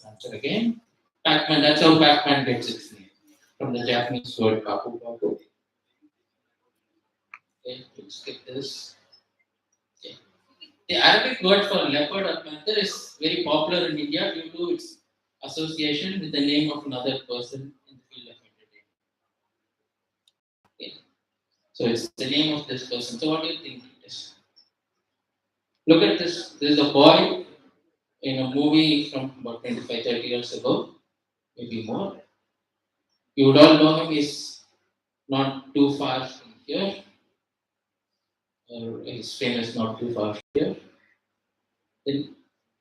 answer again. Pac-Man, that's how Pac-Man gets its name. From the Japanese word kaku kaku. Okay, let's get this. Okay. The Arabic word for leopard or panther is very popular in India due to its association with the name of another person in the field of entertainment. Okay. So it's the name of this person. So what do you think it is? Look at this. This is a boy in a movie from about 25, 30 years ago, maybe more. You would all know him. He's not too far from here. Or his fame is not too far from here. Then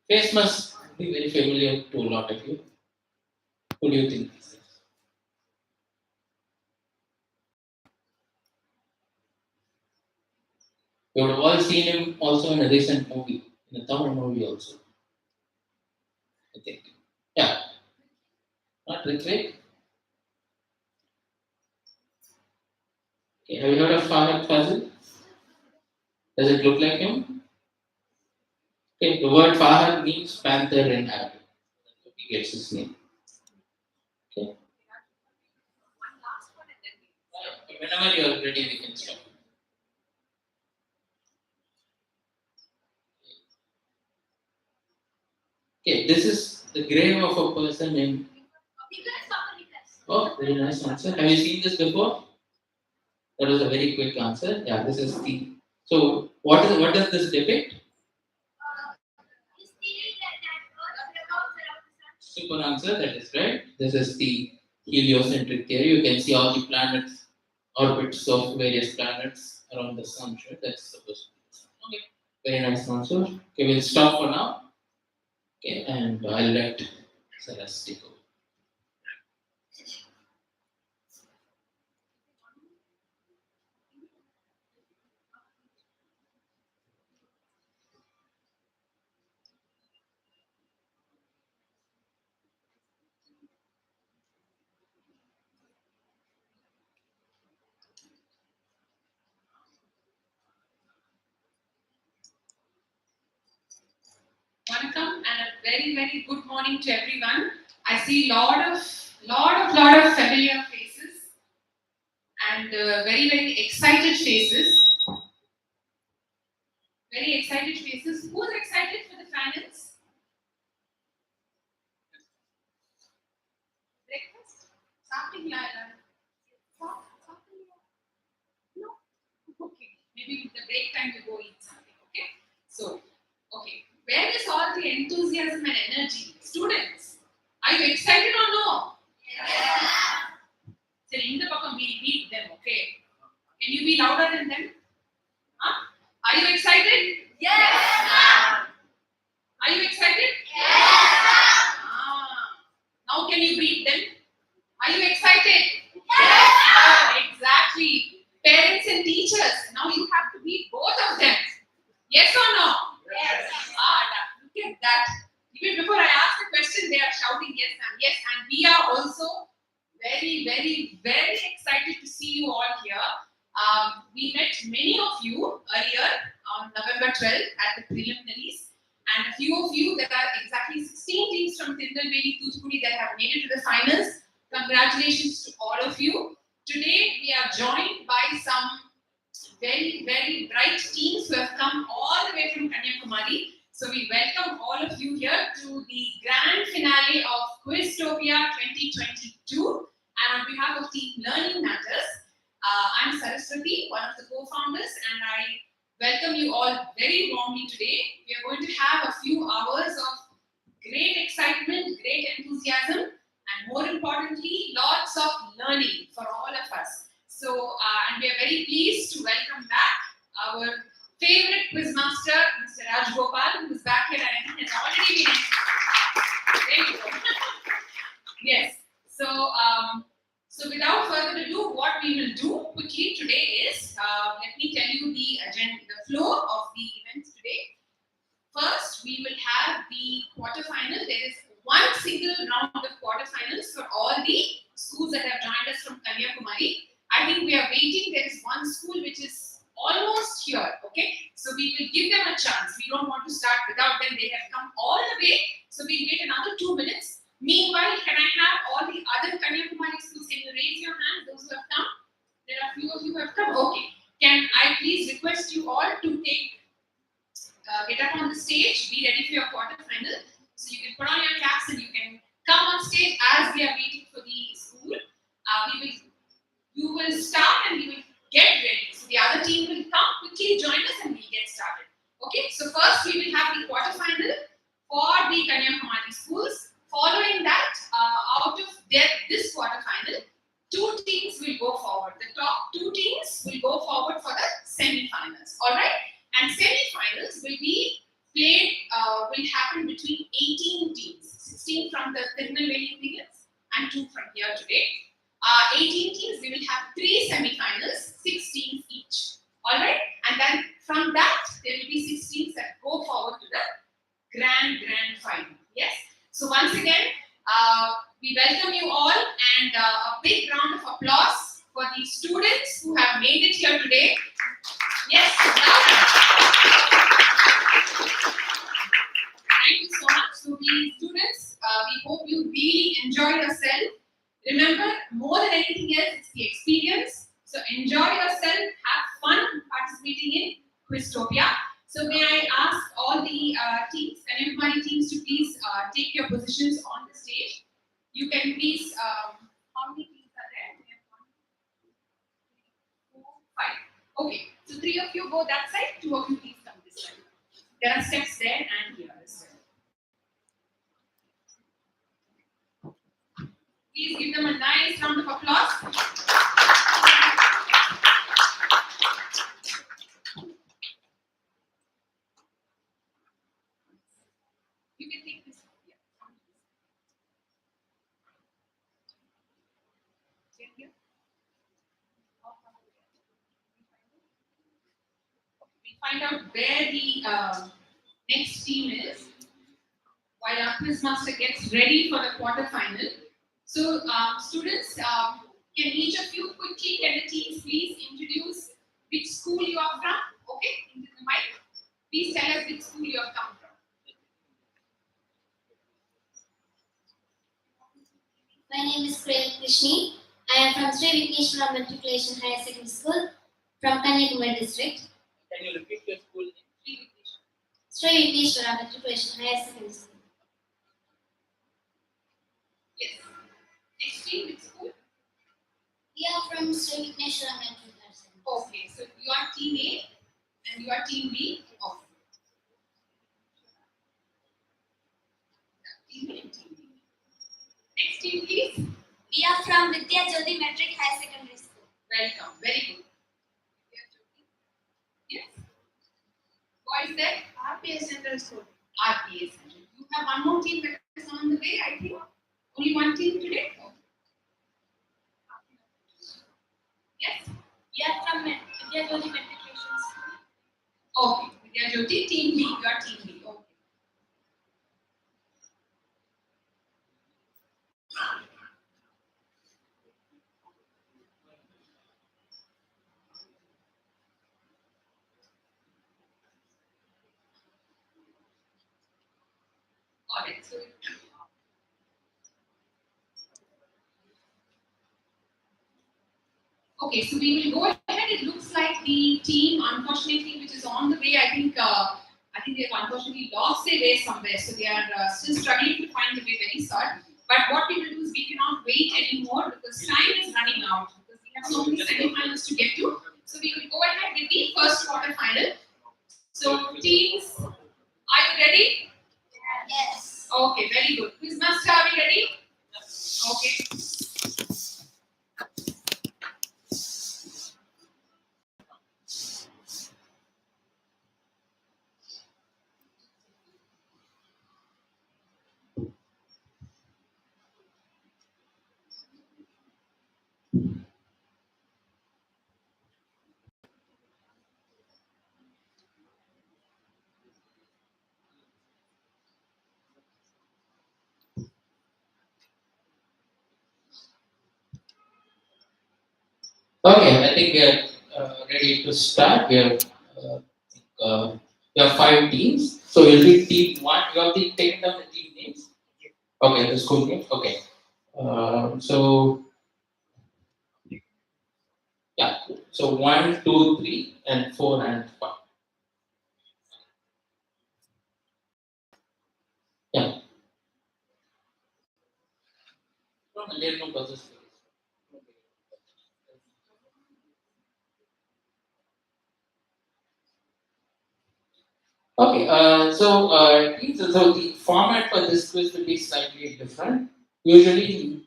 face must be very familiar to a lot of you. Who do you think this is? You would have all seen him also in a recent movie, in a Tamil movie also, I think. Yeah, not Ritwik. Okay, have you heard of Fahad Fazil? Does it look like him? Okay, the word Fahad means panther in Arabic. That's how he gets his name. Okay. Whenever you are ready, we can start. Okay, this is the grave of a person named. Oh, very nice answer. Have you seen this before? That was a very quick answer. Yeah, this is the. So, what does this depict? Super answer. That is right. This is the heliocentric theory. You can see all the planets, orbits of various planets around the sun. Right? That's supposed to be the sun. Okay. Very nice answer. Okay, we'll stop for now. Okay, and I'll let Sarasti go. Welcome and a very, very good morning to everyone. I see lot of familiar faces and very, very excited faces. Very excited faces. Who's excited for the finals? Breakfast? Something like that. No? Okay. Maybe with the break time you go eat something. Okay? So, okay. Where is all the enthusiasm and energy? Students, are you excited or no? So in the pakam we beat them, okay? Can you be louder than them? Huh? Are you excited? Yes. Are you excited? Yes. Now can you beat them? Are you excited? Yes. Exactly. Parents and teachers, now you have to beat both of them. Yes or no? Yes. Look at that. Even before I ask the question, they are shouting yes and yes. And we are also very, very, very excited to see you all here. We met many of you earlier on November 12th at the preliminaries. And a few of you, there are exactly 16 teams from Tirunelveli, Thoothukudi that have made it to the finals. Congratulations to all of you. Today, we are joined by some very, very bright teams who have come all the way from Kanyakumari. So we welcome all of you here to the grand finale of Kwiztopia 2022. And on behalf of Team Learning Matters, I'm Saraswati, one of the co-founders, and I welcome you all very warmly today. We are going to have a few hours of great excitement, great enthusiasm, and more importantly, lots of learning for all of us. So, and we are very pleased to welcome back our favorite quizmaster, Mr. Raj Gopal, who is back here and has already been. There you go. Yes. So without further ado, what we will do quickly today is, let me tell you the agenda, the flow of the events today. First, we will have the quarterfinal. There is one single round of quarterfinals for all the schools that have joined us from Kanyakumari. I think we are waiting. There is one school which is almost here. Okay, so we will give them a chance. We don't want to start without them. They have come all the way, so we'll wait another 2 minutes. Meanwhile, can I have all the other Kanyakumari schools? Can you raise your hand? Those who have come. There are few of you who have come. Okay. Can I please request you all to get up on the stage, be ready for your quarter final. So you can put on your caps and you can come on stage as we are waiting for the school. You will start and we will get ready. So the other team will come quickly, join us, and we'll get started. Okay. So first we will have the quarter final for the Kanyakumari schools. Following that, out of this quarter final, two teams will go forward. The top two teams will go forward for the semi-finals. All right. And semi-finals will be played, will happen between 18 teams, 16 from the Tirunelveli regions and 2 from here today. 18 teams, we will have 3 semi-finals, 6 teams each. All right, and then from that there will be 6 teams that go forward to the grand final. Yes. So once again, we welcome you all and a big round of applause for the students who have made it here today. Yes, thank you so much. So the students, we hope you really enjoy yourself. Remember, more than anything else, it's the experience. So enjoy yourself, have fun participating in Kwiztopia. So may I ask all the teams, Kanyakumari teams, to please take your positions on the stage. You can please, how many teams are there? We have 1, 2, 3, 4, 5. Okay, so 3 of you go that side, 2 of you please come this side. There are steps there and here as well. Please give them a nice round of applause. You can take this. Yeah. Here. We find out where the next team is while our quiz master gets ready for the quarter final. So, students, can each of you quickly, can the teams please introduce which school you are from? Okay, into the mic. Please tell us which school you have come from. My name is Krishni. I am from Sri Vigneshwara Matriculation Higher Secondary School from Kanyakumari district. Can you repeat your school name? Sri Vigneshwara Matriculation Higher Secondary School. Yes. Next team, which school? We are from Sri Vigneshwara Matriculation Higher Secondary School. Okay, so you are team A and you are team B. Okay. Team A and team B. Next team, please. We are from Vidya Jyoti Metric Higher Secondary School. Welcome. Very good. Yes. Boys there? RPS Central School. RPA Central. You have one more team that is on the way, I think. Only one team today? Okay. Yes? We are from Vidya Jyoti Matriculation School. Okay. Vidya Jyoti, team B. You are team B. Okay. Alright, so okay, so we will go ahead. It looks like the team, unfortunately, which is on the way, I think they've unfortunately lost their way somewhere, so they are still struggling to find the way. Very sad. But what we will do is we cannot wait anymore because time is running out. Because we have so many semi-finals to get to. So we will go ahead with the first quarter final. So teams, are you ready? Yes. Okay, very good. Quiz master, are we ready? Okay. Okay, I think we are ready to start. We have 5 teams. So you'll be team 1. You have taken down the team names. Okay, the school game. Okay. So yeah. So 1, 2, 3, and 4 and 5. Yeah. No, there are no buzzers. Okay, so the format for this quiz will be slightly different. Usually,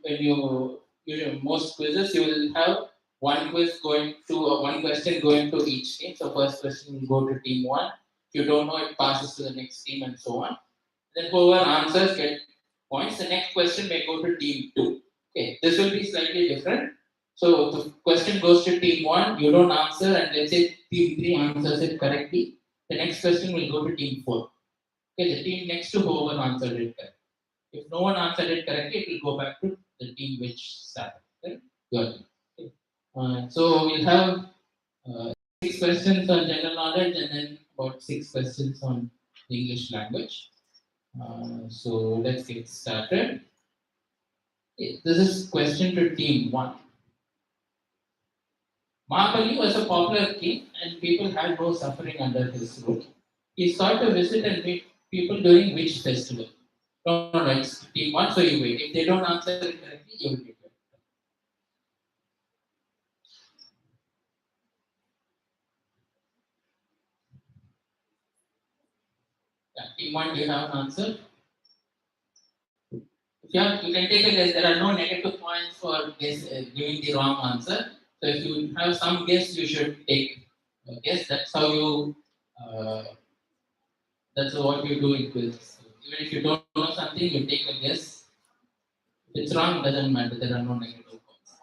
most quizzes you will have one question going to each team. So first question will go to team one. If you don't know, it passes to the next team and so on. Then whoever answers get points. The next question may go to team two. Okay, this will be slightly different. So the question goes to team one. You don't answer, and let's say team three answers it correctly. The next question will go to team four. Okay, the team next to whoever answered it correct. If no one answered it correctly, it will go back to the team which started. Okay? Your team. Okay. So we'll have 6 questions on general knowledge and then about 6 questions on the English language. So let's get started. Okay, this is question to team one. Mahbali was a popular king and people had no suffering under his rule. He sought to visit and meet people during which festival? No, no, it's team one, so you wait. If they don't answer it correctly, you will get it. Yeah, team one, do you have an answer? If you have, you can take a guess. There are no negative points for giving the wrong answer. So if you have some guess, you should take a guess. That's how you. That's what you do in quiz. Even if you don't know something, you take a guess. If it's wrong, doesn't matter. There are no negative points.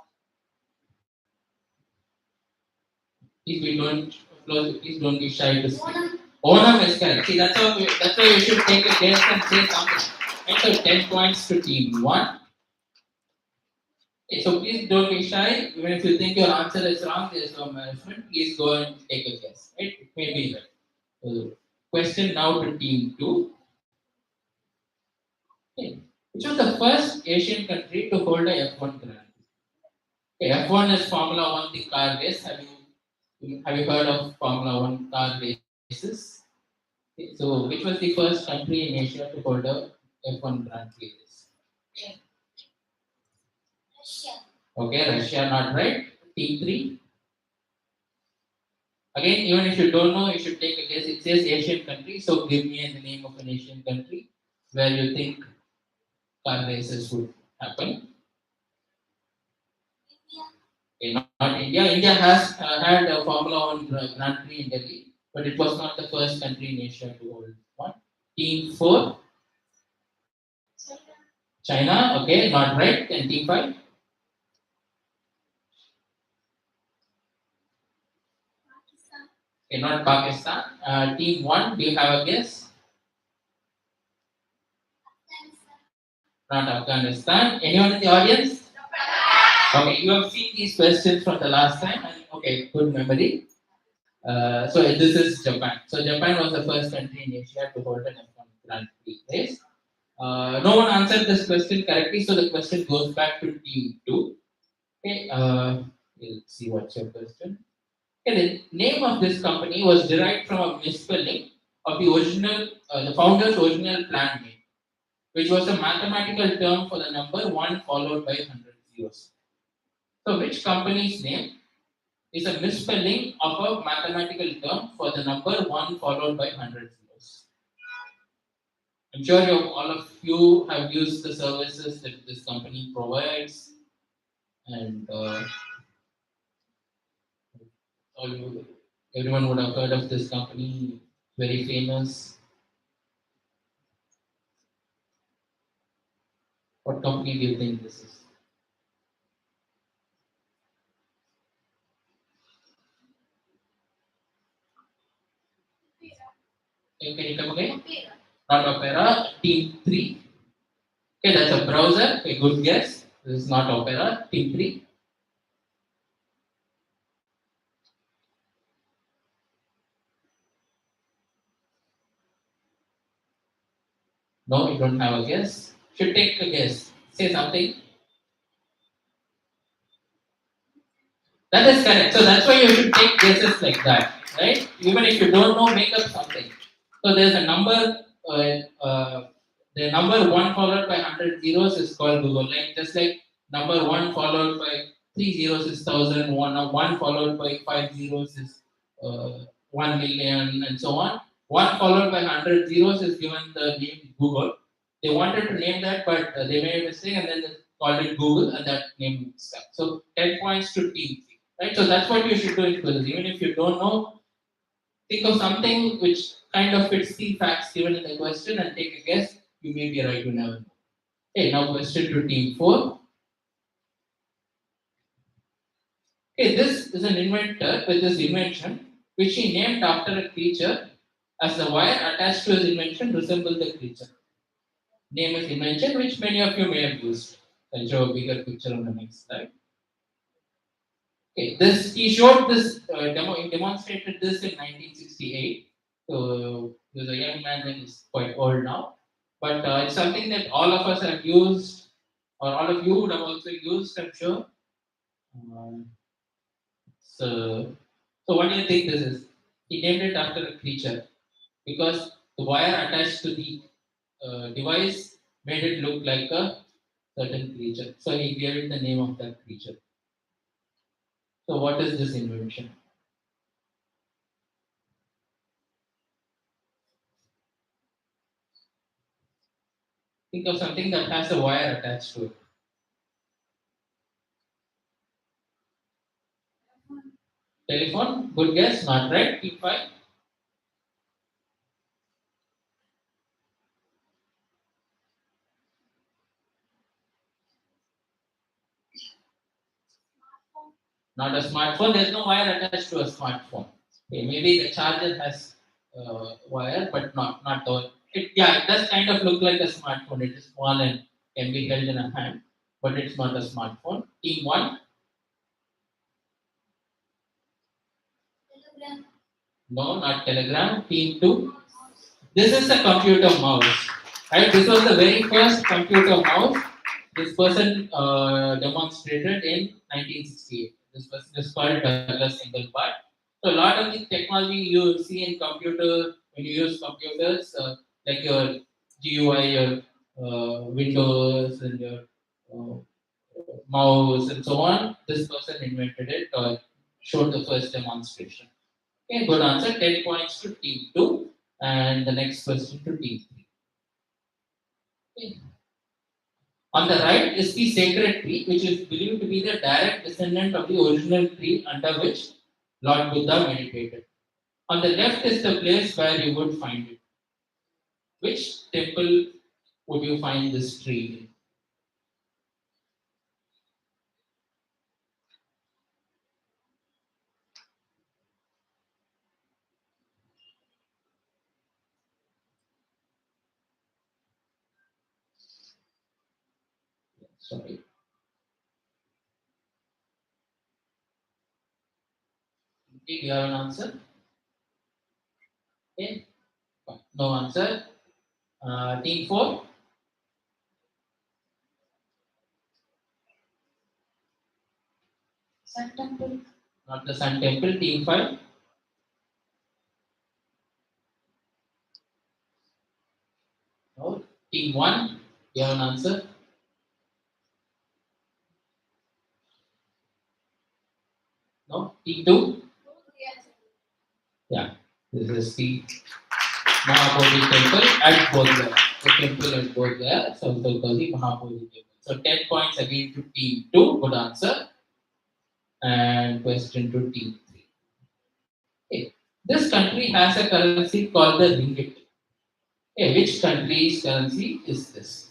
Please don't be shy to speak. Onam is correct. See, that's why you should take a guess and say something. And so 10 points to team one. Okay, so please don't be shy. Even if you think your answer is wrong, there's no management. Please go and take a guess. Right? It may be right. So, question now to team two. Okay. Which was the first Asian country to hold a F1 Grand Prix? Okay, F1 is Formula One, the car race. Have you heard of Formula One car races? Okay, so which was the first country in Asia to hold a F1 Grand Prix race? Russia. Okay, Russia, not right. Team three. Again, even if you don't know, you should take a guess. It says Asian country, so give me the name of an Asian country where you think car races would happen. India. Okay, not India. India has had a Formula One Grand Prix in Delhi, but it was not the first country in Asia to hold one. Team four, China. China. Okay, not right. And team five, Pakistan. okay, not Pakistan. Team one, do you have a guess? Afghanistan. Not Afghanistan. Anyone in the audience? Okay, you have seen these questions from the last time, and okay, good memory. So this is Japan. So Japan was the first country in Asia to hold an F1 Grand Prix race. No one answered this question correctly, so the question goes back to team two. Okay, we'll see what's your question. Okay, the name of this company was derived from a misspelling of the founder's original plan name, which was a mathematical term for the number one followed by 100 zeros. So, which company's name is a misspelling of a mathematical term for the number one followed by 100 zeros? I'm sure all of you have used the services that this company provides, and all you, everyone would have heard of this company, very famous. What company do you think this is? Can you come again? Opera. Not Opera. Team 3. Okay, that's a browser. A good guess. This is not Opera. Team 3. No, you don't have a guess. should take a guess. Say something. That is correct. So that's why you should take guesses like that, right? Even if you don't know, make up something. So there's a number, the number one followed by 100 zeros is called Google. Like just like number one followed by 3 zeros is 1,000, one followed by 5 zeros is 1 million, and so on. One followed by 100 zeros is given the name Google. They wanted to name that, but they made a mistake and then they called it Google, and that name stuck. So 10 points to team. Right? So that's what you should do in quizzes. Even if you don't know, think of something which kind of fits the facts given in the question and take a guess. You may be right, you never know. Okay, now question to team 4. Okay, this is an inventor with his invention, which he named after a creature, as the wire attached to his invention resembled the creature. Name his invention, which many of you may have used. I'll show a bigger picture on the next slide. Okay, this he showed this he demonstrated this in 1968. So he was a young man and he's quite old now. But it's something that all of us have used, or all of you would have also used, I'm sure. Um, so what do you think this is? He named it after a creature because the wire attached to the device made it look like a certain creature. So he gave it the name of that creature. So what is this invention? Think of something that has a wire attached to it. Telephone, good guess, not right. Keep 5. Not a smartphone. There's no wire attached to a smartphone. Okay, maybe the charger has wire, but not the. Yeah, it does kind of look like a smartphone. It is small and can be held in a hand, but it's not a smartphone. Team 1, Telegram. no, not Telegram. Team 2, this is a computer mouse, right? This was the very first computer mouse this person demonstrated in 1968. This person is called Douglas Engelbart. So a lot of the technology you see in computer, when you use computers, like your GUI, your Windows, and your uh, mouse, and so on, this person invented it or showed the first demonstration. Okay, good answer. 10 points to team 2. And the next question to team 3. Okay. On the right is the sacred tree, which is believed to be the direct descendant of the original tree under which Lord Buddha meditated. On the left is the place where you would find it. Which temple would you find this tree in? Sorry. Do you have an answer? Okay. No answer. Team 4. Sun Temple. Not the Sun Temple. Team 5. No. Team 1. You have an answer? No. Team 2. Yeah. This is the Mahabodhi temple at Bodhgaya. The temple at Bodhgaya, so it's called the Mahabodhi temple. So 10 points again to team 2, good answer. And question to team 3. Okay. This country has a currency called the ringgit. Okay. Which country's currency is this?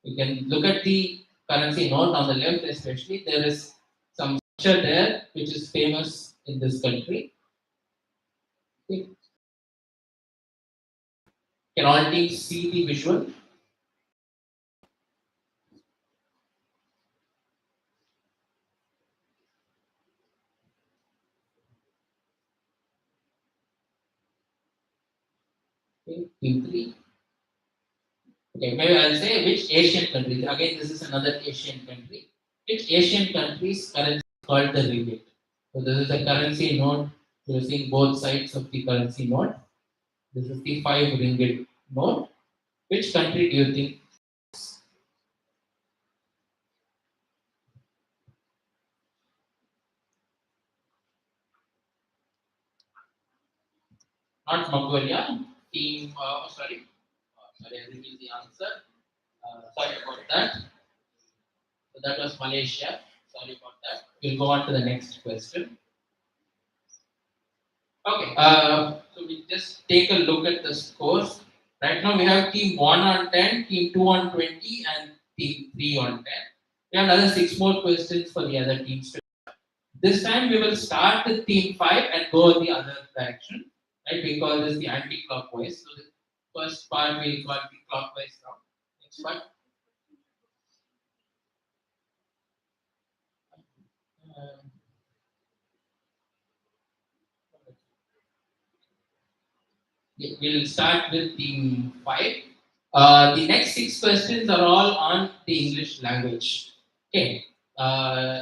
You can look at the currency note on the left, especially. There is some picture there which is famous in this country. Okay. Can all teams see the visual? Okay. Team 3. Okay, maybe I'll say which Asian country. Again, this is another Asian country. Which Asian country's currency is called the ringgit? So this is the currency note using both sides of the currency note. This is the 5 ringgit note. Which country do you think? Not Mongolia. Team. Sorry, I revealed the answer. Sorry about that. So that was Malaysia. Sorry about that. We'll go on to the next question. Okay, so we just take a look at the scores. Right now we have team 1 on 10, team 2 on 20, and team 3 on 10. We have another 6 more questions for the other teams. This time we will start with team 5 and go in the other direction. Right? We call this the anti-clockwise. So the first part we call the clockwise round. Next part. Uh, we'll start with team 5. The next 6 questions are all on the English language. Okay.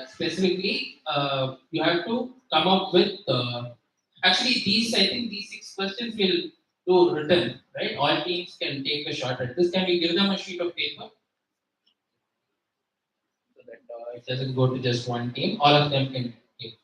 Specifically, you have to come up with. Actually, I think these 6 questions will do written, right? All teams can take a shot at this. Can we give them a sheet of paper so that it doesn't go to just one team? All of them can take.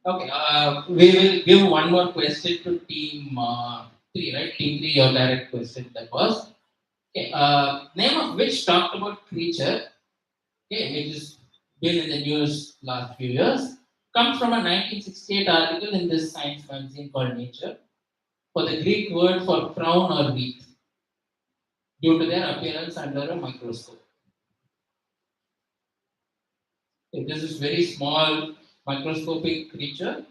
Okay. We will give one more question to team 3, right? Team 3, your direct question that was. Okay. Name of which talked about creature, okay, which has been in the news last few years, comes from a 1968 article in this science magazine called Nature for the Greek word for crown or wreath due to their appearance under a microscope. Okay, this is very small microscopic creature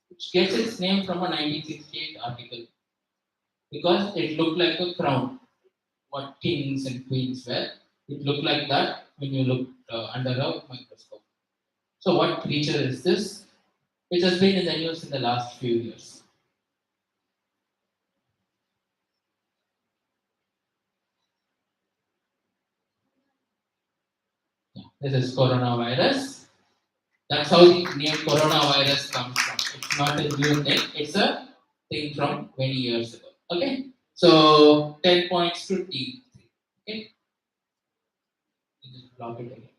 which gets its name from a 1968 article because it looked like a crown. What kings and queens were, it looked like that when you looked under a microscope. So, what creature is this? Which has been in the news in the last few years. This is coronavirus. That's how the name coronavirus comes from. It's not a new thing, it's a thing from many years ago. Okay? So 10 points to team. Okay? You just block it again.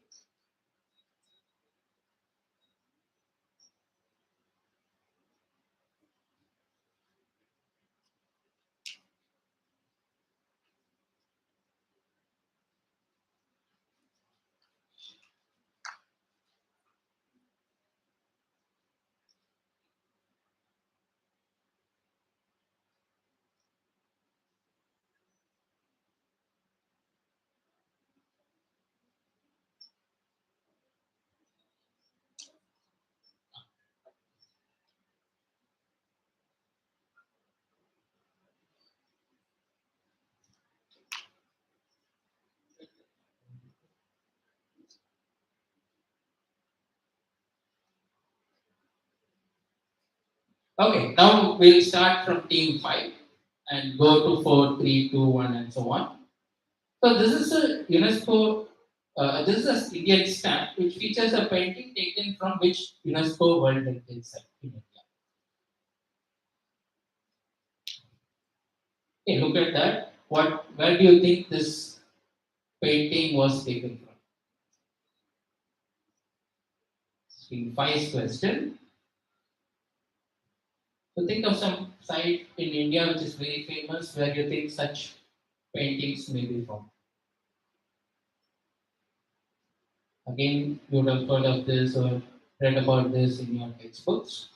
Okay, now we'll start from team 5. and go to 4, 3, 2, 1, and so on. So this is a UNESCO. This is an Indian stamp which features a painting taken from which UNESCO World Heritage Site in India. Okay, look at that. Where do you think this painting was taken from? In Five's question. So think of some site in India which is very famous where you think such paintings may be from. Again, you would have heard of this or read about this in your textbooks.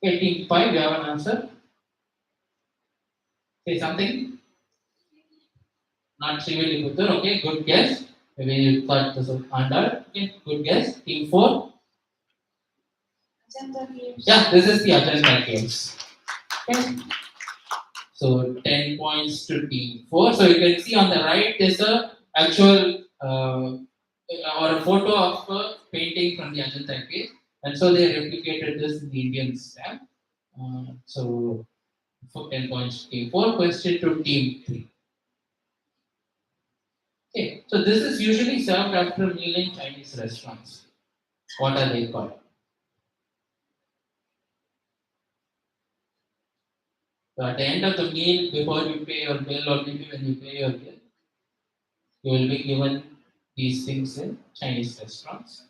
Okay, team 5, you have an answer? Say something. Not Srivali okay, good guess. Maybe you thought this was under. Okay, good guess. Team 4. Agenda games. Yeah, this is the Ajanta games. Okay. So 10 points to team 4. So you can see on the right there's a actual or a photo of a painting from the Ajanta cave. And so they replicated this in the Indian stamp. So for 10 points to team 4. Question to team 3. Okay, so this is usually served after a meal in Chinese restaurants. What are they called? So at the end of the meal, before you pay your bill or maybe when you pay your bill, you will be given these things in Chinese restaurants.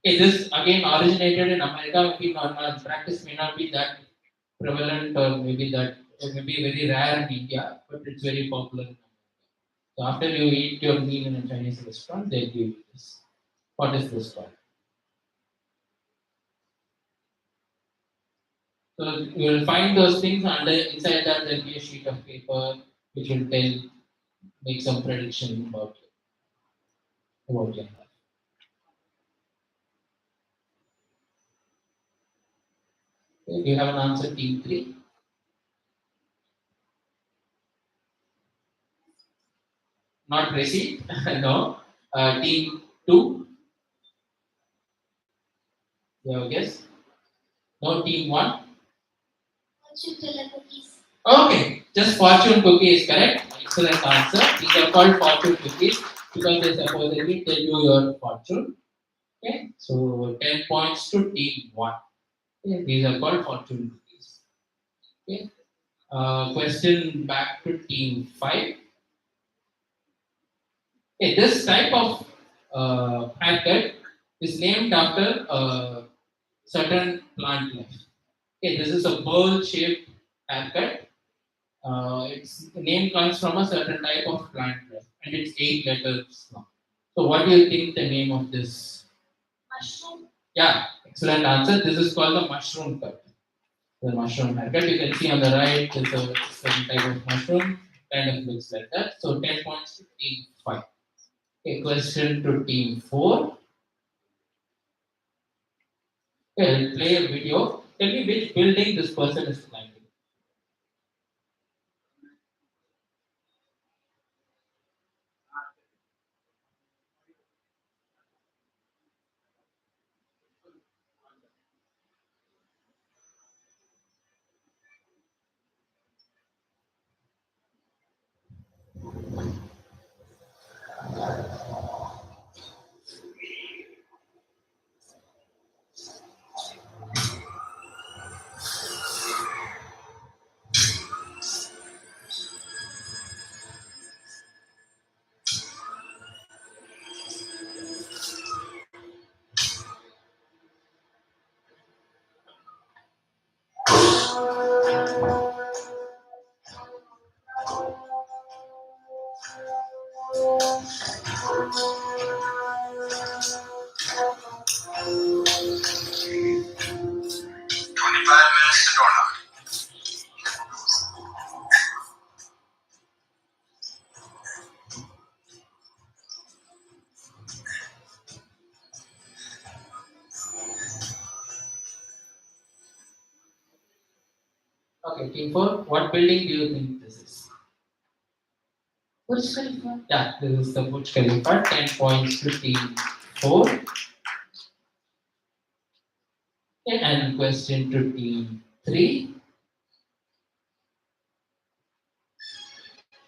Okay, this again originated in America. Maybe not practice may not be that prevalent or maybe that or maybe very rare in India, but it's very popular. So after you eat your meal in a Chinese restaurant, they give you this. What is this called? So you will find those things under inside that there will be a sheet of paper which will make some prediction about your life. Okay, do you have an answer, team 3? Not receipt? No. Team 2? You have a guess? No, team 1? Fortune teller cookies. Okay, just fortune cookie is correct. Excellent answer. These are called fortune cookies because they supposedly tell you your fortune. Okay, so 10 points to team 1. Okay, these are called fortune cookies. Okay, question back to team 5. Okay, this type of haircut is named after a certain plant life. Okay, this is a bowl shaped haircut. Its name comes from a certain type of plant life and it's 8 letters long. So, what do you think the name of this? Mushroom. Yeah, excellent answer. This is called the mushroom cut. The mushroom haircut. You can see on the right, there's a certain type of mushroom, kind of looks like that. So 10 points to team 5. A question to team 4. Okay, I'll play a video. Tell me which building this person is climbing. Okay, team 4, what building do you think this is? Burj Khalifa. Yeah, this is the Burj Khalifa. 10 points to team 4. Okay, and question to team 3.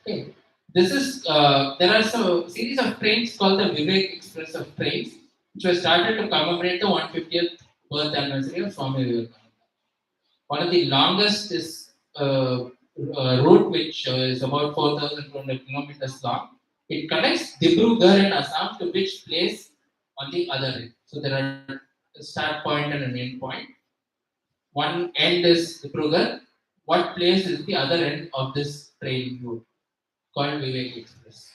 Okay. This is there are some series of trains called the Vivek Express of trains, which were started to commemorate the 150th birth anniversary of Swami Vivekananda. One of the longest is route, which is about 4,200 kilometers long. It connects Dibrugarh in Assam to which place on the other end. So there are a start point and an end point. One end is Dibrugarh. What place is the other end of this train route called Vivek Express?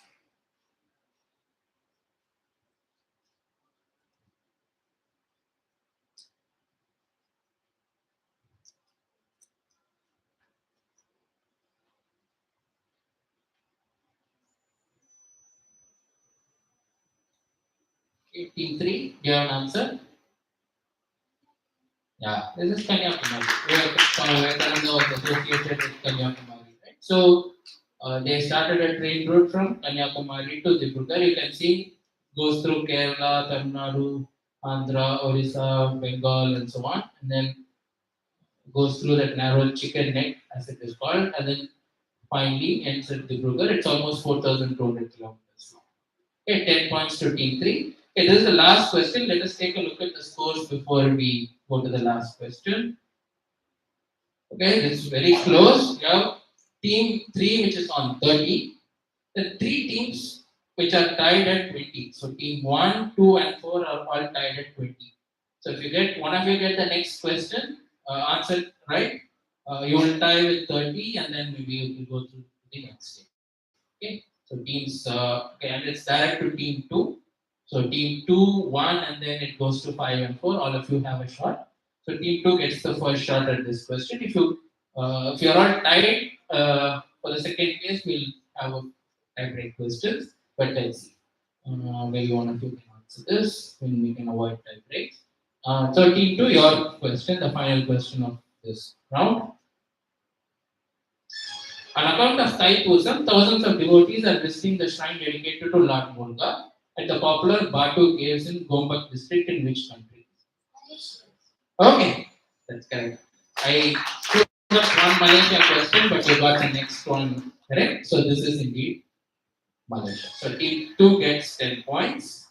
83. Do you have an answer? Yeah, this is Kanyakumari. Vivekananda was associated with Kanyakumari, right? So they started a train route from Kanyakumari to Dibrugarh. You can see goes through Kerala, Tamil Nadu, Andhra, Orissa, Bengal, and so on, and then goes through that narrow chicken neck, as it is called, and then finally ends at Dibrugarh. It's almost 4,200 kilometers long. Okay, 10 points to team 3. Okay, this is the last question. Let us take a look at the scores before we go to the last question. Okay, this is very close. You have team 3, which is on 30. The 3 teams which are tied at 20. So team 1, 2, and 4 are all tied at 20. So if you get one of you get the next question answered right, you will tie with 30, and then maybe you will go through the next stage. Okay, so teams okay, and it's direct to team 2. So team 2, 1, and then it goes to 5 and 4. All of you have a shot. So team 2 gets the first shot at this question. If you're all tied for the second place, we'll have a tie-break questions. But let's see. Maybe one of you can answer this, when we can avoid tie breaks. So team 2, your question, the final question of this round. On account of Thaipusam, thousands of devotees are visiting the shrine dedicated to Lord Muruga at the popular Batu Caves in Gombak district in which country? Okay, that's correct. I chose one Malaysia question, but you got the next one correct. So this is indeed Malaysia. So team 2 gets 10 points.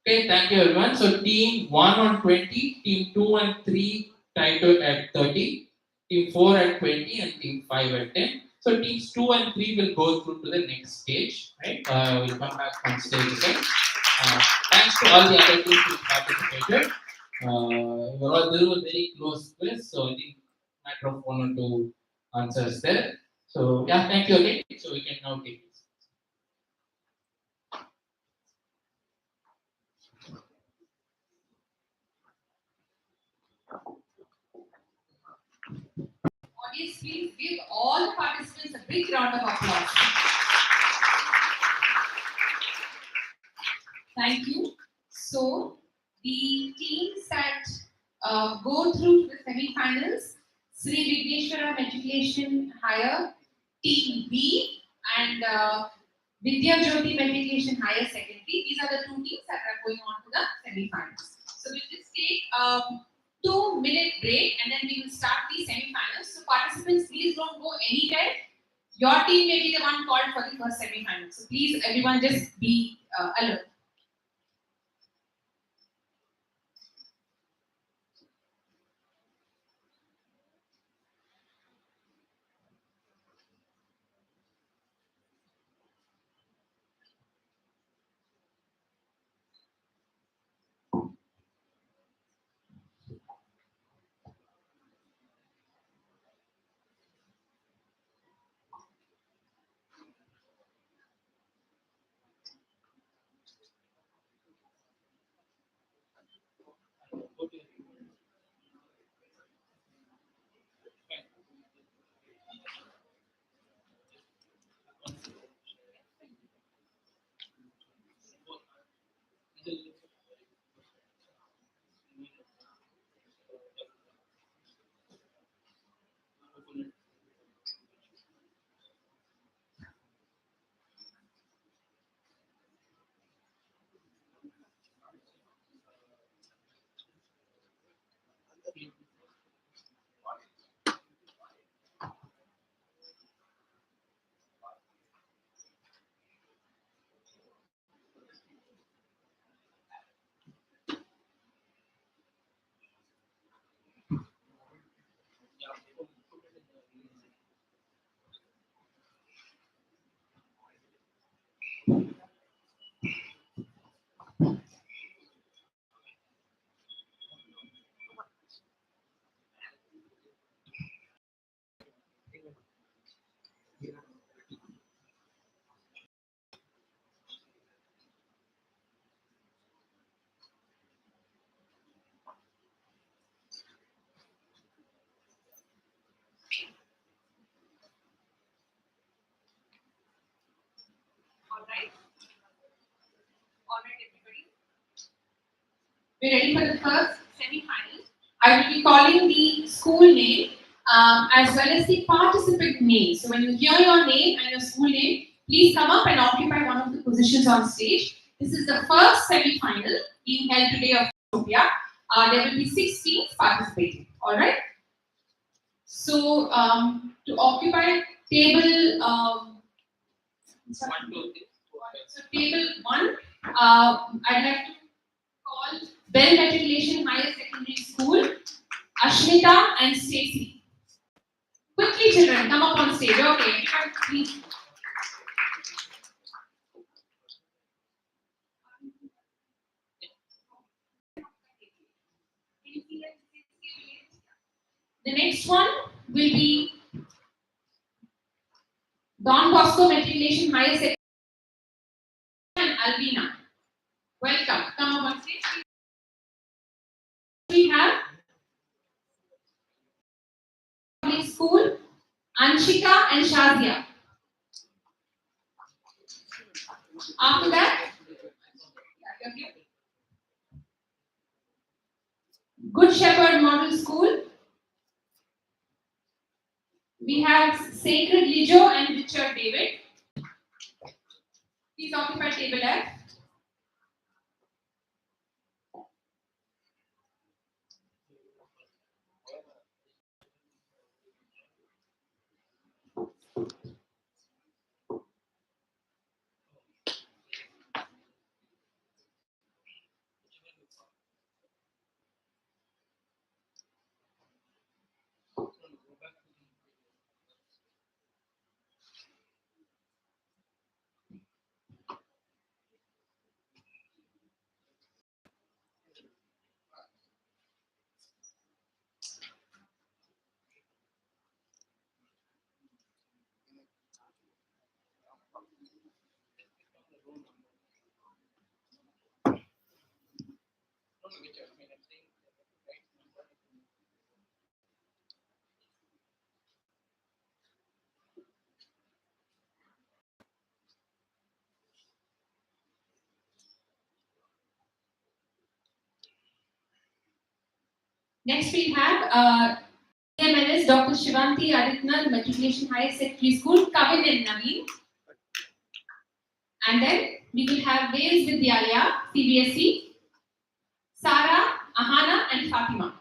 Okay, thank you everyone. So team 1 on 20, team 2 and 3 tied at 30, team 4 at 20, and team 5 at 10. So teams 2 and 3 will go through to the next stage, right? We'll come back on stage again. Thanks to all the other teams who participated. Overall, this was a very close quiz, so I think matter of 1 or 2 answers there. So yeah, thank you again. So we can now take this. Audience, please give all the participants a big round of applause. Thank you. So, the teams that go through to the semi-finals, Sri Vigneshwara Matriculation Higher, Team B, and Vidya Jyoti Matriculation Higher Secondary. These are the 2 teams that are going on to the semi-finals. So, we'll just take a 2-minute break, and then we will start the semi-finals. So, participants, please don't go anywhere. Your team may be the one called for the first semi-final. So, please, everyone, just be alert. All right. All right, everybody. We're ready for the first semi-final. I will be calling the school name as well as the participant name. So when you hear your name and your school name, please come up and occupy one of the positions on stage. This is the first semi-final being held today of Kwiztopia. There will be 6 teams participating. All right. So to occupy table One, two, three, four, five. so table 1, I'd like to call Bell Matriculation Higher Secondary School, Ashmita and Stacy. Quickly, children, come up on stage. Okay, please. The next one will be Don Bosco Matriculation Higher Secondary and Albina. Welcome. Come up on stage. We have Public School, Anshika and Shazia. After that, Good Shepherd Model School. We have Sacred Lijo and Richard David. Please occupy table F. Next we have CMNS Dr. Shivanti Aditnath Matriculation Higher Secondary School, Kavin and Naveen. And then we will have Wales Vidyalaya, CBSE, Sara, Ahana and Fatima.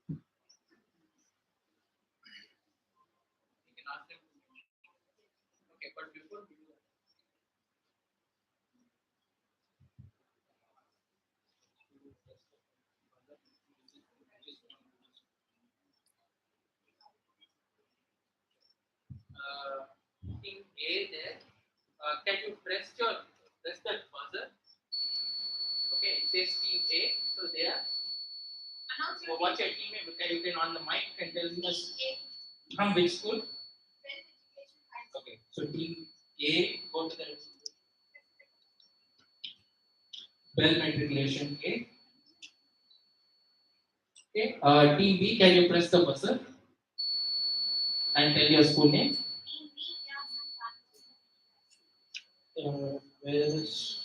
You can ask them. Okay, but before we do that, in A there, can you press that buzzer? Okay, it says team A. So there, Announce your what's your team name? You can on the mic and tell us from which school. Okay, so team A, go to the Bell Matriculation A. Okay, team B, can you press the buzzer and tell your school name? Where is?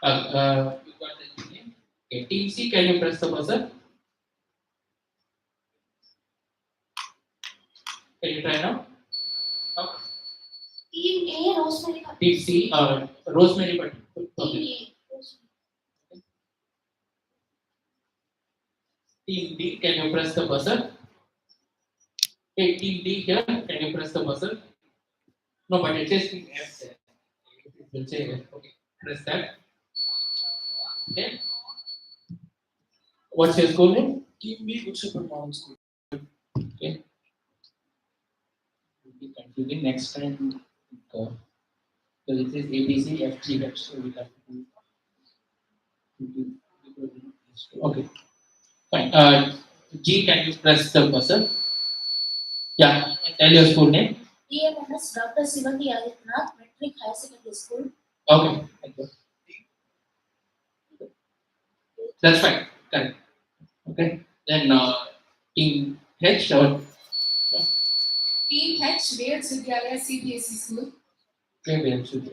Oh. You got the team name. Okay, team C, can you press the buzzer? Can you try now? Okay. Team A, Rosemary. Team C, Rosemary, but okay. Team D, can you press the buzzer? Okay, team D here, can you press the buzzer? No, but it says team F there. It will say F. Okay, press that. Okay. What's your school name? Team B, Good Shepherd Model School. Okay. Will be confusing next time. So it is ABC, FG, so we have to do. Okay. Fine. G, can you press the buzzer? Yeah. Tell your school name. DMNS Dr. Sivati Aditnath Metric High Secondary School. Okay. Thank you. That's fine. Correct. Okay. Then team H or Team H, Wales Vidyalaya CBSE School. okay, we should be.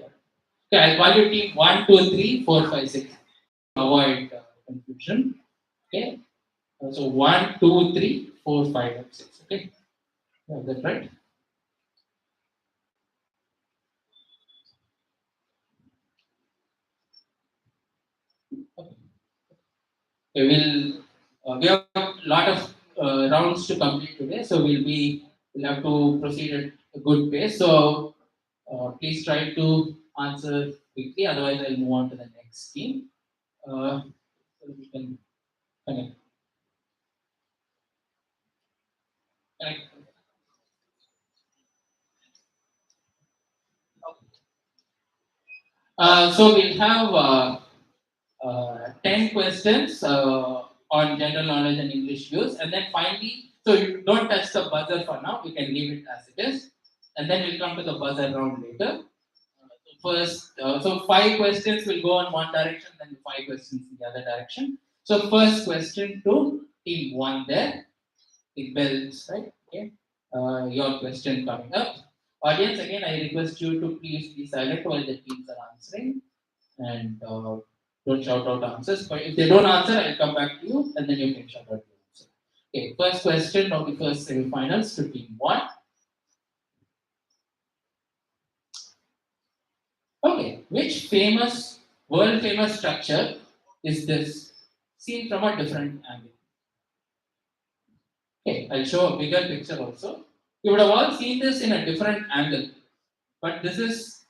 Okay, I'll call you team 1, 2, 3, 4, 5, 6. Avoid confusion. Okay. So 1, 2, 3, 4, 5, and 6. Okay. Yeah, that's right. We have a lot of rounds to complete today, so we'll have to proceed at a good pace. So please try to answer quickly, otherwise I'll move on to the next team. So we can connect. connect. So we'll have 10 questions on general knowledge and English use, and then finally, so you don't touch the buzzer for now, we can leave it as it is, and then we'll come to the buzzer round later. So 5 questions will go in one direction, then 5 questions in the other direction. So first question to team 1 there, the bells, right? Okay. Your question coming up. Audience, again, I request you to please be silent while the teams are answering and don't shout out answers. But if they don't answer, I'll come back to you and then you can shout out your answer. Okay, first question of the first semi-finals to team 1. Okay, which world famous structure is this seen from a different angle? Okay, I'll show a bigger picture also. You would have all seen this in a different angle, but this is,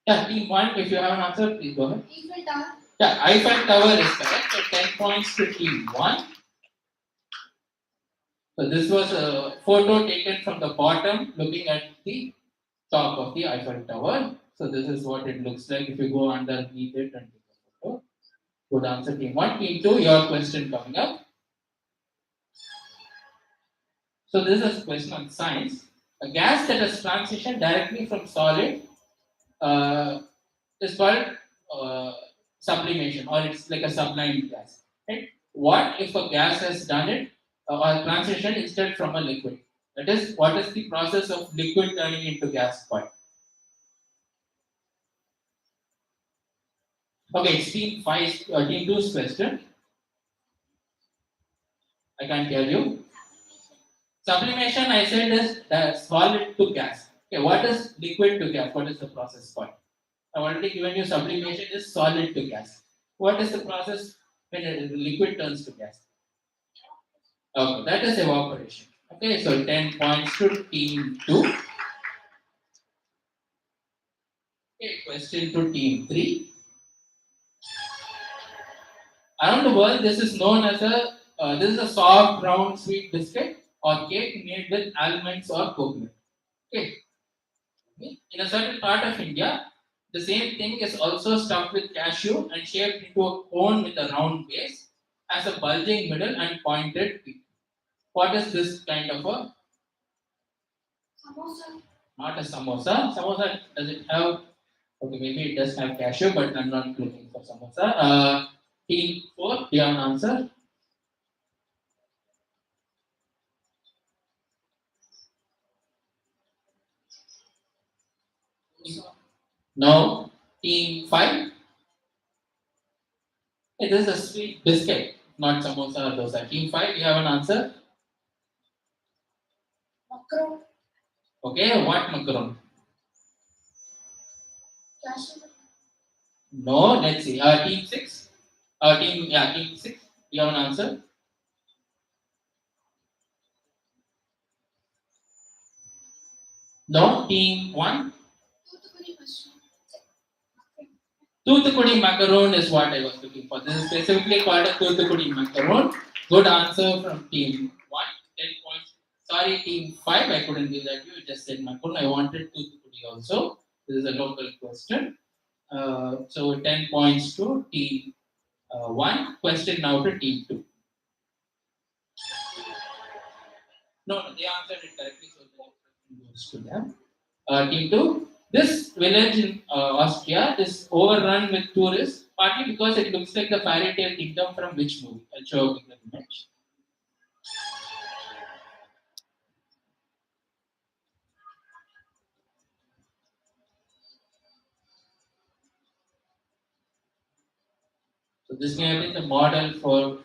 yeah, team 1, if you have an answer, please go ahead. Eiffel Tower. Yeah, Eiffel Tower is correct, so 10 points to team 1. So this was a photo taken from the bottom looking at the top of the Eiffel Tower. So this is what it looks like if you go underneath it and take a photo. Good answer, team 1. Team 2, your question coming up. So this is a question on science. A gas that has transitioned directly from solid uh, is called uh, sublimation, or it's like a sublimed gas. Right? What if a gas has done it or transition instead from a liquid? That is, what is the process of liquid turning into gas called? Okay, it's team two's question. I can't hear you. Sublimation, I said, is solid to gas. Okay, what is liquid to gas? What is the process called? I've already given you sublimation is solid to gas. What is the process when a liquid turns to gas? Okay, that is evaporation. Okay, so 10 points to team 2. Okay, question to team 3. Around the world, this is known as a soft, round, sweet biscuit or cake made with almonds or coconut. Okay. In a certain part of India, the same thing is also stuffed with cashew and shaped into a cone with a round base, has a bulging middle and pointed peak. What is this kind of a? Samosa. Not a samosa. Samosa, does it have? Okay, maybe it does have cashew, but I'm not looking for samosa. Team 4, do you have an answer? No. Team 5, it is a sweet biscuit, not samosa or dosa. Team 5, do you have an answer? Macaron. Okay, what macaron? Cashew. No, let's see. Team 6. Team 6. Do you have an answer? No. Team 1. Toothpick mushroom. Toothukudi macaron is what I was looking for. This is specifically called a Toothukudi macaron. Good answer from team 1. 10 points. Sorry, team 5. I couldn't give that to you. Just said macaron. I wanted Toothukudi also. This is a local question. So 10 points to team 1. Question now to team 2. No, they answered it correctly, so the question goes to them. Team 2. This village in Austria is overrun with tourists, partly because it looks like the fairy tale kingdom from which movie? I'll show a bigger image. So this may have been the model for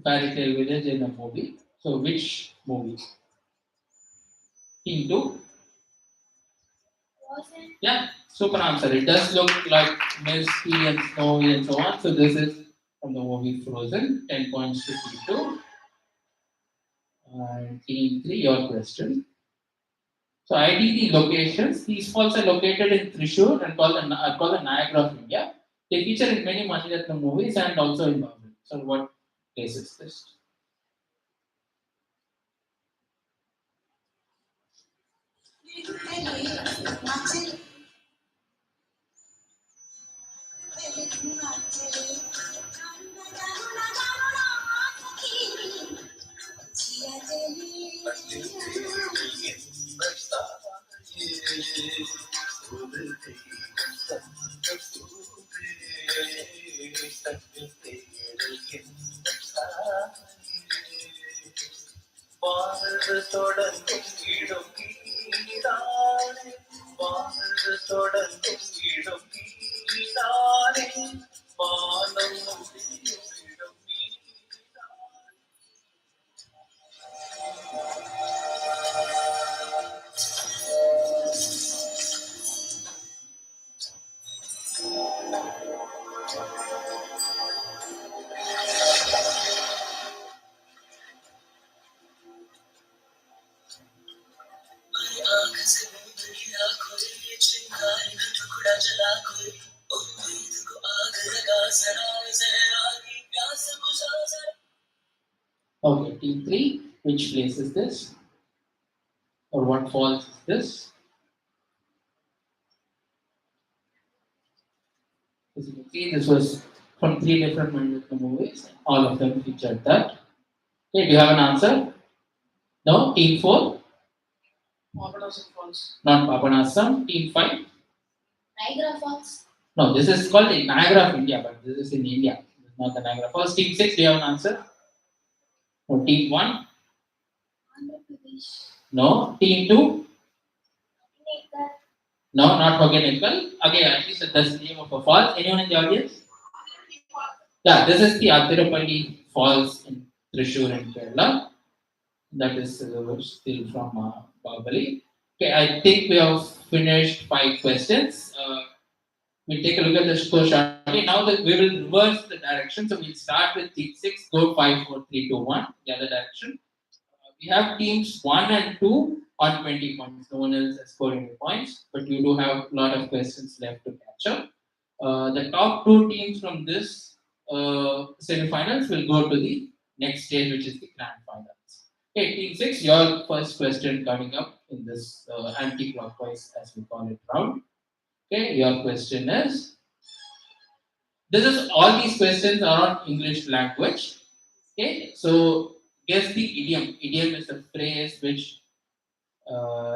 fairy tale village in a movie. So which movie? Team 2. Yeah, super answer. It does look like misty and snowy and so on. So this is from the movie Frozen. 10 points to team 2. And team 3, your question. So ID the locations. These falls are located in Thrissur and called the Niagara of India. They feature in many Maniratnam movies and also in Babel. So what place is this? வாழ்வு தொடங்கும் இடம் நீதானே வாழ்வு தொடங்கும் இடம் நீதானே வானம் முடியும் இடம் நீதானே. आँख से दुनिया खोई ये चिंगारी का टुकड़ा जला कोई उम्मीद को आग लगा जरा जरा की प्यास बुझा जरा. Okay, team 3. Which place is this? Or what falls is this? As you can see, this was from 3 different Maniratnam movies. All of them featured that. Okay, do you have an answer? No? Team 4? Papanasam Falls. Not Papanasam. Team 5? Niagara Falls. No, this is called the Niagara of India, but this is in India. This is not the Niagara Falls. Team 6, do you have an answer? No. Team 1? Andhra Pradesh. No. Team 2? Niagara. No, not Hogenekkal. Okay, at least that's the name of a falls. Anyone in the audience? Yeah, this is the Athirupalli Falls in Thrissur in Kerala. That is still from Bahubali. Okay, I think we have finished 5 questions. We'll take a look at the score shortly. Now that we will reverse the direction, so we'll start with team 6, go 5, 4, 3, 2, 1, the other direction. We have teams 1 and 2 on 20 points. No one else has scored any points, but you do have a lot of questions left to catch up. The top 2 teams from this semifinals will go to the next stage, which is the grand finals. Okay, team 6, your first question coming up in this anti-clockwise, as we call it, round. Okay, your question is, this is all these questions are on English language. Okay, so guess the idiom. Idiom is a phrase which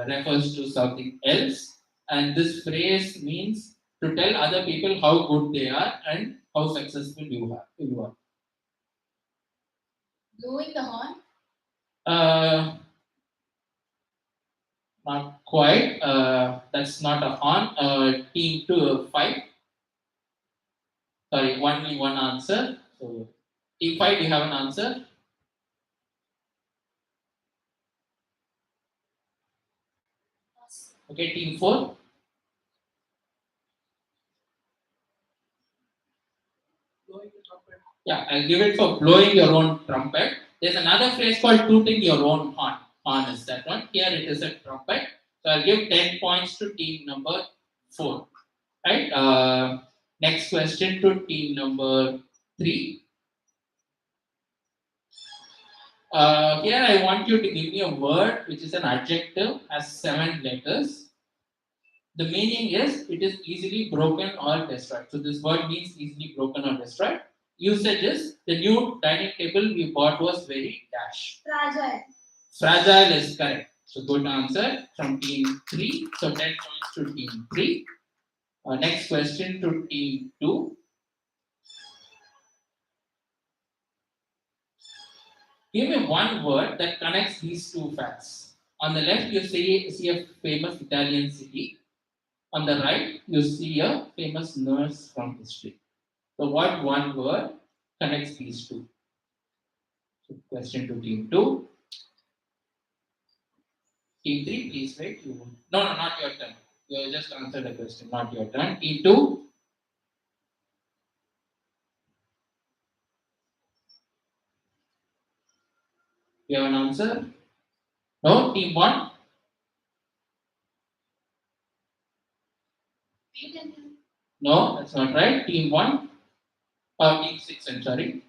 refers to something else, and this phrase means to tell other people how good they are and how successful you are. Blowing the horn. Not quite. That's not a horn. Team 2, 5. Sorry, only one answer. So, team 5, do you have an answer? Okay, team 4. Blowing the trumpet. Yeah, I'll give it for blowing your own trumpet. There's another phrase called tooting your own horn. Horn is that one. Here it is a trumpet. So I'll give 10 points to team number 4. Right? Next question to team number 3. Here I want you to give me a word which is an adjective, has 7 letters. The meaning is it is easily broken or destroyed. So this word means easily broken or destroyed. Usage is the new dining table we bought was very dash. Fragile. Fragile is correct. So good answer from team 3. So 10 points to team 3. Next question to team 2. Give me one word that connects these two facts. On the left, you see a famous Italian city. On the right, you see a famous nurse from history. So, what one word connects these two? So, question to team 2. Team 3, please wait. No, not your turn. You just answered the question, not your turn. Team 2, you have an answer? No, team 1. No, that's not right. Team 1. Team 6, I'm sorry.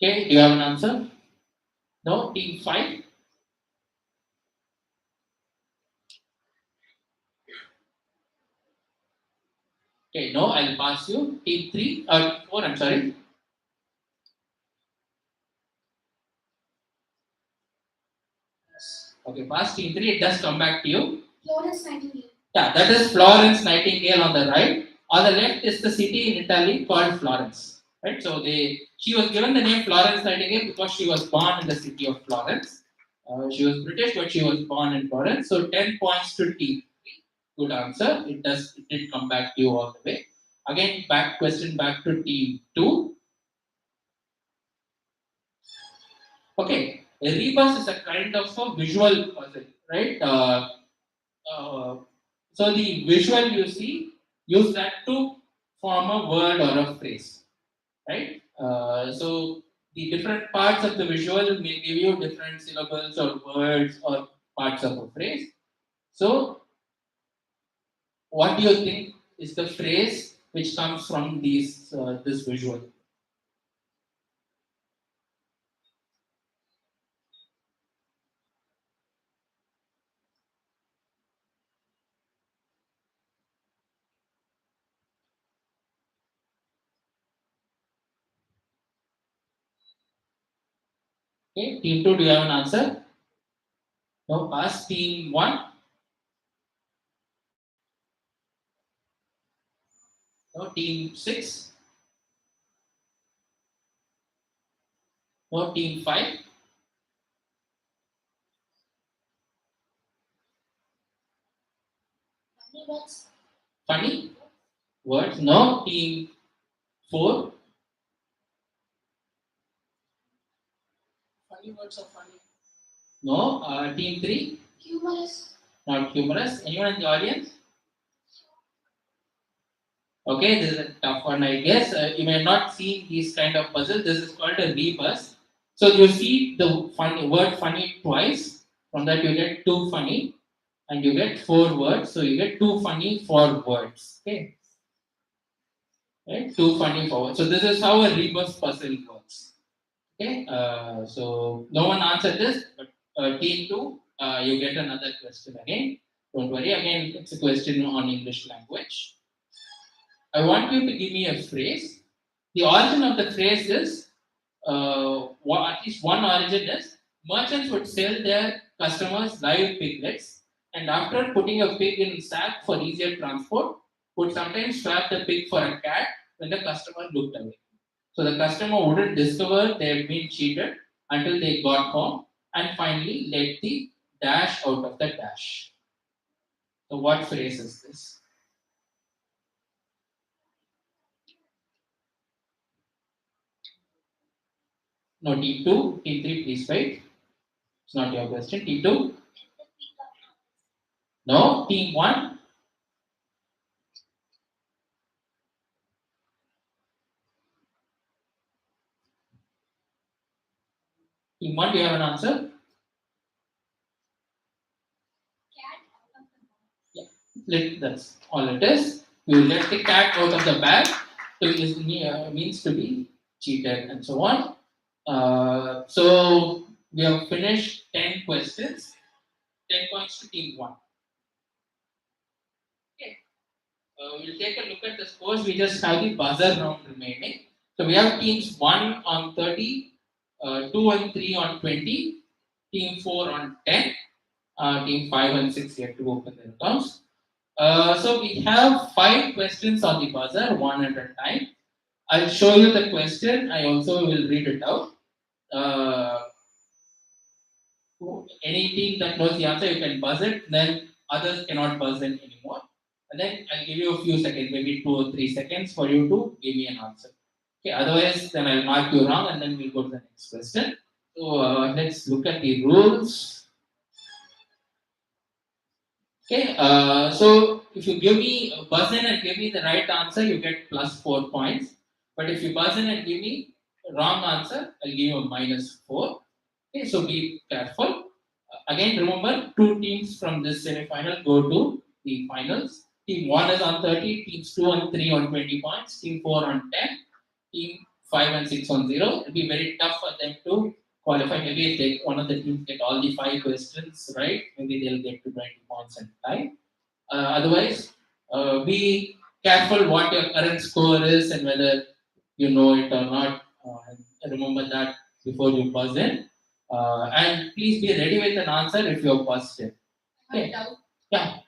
Okay, do you have an answer? No, team 5. Okay, no, I'll pass you. Team 3, 4, I'm sorry. Okay, pass team 3, it does come back to you. Florence Nightingale. Yeah, that is Florence Nightingale on the right. On the left is the city in Italy called Florence. Right? So she was given the name Florence Nightingale because she was born in the city of Florence. She was British, but she was born in Florence. So 10 points to team. Good answer. It did come back to you all the way. Again, question back to team 2. Okay, a rebus is a kind of a visual puzzle, right? Uh, so the visual you see, use that to form a word or a phrase, right? So the different parts of the visual may give you different syllables or words or parts of a phrase. So what do you think is the phrase which comes from this visual? Okay, team 2, do you have an answer? No, pass. Team 1. No, team 6. No, team 5. Funny words. Funny words. No, team 4. Funny words are funny. No, team 3. Humorous. Not humorous. Anyone in the audience? Okay, this is a tough one, I guess. You may not see these kind of puzzles. This is called a rebus. So you see the funny word funny twice. From that you get two funny, and you get 4 words. So you get two funny 4 words. Okay, right? Two funny 4 words. So this is how a rebus puzzle works. Okay, so no one answered this, but team 2, you get another question again. Don't worry. Again, it's a question on English language. I want you to give me a phrase. The origin of the phrase is, at least one origin is, merchants would sell their customers live piglets, and after putting a pig in sack for easier transport, would sometimes swap the pig for a cat when the customer looked away. So the customer wouldn't discover they had been cheated until they got home and finally let the dash out of the dash. So what phrase is this? No, T2, T3, please wait. It's not your question. T2? No, team 1. Team 1, do you have an answer? Cat That's all it is. You let the cat out of the bag. So means to be cheated and so on. So we have finished 10 questions. 10 points to team 1. Okay. We'll take a look at the scores. We just have the buzzer round remaining. So we have teams 1 on 30, 2 and 3 on 20, team 4 on 10, team 5 and 6 yet to open their accounts. So we have 5 questions on the buzzer, one at a time. I'll show you the question. I also will read it out. Uh, any team that knows the answer, you can buzz it. Then others cannot buzz in anymore. And then I'll give you a few seconds, maybe 2 or 3 seconds for you to give me an answer. Okay. Otherwise, then I'll mark you wrong, and then we'll go to the next question. So let's look at the rules. Okay, so if you give me buzz in and give me the right answer, you get plus 4 points. But if you buzz in and give me wrong answer, I'll give you a minus 4. Okay, so be careful. Again, remember, 2 teams from this semi-final go to the finals. Team 1 is on 30, teams 2 and 3 on 20 points, team 4 on 10, team 5 and 6 on 0. It'll be very tough for them to qualify. Maybe if one of the teams get all the 5 questions right, maybe they'll get to 20 points and tie. Otherwise, be careful what your current score is and whether you know it or not. Remember that before you buzz in. And please be ready with an answer if you're buzzed in. I have a doubt. Yeah.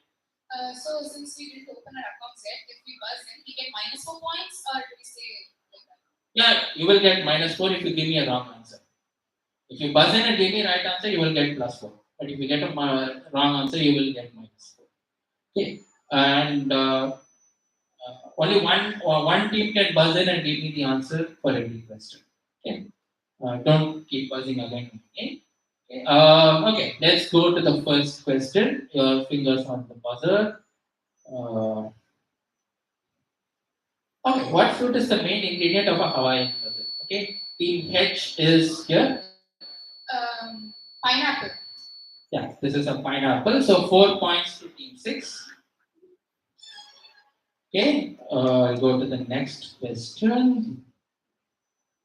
So since we didn't open our accounts yet, if we buzz in, we get minus 4 points, or do we stay like that? Yeah, you will get minus 4 if you give me a wrong answer. If you buzz in and give me right answer, you will get plus 4. But if you get a wrong answer, you will get minus 4. Okay. And only one team can buzz in and give me the answer for every question. Okay. Don't keep buzzing again and again. Okay. Okay, let's go to the first question. Your fingers on the buzzer. Okay, what fruit is the main ingredient of a Hawaiian puzzle? Okay, team H is here. Pineapple. Yeah, this is a pineapple. So 4 points to team 6. Okay, I'll go to the next question.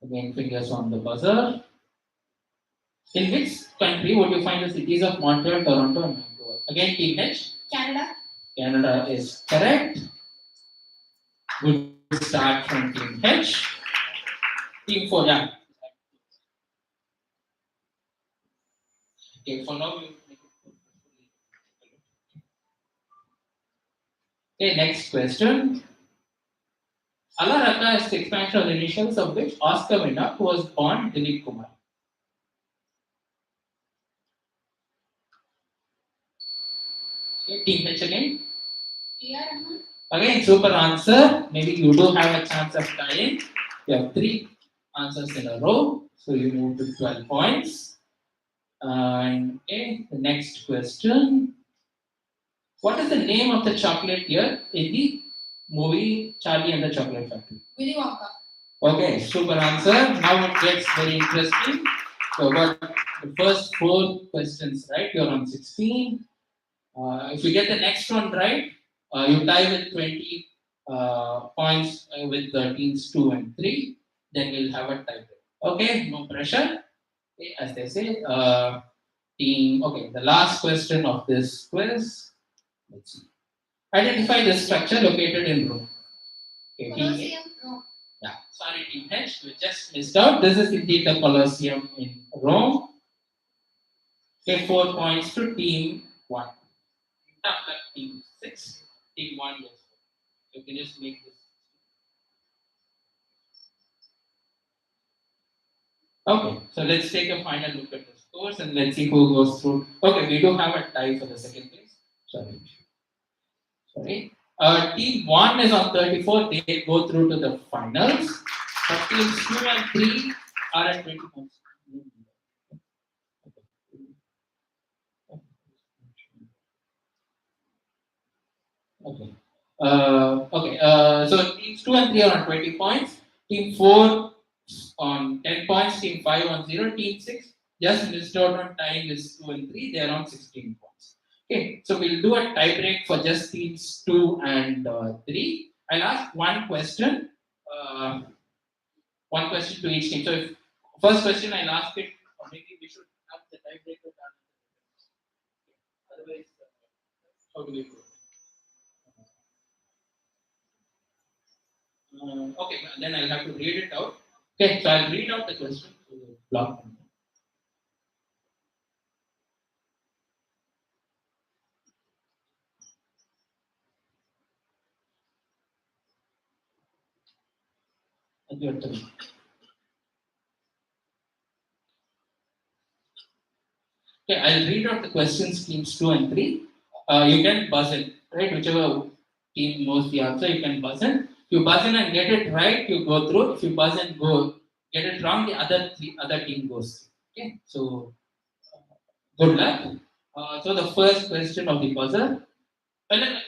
Again, fingers on the buzzer. In which country would you find the cities of Montreal, Toronto, and Vancouver? Again, team H. Canada. Canada is correct. Good start from team H. Team 4, yeah. Okay, for now, you make it. Okay, next question. Allah Rakha is the expansion of the initials of which Oscar winner who was born Dilip Kumar. Okay, team H again. Yeah. Again, super answer. Maybe you do have a chance of tying. You have 3 answers in a row, so you move to 12 points. And okay, the next question. What is the name of the chocolate here in the movie Charlie and the Chocolate Factory? Willy Wonka. Okay, super answer. Now it gets very interesting. So got the first 4 questions right. You're on 16. If you get the next one right, you tie with 20 points with teams 2 and 3. Then we'll have a tie. Okay, no pressure. Okay, as they say, team. Okay, the last question of this quiz. Let's see. Identify the structure located in Rome. Okay, Colosseum? No. yeah, sorry, team H, we just missed out. This is indeed the Colosseum in Rome. Okay, 4 points to team 1. Tough luck, team 6. Team 1 goes. You can just make this. Okay, so let's take a final look at the scores and let's see who goes through. Okay, we do have a tie for the second place. Sorry. Team 1 is on 34, they go through to the finals. But teams 2 and 3 are at 20 points. Okay. So teams 2 and 3 are on 20 points. Team 4 on 10 points. Team 5 on 0. Team 6 just missed out on tying with 2 and 3. They are on 16 points. Okay, so we'll do a tie break for just teams 2 and 3. I'll ask uh, one question to each team. So, if first question I'll ask it, or maybe we should have the tiebreaker done. Otherwise, how do we do it? Okay, then I'll have to read it out. Okay, so I'll read out the question to the block. Your turn. Okay, I'll read out the questions, teams 2 and 3. You can buzz in, right? Whichever team knows the answer, you can buzz in. If you buzz in and get it right, you go through. If you buzz and get it wrong, the other team goes. Okay, so good luck. So the first question of the buzzer. Well,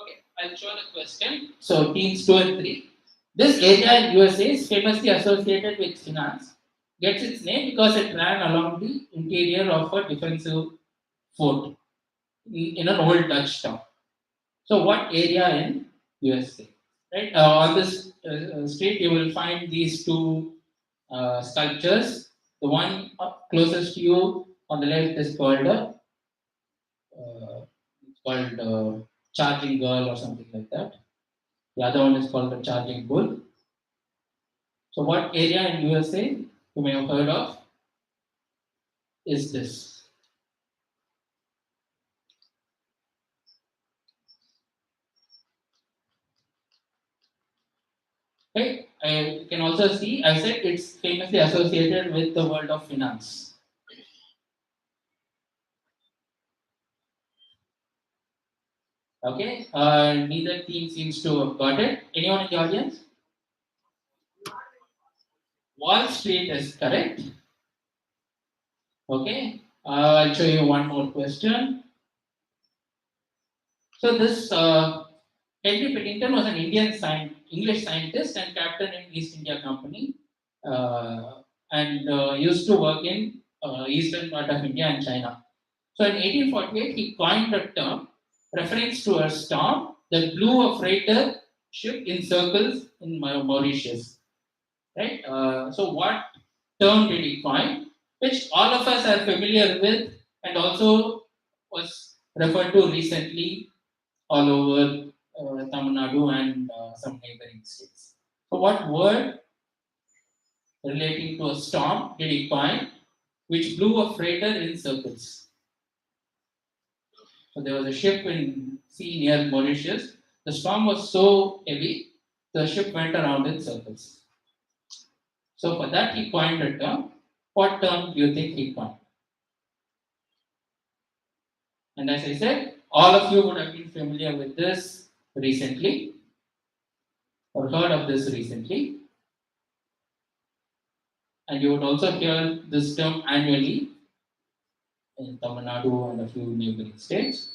Okay, I'll show the question. So teams 2 and 3. This area in USA is famously associated with finance. Gets its name because it ran along the interior of a defensive fort in an old Dutch town. So what area in USA? Right on this street, you will find these two sculptures. The one closest to you on the left is called it's called charging girl or something like that. The other one is called the charging bull. So, what area in USA you may have heard of is this? Okay, and you can also see I said it's famously associated with the world of finance. Okay, neither team seems to have got it. Anyone in the audience? Wall Street is correct. Okay, I'll show you one more question. So this Henry Piddington was an English scientist and captain in East India Company, and used to work in eastern part of India and China. So in 1848, he coined a term reference to a storm that blew a freighter ship in circles in Mauritius. Right. So what term did he coin, which all of us are familiar with, and also was referred to recently all over Tamil Nadu and some neighboring states. So, what word relating to a storm did he coin which blew a freighter in circles? So, there was a ship in sea near Mauritius. The storm was so heavy, the ship went around in circles. So, for that, he coined a term. What term do you think he coined? And as I said, all of you would have been familiar with this recently or heard of this recently. And you would also hear this term annually in Tamil Nadu and a few neighboring states.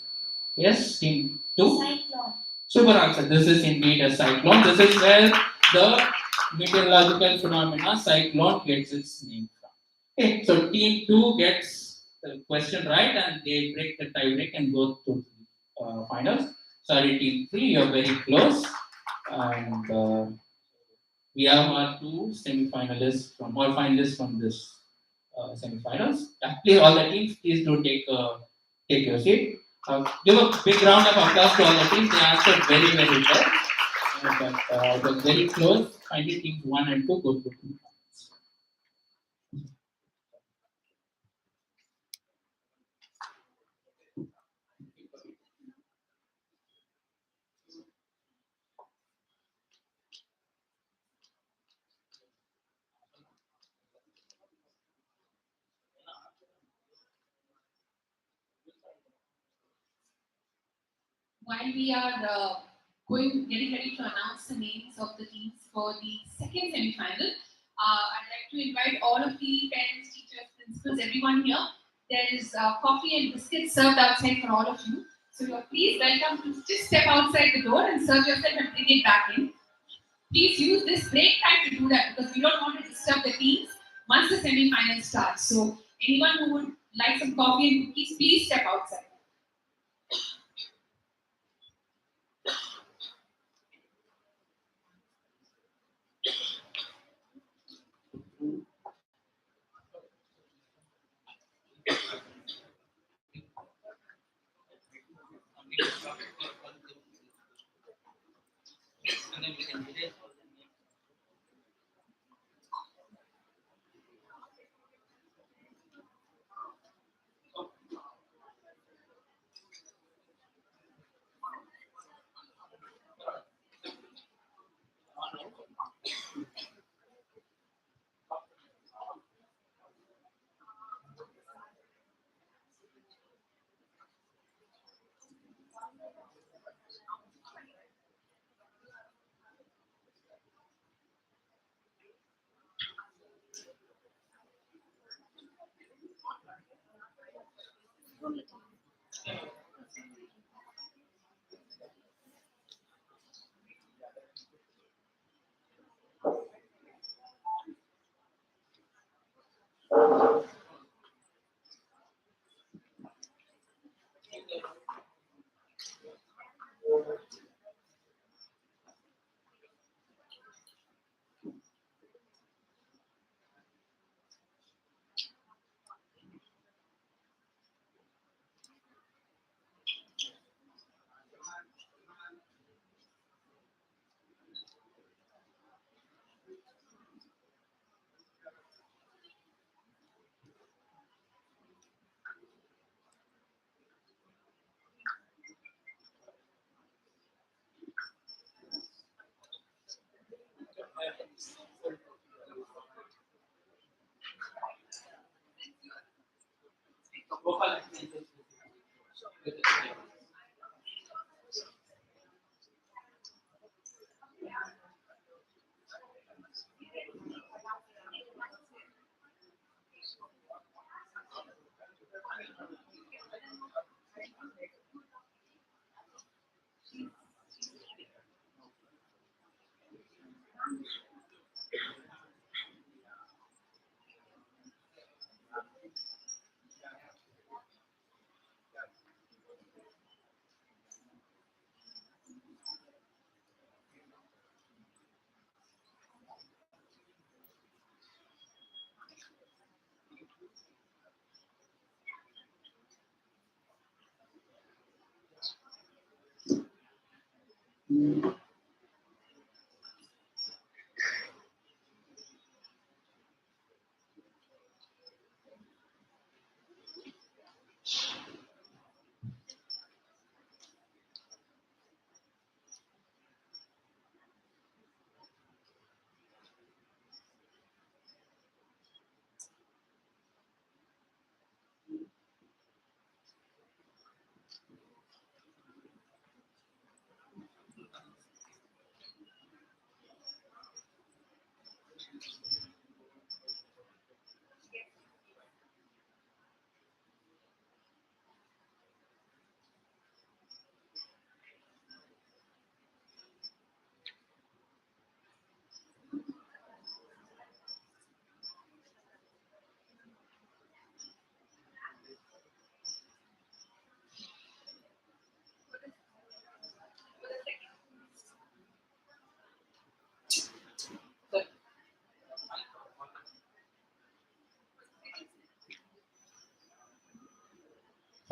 Yes, team 2. Cyclone. Super answer. This is indeed a cyclone. This is where the meteorological phenomena cyclone gets its name from. Okay, so team 2 gets the question right and they break the tie break and go to finals. Sorry, team 3, you're very close. And we have our two semi-finalists from or finalists from this semi-finals. Please, all the teams, please do take your seat. Give a big round of applause to all the teams. They answered very well. But it was very close. Finally, teams 1 and 2 go through to the finals. While we are getting ready to announce the names of the teams for the second semi-final, I'd like to invite all of the parents, teachers, principals, everyone here. There is coffee and biscuits served outside for all of you. So you're please welcome to just step outside the door and serve yourself and bring it back in. Please use this break time to do that because we don't want to disturb the teams once the semi-final starts. So anyone who would like some coffee and cookies, please step outside. And then we can delay all the names.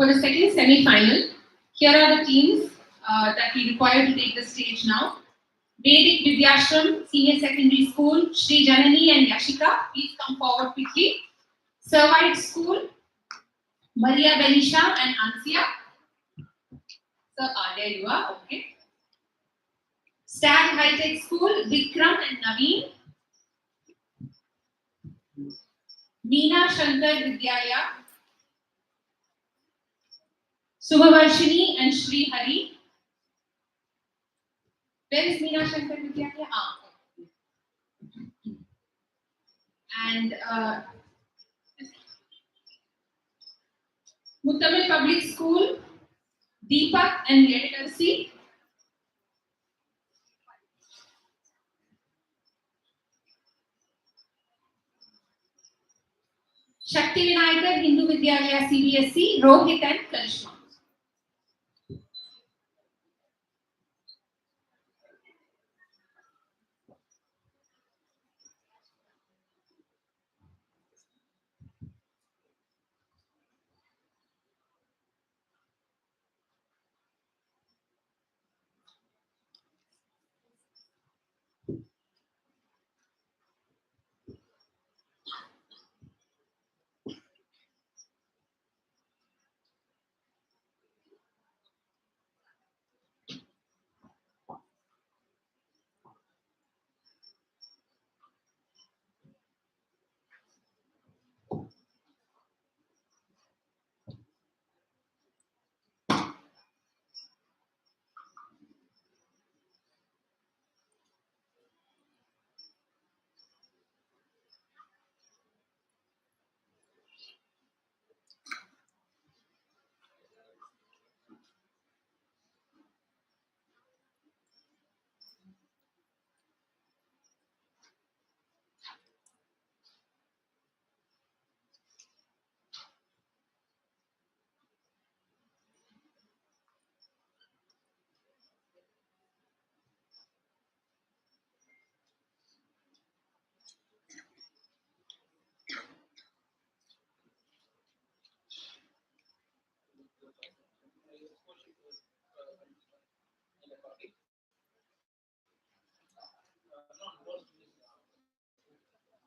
For the second semi-final, here are the teams that we require to take the stage now. Vedic Vidyashram Senior Secondary School, Shri Janani and Yashika, please come forward quickly. Servite School, Maria Benisha and Ansia. Sir, there you are, okay. Stag High Tech School, Vikram and Naveen. Meena Shankar Vidyalaya, Subhavarshini and Shri Hari. Where is Meena Shankar Vidyalaya? And Muttamil Public School, Deepak and Yeddarsi. Shakti Vinayakar Hindu Vidyalaya CBSE, Rohit and Karishma.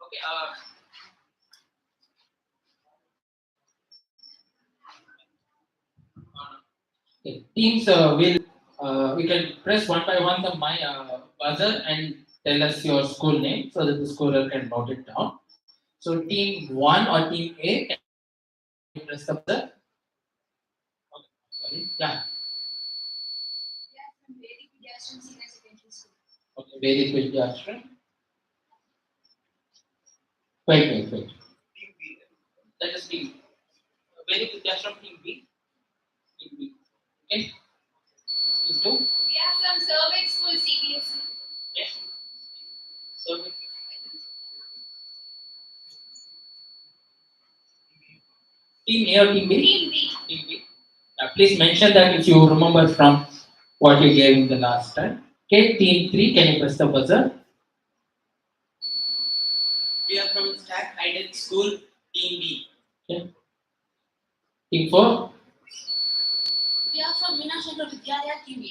Okay. Okay. Teams will we can press one by one the my buzzer and tell us your school name so that the scorer can note it down. So team one or team A can press the buzzer. Okay. Sorry. Yeah. From Vedic Vidyashram Senior Secondary School. Okay. Very quick, Ashram. Wait. Let us team. Very quick, Ashram. Team B. Team B. Okay. Team two. We are from Servite School CBSE. Yes. So team A or team B? Team B. Team B. Please mention that if you remember from what you gave in the last time. Okay, team 3, can you press the buzzer? We are from Stack High School, Team B. Okay. Team 4, We are from Meena Shankar Vidyalaya Team A.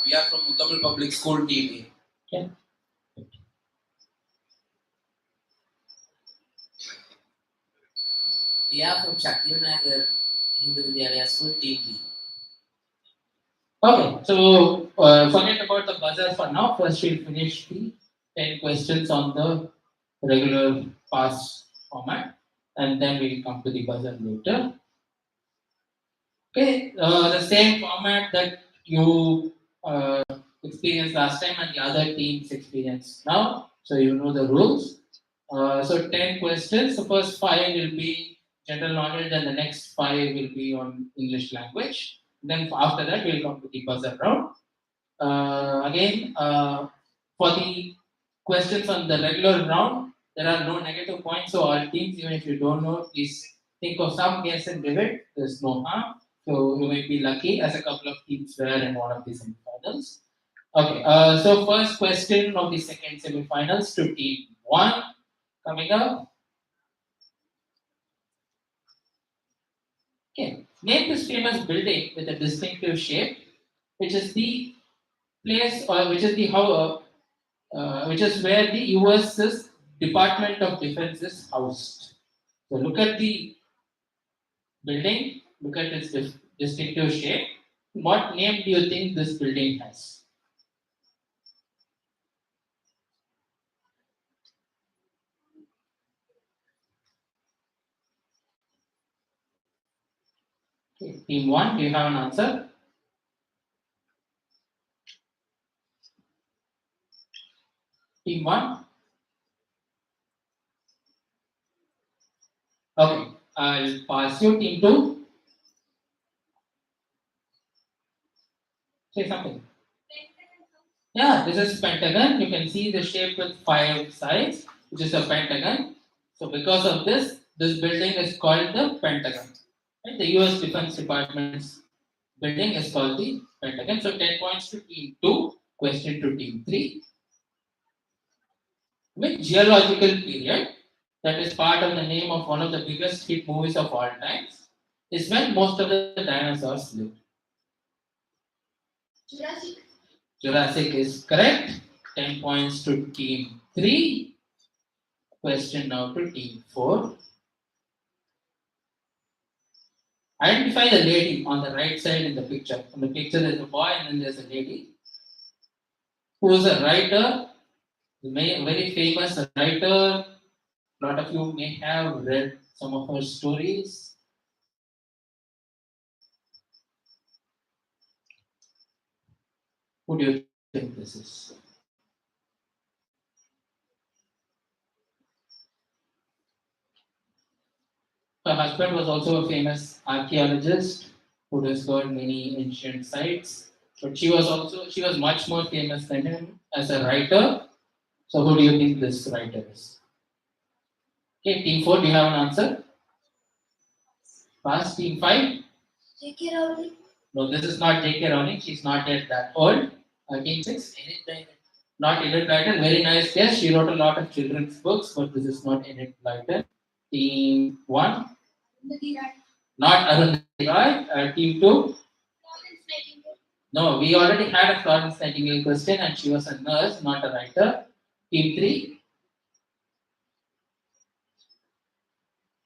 We are from Muttamil Public School, Team A. okay. We are from Shakti Nagar Hindu Vidyalaya School, Team B. Okay, so forget about the buzzer for now. First, we'll finish the 10 questions on the regular pass format, and then we'll come to the buzzer later. Okay, the same format that you experienced last time and the other teams experienced now. So you know the rules. So 10 questions. The first 5 will be general knowledge, and the next 5 will be on English language. Then after that, we'll come to the buzzer round. Again, for the questions on the regular round, there are no negative points. So all teams, even if you don't know, please think of some guess and give it. There's no harm. So you may be lucky, as a couple of teams were in one of the semifinals. Okay. So first question of the second semifinals to team one coming up. Okay. Name this famous building with a distinctive shape, which is the place or which is the how which is where the US's Department of Defense is housed. So look at the building, look at its distinctive shape. What name do you think this building has? Okay. Team 1, do you have an answer? Team 1? Okay, I'll pass you. Team 2, say something. Yeah, this is pentagon. You can see the shape with 5 sides, which is a pentagon. So because of this, this building is called the Pentagon. Right? The US Defense Department's building is called the Pentagon. So 10 points to team 2, question to team 3. Which geological period that is part of the name of one of the biggest hit movies of all times is when most of the dinosaurs lived? Jurassic. Jurassic is correct. 10 points to team 3. Question now to team 4. Identify the lady on the right side in the picture. On the picture, there's a boy and then there's a lady who is a writer, very famous writer. A lot of you may have read some of her stories. Who do you think this is? Her husband was also a famous archaeologist who discovered many ancient sites. But she was much more famous than him as a writer. So who do you think this writer is? Okay, team 4, do you have an answer? Pass. Team 5? J.K. Rowling. No, this is not J.K. Rowling. She's not yet that old. Team 6? Not Enid Blyton. Very nice guess. She wrote a lot of children's books, but this is not Enid Blyton. Team 1? Not Arundhati Roy. Team 2? Florence Nightingale. No, we already had a Florence Nightingale question and she was a nurse, not a writer. Team 3?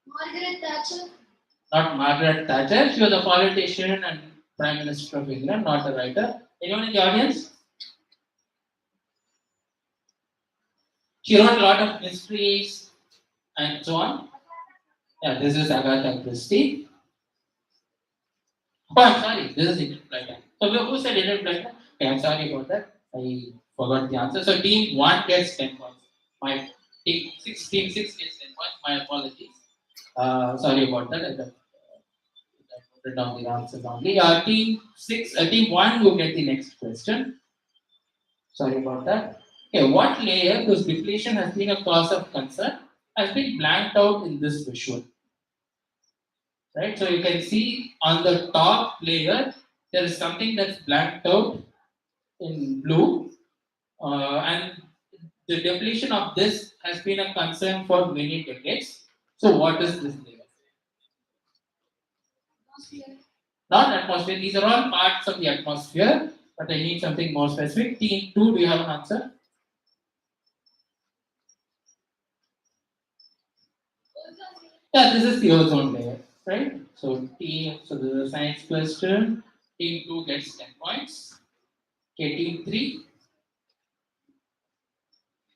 Margaret Thatcher. Not Margaret Thatcher. She was a politician and Prime Minister of England, not a writer. Anyone in the audience? She wrote a lot of mysteries and so on. Yeah, this is Agatha Christie. Oh, I'm sorry. This is Enid Blyton. So who said Enid Blyton? Okay, I'm sorry about that. I forgot the answer. So team 1 gets 10 points. My team 6 gets 10 points. My apologies. Sorry about that. I wrote down the answer wrongly. Team 1 will get the next question. Sorry about that. Okay, what layer whose depletion has been a cause of concern has been blanked out in this visual? Right, so you can see on the top layer there is something that's blanked out in blue, and the depletion of this has been a concern for many decades. So, what is this layer? Atmosphere. Not atmosphere, these are all parts of the atmosphere, but I need something more specific. Team 2, do you have an answer? Yeah, this is the ozone layer, right? So so this is a science question. Team 2 gets 10 points. Okay, team 3,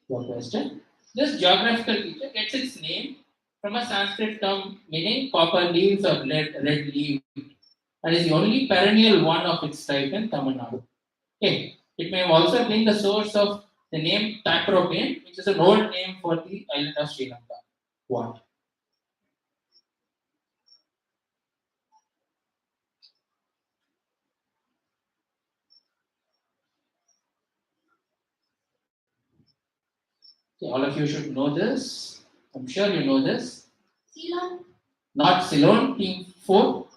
your question. This geographical feature gets its name from a Sanskrit term meaning copper leaves or red leaf, and is the only perennial one of its type in Tamil Nadu. Okay. It may also have been the source of the name Taprobane, which is an old name for the island of Sri Lanka. What? Okay, all of you should know this. I'm sure you know this. Ceylon. Not Ceylon, team 4.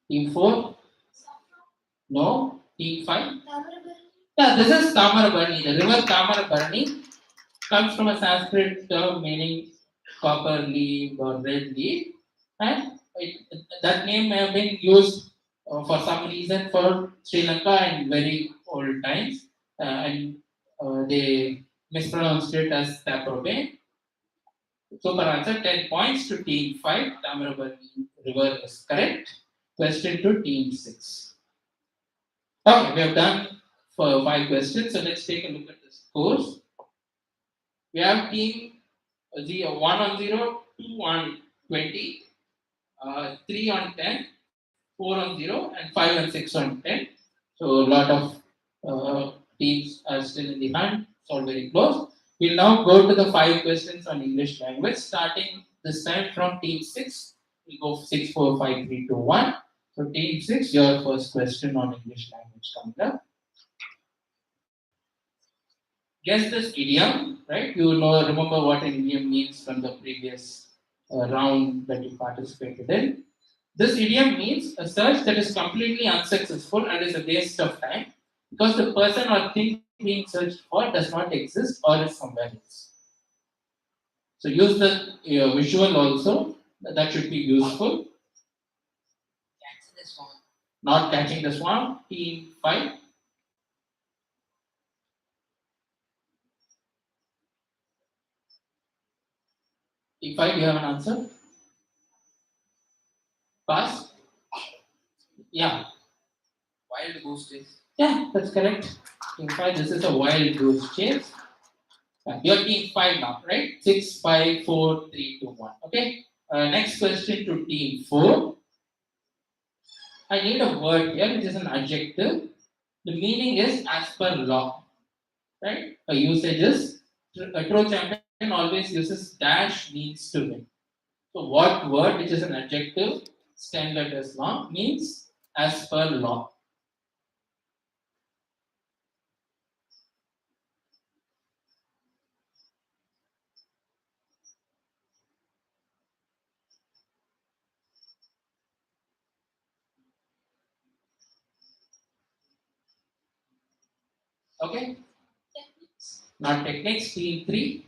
Team 4? No. Team 5? Tamarabari. Yeah, this is Tamarabani, the river Tamarabani. Comes from a Sanskrit term meaning copper leaf or red leaf, and that name may have been used for some reason for Sri Lanka in very old times, and they mispronounced it as Taprobe. Super answer 10 points to team 5. Tamarabarni River is correct. Question to team 6. Okay, we have done for 5 questions, so let's take a look at the scores. We have team 1 on 0, 2 on 20, 3 on 10, 4 on 0, and 5 and 6 on 10. So a lot of teams are still in the hunt. It's all very close. We'll now go to the 5 questions on English language, starting this time from team 6. We'll go 6, 4, 5, 3, 2, 1. So team 6, your first question on English language coming up. Guess this idiom, right? You know, remember what an idiom means from the previous round that you participated in. This idiom means a search that is completely unsuccessful and is a waste of time because the person or thing being searched for does not exist or is somewhere else. So use the visual also. That should be useful. Catch this one. Not catching the swan. Team 5. Team 5, do you have an answer? Pass? Yeah. Wild goose chase. Yeah, that's correct. Team 5, this is a wild goose chase. Your team 5 now, right? 6, 5, 4, 3, 2, 1. Okay. Next question to team 4. I need a word here which is an adjective. The meaning is as per law, right? A usage is a true champion always uses dash means to win. So what word which is an adjective, 10 letters long, means as per law? Okay. Not techniques. Team 3.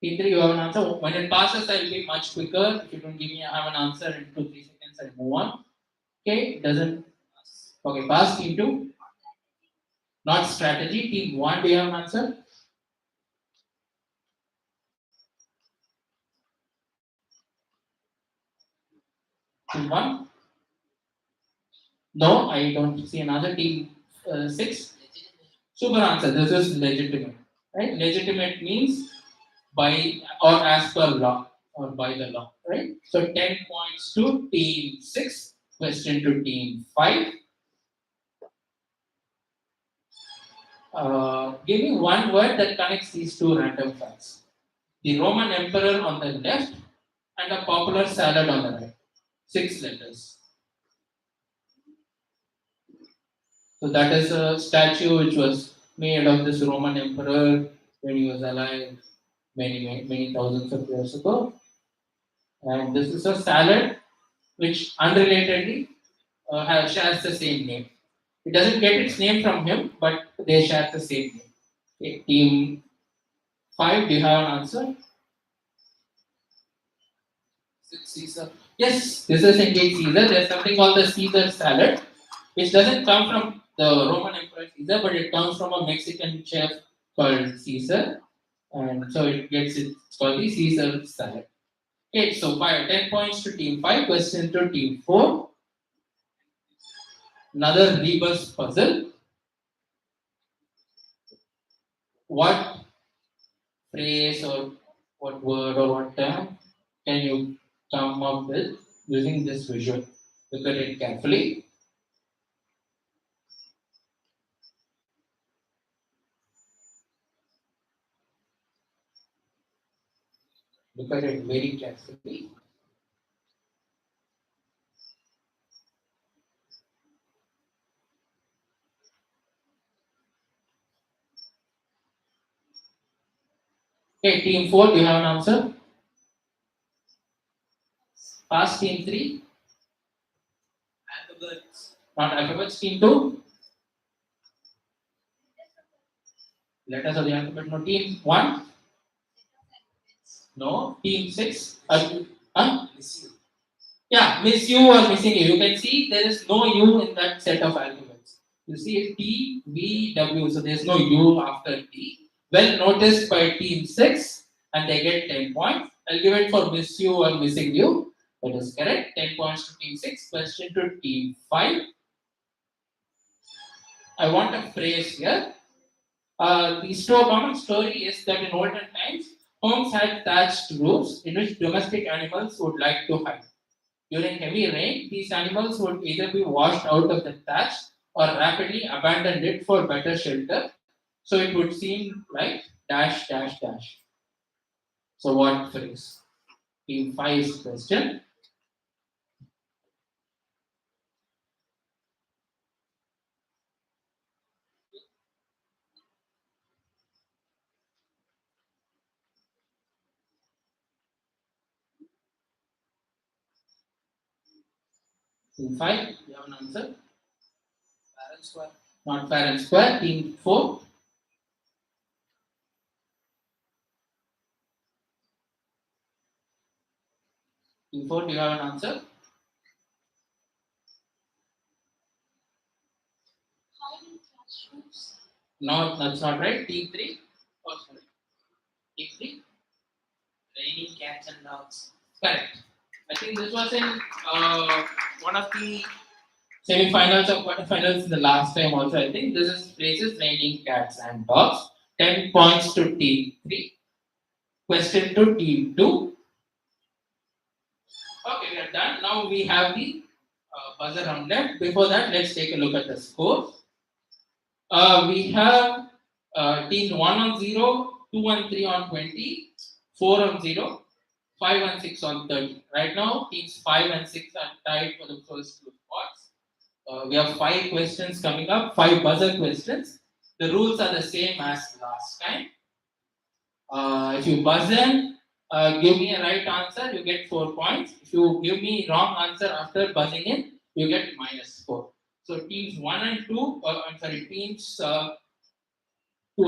Team 3, you have an answer. When it passes, I will be much quicker. If you don't give me, I have an answer in 2 3 seconds. I'll move on. Okay, doesn't. Okay, pass. Team 2. Not strategy. Team 1, do you have an answer? Team 1. No, I don't see another. Team 6. Super answer. This is legitimate. Right? Legitimate means by or as per law or by the law. Right? So 10 points to team 6. Question to team 5. Give me one word that connects these two random facts. The Roman emperor on the left and a popular salad on the right. 6 letters. So that is a statue which was made of this Roman emperor when he was alive many thousands of years ago. And this is a salad which unrelatedly shares the same name. It doesn't get its name from him, but they share the same name. Okay, team 5, do you have an answer? Caesar. Yes, this is indeed Caesar. There's something called the Caesar salad, which doesn't come from the Roman Emperor Caesar, but it comes from a Mexican chef called Caesar. And so it's called the Caesar salad. Okay, so 10 points to team 5, question to team 4. Another rebus puzzle. What phrase or what word or what term can you come up with using this visual? Look at it carefully. Look at it very carefully. Okay, team 4, do you have an answer? Pass team 3. Alphabets. Not alphabets. Team 2. Letters of the alphabet. No. Team 1? No. Team 6? Huh? Yeah, miss you or missing you. You can see there is no U in that set of alphabets. You see T, V, W. So there's no U after T. Well noticed by team 6 and they get 10 points. I'll give it for miss you or missing you. That is correct. 10 points to team 6. Question to team 5. I want a phrase here. Common story is that in olden times, homes had thatched roofs in which domestic animals would like to hide. During heavy rain, these animals would either be washed out of the thatch or rapidly abandoned it for better shelter. So it would seem like dash dash dash. So what phrase? Team 5's question. Team 5, you have an answer? Parents were Not fair and square. Team 4. Team 4, do you have an answer? No, that's not right. Team 3. Oh, sorry. Team 3. raining cats and dogs. Correct. I think this was in one of the semi-finals or quarterfinals in the last time also. I think this is phrases raining cats and dogs. 10 points to team 3. Question to team 2. Okay, we are done. Now we have the buzzer round left. Before that, let's take a look at the scores. We have team 1 on 0, 2 and 3 on 20, 4 on 0, 5 and 6 on 30. Right now, teams 5 and 6 are tied for the first two spots. We have 5 questions coming up, 5 buzzer questions. The rules are the same as last time. If you buzz in, give me a right answer, you get 4 points. If you give me wrong answer after buzzing in, you get -4. So teams 1 and 2, I'm sorry, teams 2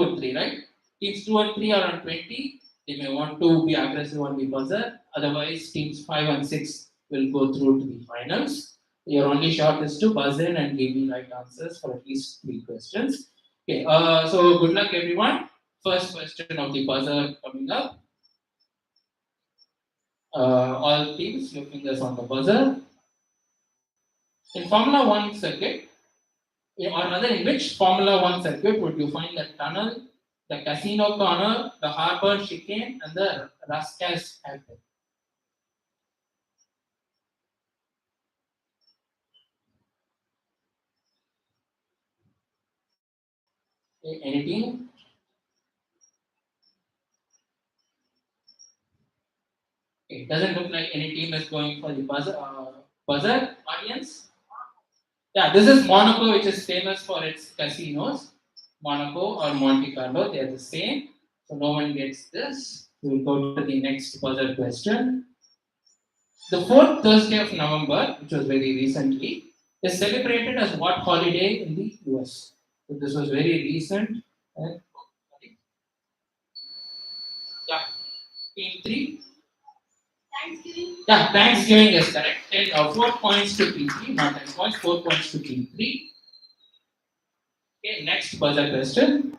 and 3, right? Teams 2 and 3 are on 20. They may want to be aggressive on the buzzer. Otherwise, teams 5 and 6 will go through to the finals. Your only shot is to buzz in and give me right answers for at least 3 questions. Okay, so good luck, everyone. First question of the buzzer coming up. All teams, your fingers on the buzzer. In Formula One circuit, or rather, in which Formula One circuit would you find the tunnel, the casino corner, the harbor chicane, and the Rascas hairpin? Okay, any team? It doesn't look like any team is going for the buzzer. Buzzer audience? Yeah, this is Monaco, which is famous for its casinos. Monaco or Monte Carlo, they are the same. So no one gets this. We'll go to the next buzzer question. The fourth Thursday of November, which was very recently, is celebrated as what holiday in the US? So this was very recent. Yeah, team 3. Thanksgiving. Yeah, Thanksgiving is correct. 4 points to team 3, not 10 points, 4 points to team 3. Okay, next buzzer question.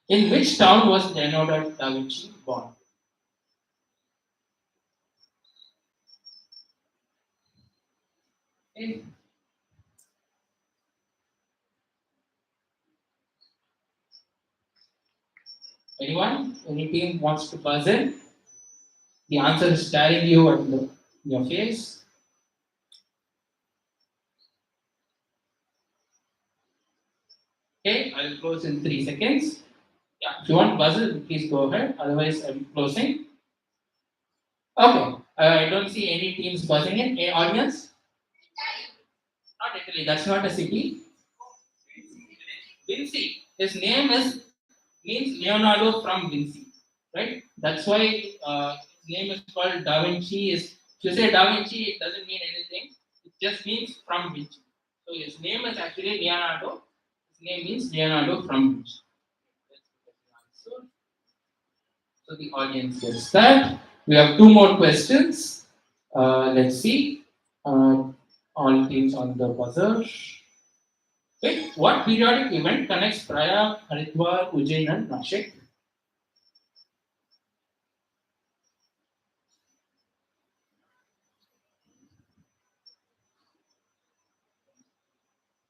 In which town was Leonardo da Vinci born? Okay. Anyone? Any team wants to buzz in? The answer is staring you at your face. Okay, I'll close in 3 seconds. Yeah, if you want buzzer, please go ahead. Otherwise, I'm closing. Okay, I don't see any teams buzzing in. Any audience? Not Italy. That's not a city. Vinci. His name is means Leonardo from Vinci, right? That's why his name is called Da Vinci. Is if you say Da Vinci, it doesn't mean anything. It just means from Vinci. So his name is actually Leonardo. His name means Leonardo from Vinci. So the audience gets that. We have two more questions. Let's see. All teams on the buzzer. Wait, what periodic event connects Prayag, Haridwar, Ujjain, and Nashik?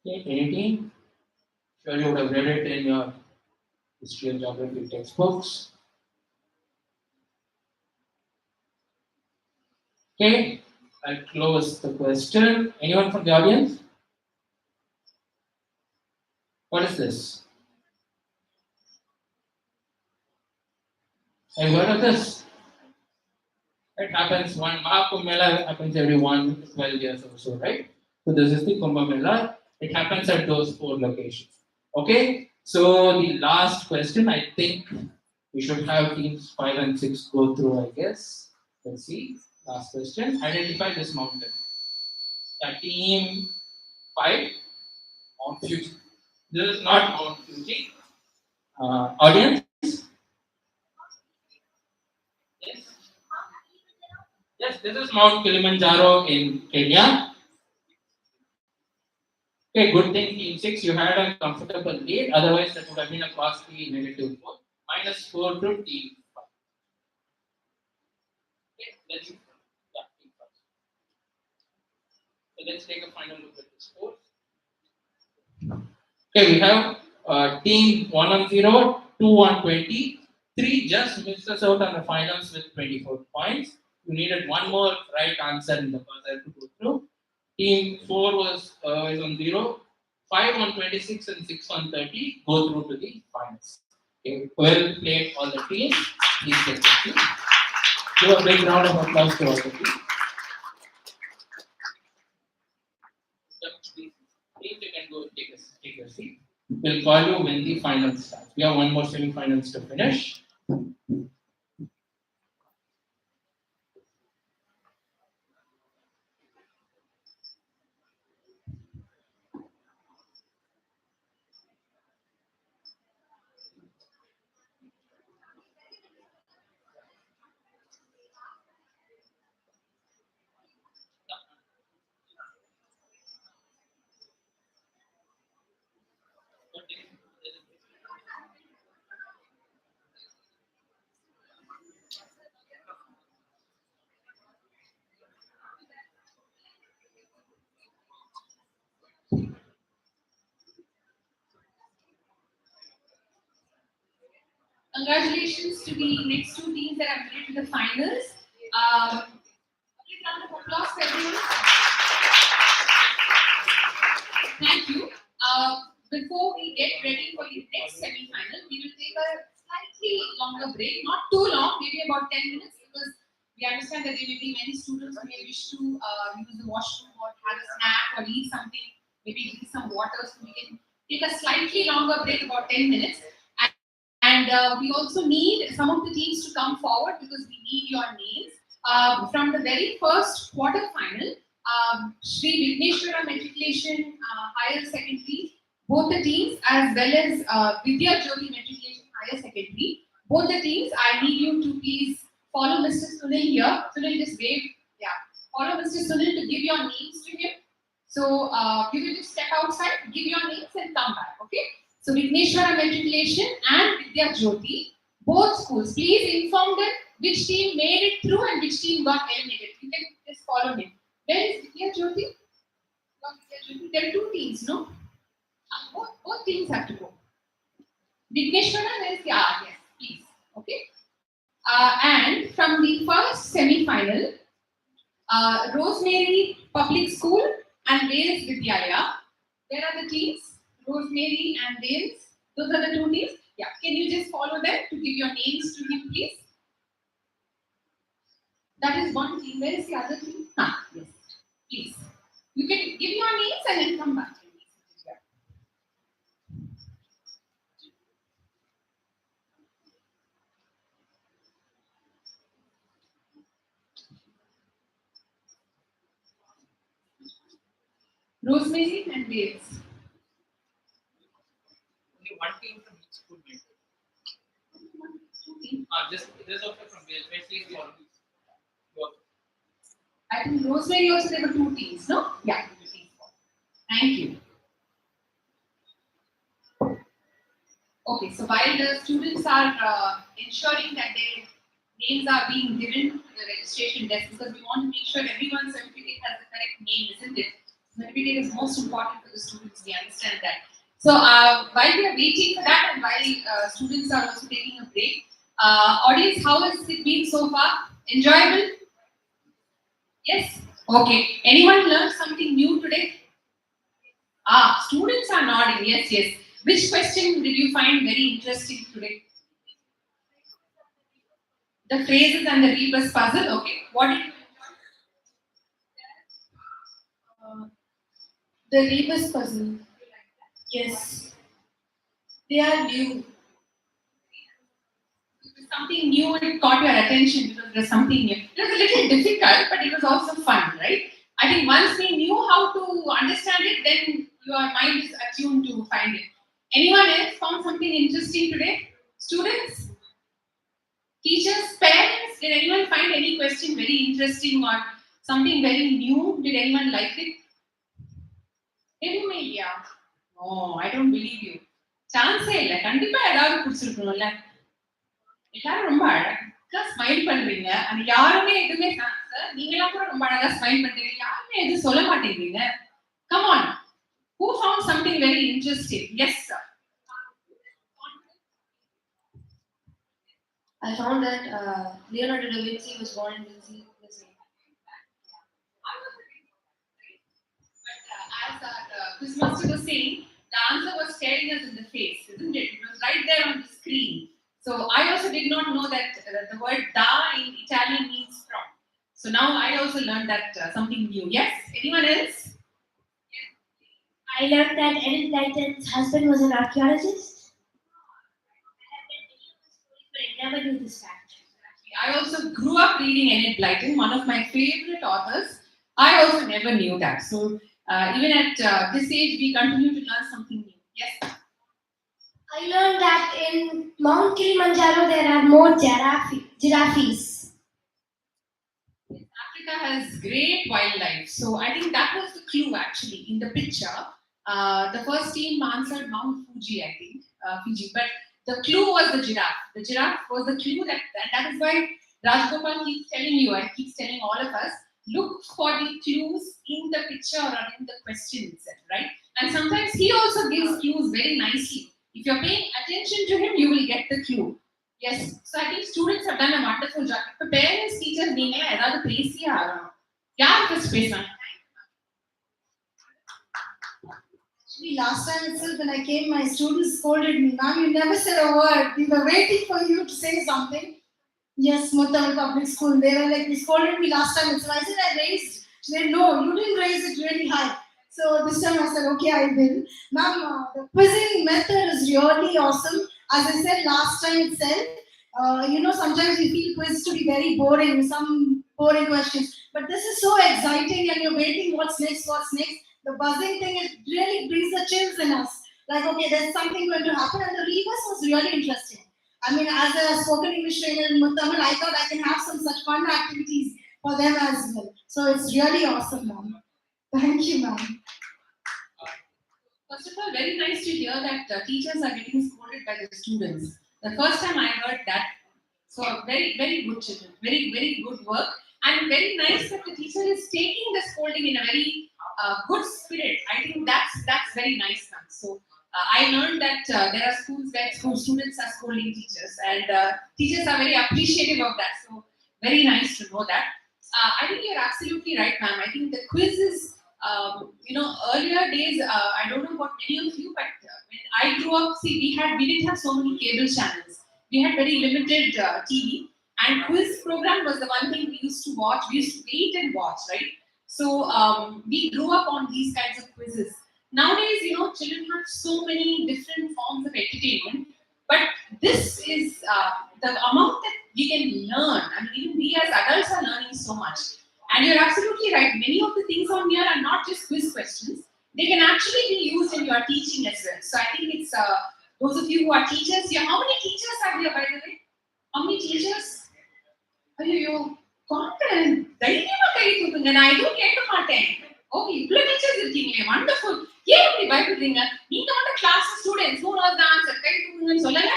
Okay, any team? Sure, you would have read it in your history and geography textbooks. Okay, I'll close the question. Anyone from the audience? What is this? Have you heard of this? It happens one Mahakumbh Mela happens every 12 years or so, right? So this is the Kumbh Mela. It happens at those four locations. Okay, so the last question, I think we should have teams 5 and 6 go through, I guess. Let's see. Last question. Identify this mountain. Team 5, Mount Fuji. This is not Mount Fuji. Audience? Yes. Yes, this is Mount Kilimanjaro in Kenya. Okay, good thing team 6, you had a comfortable lead. Otherwise, that would have been a costly -4. -4 to team 5. Okay, team 5. So let's take a final look at the scores. Okay, we have team 1 on 0, 2 on 20. 3 just missed us out on the finals with 24 points. You needed one more right answer in the buzzer to go through. Team 4 was is on 0, 5 on 26, and 6 on 30 go through to the finals. Okay, well played, all the teams. Please get the team. Give a big round of applause to all the teams. Please, you can go take your seat. We'll call you when the finals start. We have one more semi-finals to finish. Congratulations to the next two teams that have made it to the finals. Big round of applause for everyone. Thank you. Before we get ready for the next semi-final, we will take a slightly longer break, not too long, maybe about 10 minutes, because we understand that there may be many students who may wish to use the washroom or have a snack or eat something, maybe drink some water, so we can take a slightly longer break, about 10 minutes. And we also need some of the teams to come forward because we need your names. From the very first quarter final, Sri Vigneshwara Matriculation Higher Secondary, both the teams, as well as Vidya Jyoti Matriculation Higher Secondary, both the teams, I need you to please follow Mr. Sunil here. Sunil, just wave. Yeah. Follow Mr. Sunil to give your names to him. So you will just step outside, give your names and come back. Okay? So Vigneshwara Matriculation and Vidya Jyoti, both schools, please inform them which team made it through and which team got eliminated. You can just follow him. Where is Vidya Jyoti? There are two teams, no? Both teams have to go. Vigneshwara, where is the yes, please. Okay. And from the first semi-final, Rosemary Public School and Wales Vidyalaya. Where are the teams? Rosemary and Wales. Those are the two teams. Yeah. Can you just follow them to give your names to him, please? That is one team. Where is the other team? Yes. Please. You can give your names and then come back. Rosemary and Wales. Only one team from each school made it. Two teams. This also from Wales. Wesley is for I think Rosemary also there were two teams, no? Yeah. Thank you. Okay, so while the students are ensuring that their names are being given to the registration desk, because we want to make sure everyone's certificate has the correct name, isn't it? Certificate is most important for the students, we understand that. So while we are waiting for that and while students are also taking a break, audience, how has it been so far? Enjoyable? Yes? Okay. Anyone learned something new today? Students are nodding. Yes, yes. Which question did you find very interesting today? The phrases and the rebus puzzle. Okay. What did you The rebus puzzle. Yes. They are new. something new and it caught your attention because there's something new. It was a little difficult, but it was also fun, right? I think once we knew how to understand it, then your mind is attuned to find it. Anyone else found something interesting today? Students? Teachers? Parents? Did anyone find any question very interesting or something very new? Did anyone like it? Yeah. No, I don't believe you. Chance இல்லை கண்டிப்பா ஏதாவது பிடிச்சிருக்கணும்ல எல்லாரும் ரொம்ப அழகா smile பண்றீங்க ஆனா யாருமே எதுவுமே சார் நீங்களாம் கூட ரொம்ப அழகா ஸ்மைல் பண்றீங்க யாருமே எதுவும் சொல்ல மாட்டேங்கிறீங்க come on who found something very interesting yes sir I found that Leonardo da Vinci was born in Italy. but as our quiz master was saying the answer was staring us in the face isn't it it was right there on the screen so I also did not know that the word da in Italian means from so now I also learned that something new yes anyone else I learned that Enid Blyton's husband was an archaeologist. But I never knew this fact. I also grew up reading Enid Blyton, one of my favorite authors. I also never knew that. So even at this age, we continue to learn something new. Yes. I learned that in Mount Kilimanjaro there are more giraffes. Africa has great wildlife. So I think that was the clue actually in the picture. The first team answered Mount Fuji, I think, Fiji. But the clue was the giraffe. The giraffe was the clue that is why Rajgopal keeps telling you and keeps telling all of us, look for the clues in the picture or in the question itself, right? And sometimes he also gives clues very nicely. If you're paying attention to him, you will get the clue. Yes. So I think students have done a wonderful job. The parents, teachers, நீங்க ஏதாவது பேசியே ஆகணும். யார் first பேசணும்? Actually, last time itself when I came, my students scolded me. Ma'am, you never said a word. We were waiting for you to say something. Yes, Muttal Public School. They were like, they scolded me last time itself. I said I raised. She said, no, you didn't raise it really high. So this time I said, okay, I will. Ma'am, the quizzing method is really awesome. As I said last time itself, sometimes we feel quiz to be very boring, some boring questions. But this is so exciting and you're waiting what's next. The buzzing thing, it really brings the chills in us. Like, okay, there's something going to happen. And the rebus was really interesting. I mean, as a spoken English trainer in Tamil, I thought I can have some such fun activities for them as well. So it's really awesome, ma'am. Thank you, ma'am. First of all, very nice to hear that teachers are getting scolded by the students. The first time I heard that, so very, very good children, very, very good work, and very nice that the teacher is taking the scolding in a very good spirit. I think that's very nice, ma'am. So I learned that there are schools where students are scolding teachers, and teachers are very appreciative of that. So very nice to know that. I think you're absolutely right, ma'am. I think the quiz is, earlier days. I don't know about many of you, but when I grew up, see, we didn't have so many cable channels. We had very limited TV, and quiz program was the one thing we used to watch. We used to wait and watch, right? So we grew up on these kinds of quizzes. Nowadays, children have so many different forms of entertainment, but this is the amount that we can learn. I mean, even we as adults are learning so much. And you're absolutely right. Many of the things on here are not just quiz questions. they can actually be used in your teaching as well. So I think it's those of you who are teachers here. How many teachers are here, by the way? How many teachers? ஐயோ confident தைரியமா கை தூக்குங்க. நான் எதுவும் கேட்க மாட்டேன். Okay, இவ்வளவு teachers இருக்கீங்களே, wonderful. ஏன் இப்படி பயப்படுறீங்க? நீங்க வந்து class students who knows the answer கை தூக்குங்கன்னு சொல்லல.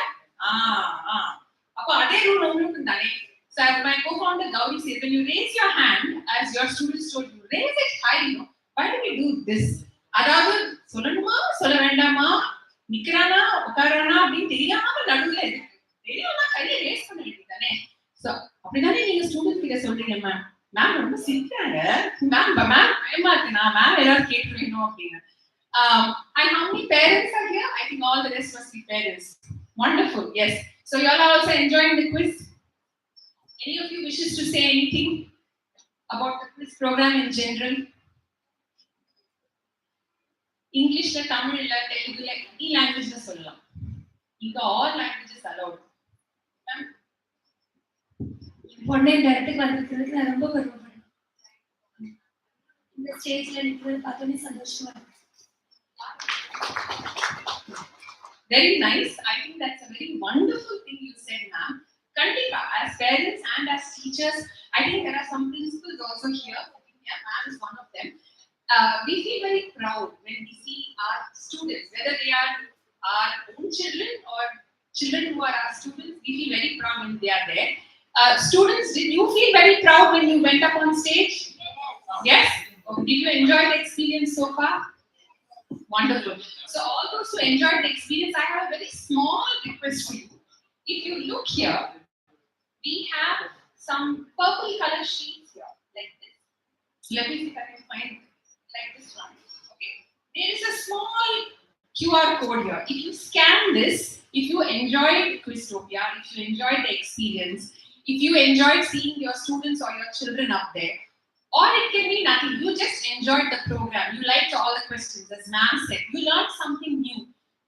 அப்ப அதே ரூல் உங்களுக்கு தானே. So as my co-founder Gauri said, when you raise your hand, as your students told you, raise it high. Why do we do this? அதாவது சொல்லணுமா சொல்ல வேண்டாமா, நிக்கிறானா உட்காரானா அப்படின்னு தெரியாம நடுவுல இருக்கு. தெரியாம கையை ரேஸ் பண்ண வேண்டியதானே. So அப்படிதானே நீங்க ஸ்டூடெண்ட் கிட்ட சொல்றீங்க, மேம் ரொம்ப சிரிக்கிறாங்க, மேம் பயமா இருக்கு, நான் மேம் எல்லாரும் கேட்கணும் அப்படின்னு. And how many parents are here? I think all the rest must be parents. Wonderful. Yes. So you all are also enjoying the quiz. Any of you wishes to say anything about the quiz program in general? English la, Tamil la, Telugu la, any language la sollalam. Inga all languages allowed. Ma'am? One day director வந்திருக்கிறது நான் ரொம்ப பெருமைப்படுறேன். இந்த ஸ்டேஜ்ல நிக்கிறது பார்த்தோன்னே சந்தோஷமா இருக்கு. Very nice. I think that's a very wonderful thing you said, ma'am. Kandipa, as parents and as teachers, I think there are some principals also here. Yeah, ma'am is one of them. We feel very proud when we see our students, whether they are our own children or children who are our students. We feel very proud when they are there. Students, did you feel very proud when you went up on stage? Yes? Okay. Did you enjoy the experience so far? Wonderful. So all those who enjoyed the experience, I have a very small request for you. If you look here, we have some purple color sheets here, like this. Let me see if I can find like this one. Okay. There is a small QR code here. If you scan this, if you enjoyed Kwiztopia, if you enjoyed the experience, if you enjoyed seeing your students or your children up there, or it can be nothing, you just enjoyed the program, you liked all the questions, as ma'am said, you learned something new.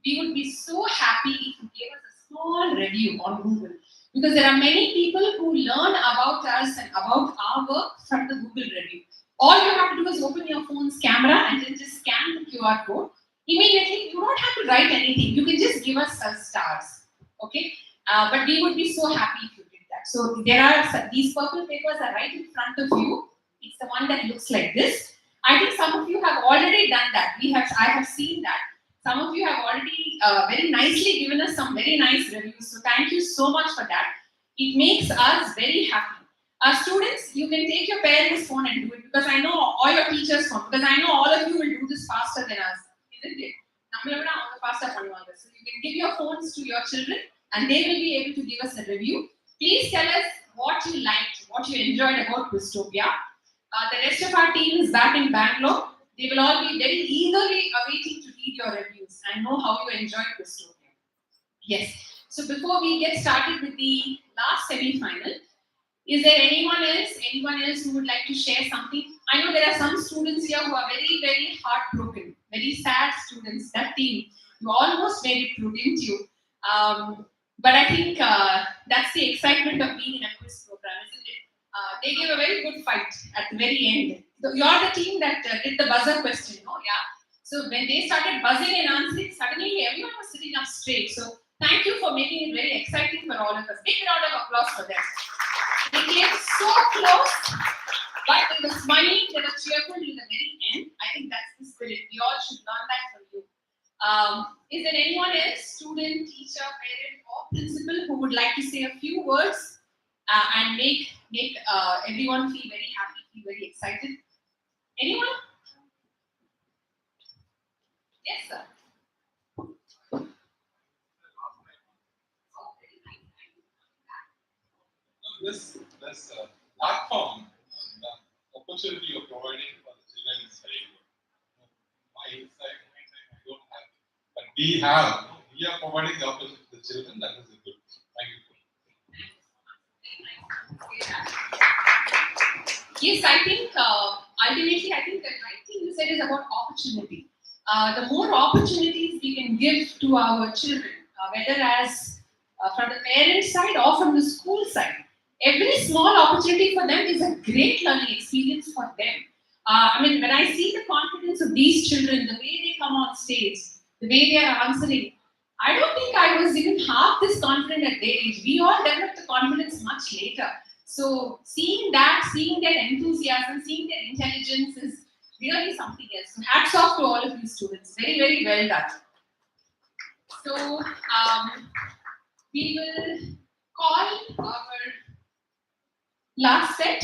We would be so happy if you gave us a small review on Google, because there are many people who learn about us and about our work from the Google review. All you have to do is open your phone's camera and then just scan the QR code. Immediately, you don't have to write anything. You can just give us some stars. Okay? But we would be so happy if you did that. So there are these purple papers are right in front of you. It's the one that looks like this. I think some of you have already done that. I have seen that. Some of you have already very nicely given us some very nice reviews. So thank you so much for that. It makes us very happy. Students, you can take your parents' phone and do it, because I know all your teachers' phone, because I know all of you will do this faster than us, isn't it? Faster. So you can give your phones to your children and they will be able to give us a review. Please tell us what you liked, what you enjoyed about Kwiztopia. The rest of our team is back in Bangalore. They will all be very eagerly awaiting to read your reviews and know how you enjoyed Kwiztopia. Yes. So before we get started with the last semi-final, is there anyone else who would like to share something? I know there are some students here who are very, very heartbroken, very sad students. That team, you almost made it through, didn't you? But I think that's the excitement of being in a quiz program, isn't it? They gave a very good fight at the very end. So you're the team that did the buzzer question, no? Yeah. So when they started buzzing and answering, suddenly everyone was sitting up straight. So thank you for making it very exciting for all of us. Big round of applause for them. They came so close, but they were smiling, they were cheerful till the very end. I think that's the spirit. We all should learn that from you. Is there anyone else, student, teacher, parent, or principal, who would like to say a few words and make everyone feel very happy, feel very excited? Anyone? Yes, sir. This platform, the opportunity you're providing for the children is very good. My insight, I don't have, but we are providing the opportunity to the children. That is a good. Thank you. Yes, I think ultimately, I think the right thing you said is about opportunity. The more opportunities we can give to our children, whether as from the parent side or from the school side, every small opportunity for them is a great learning experience for them. When I see the confidence of these children, the way they come on stage, the way they are answering, I don't think I was even half this confident at their age. We all developed the confidence much later. So seeing that, seeing their enthusiasm, seeing their intelligence is really something else. So hats off to all of you students. Very, very well done. So we will call our last set.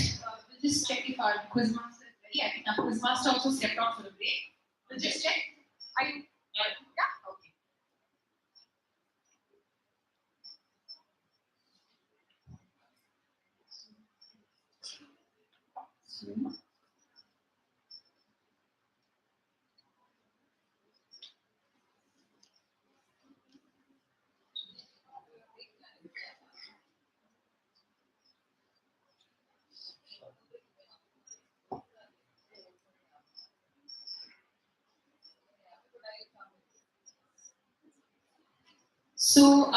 We'll just check if our quizmaster is ready. I think our quizmaster also stepped out for a break. We'll just check. Are you? Yeah. Okay. So,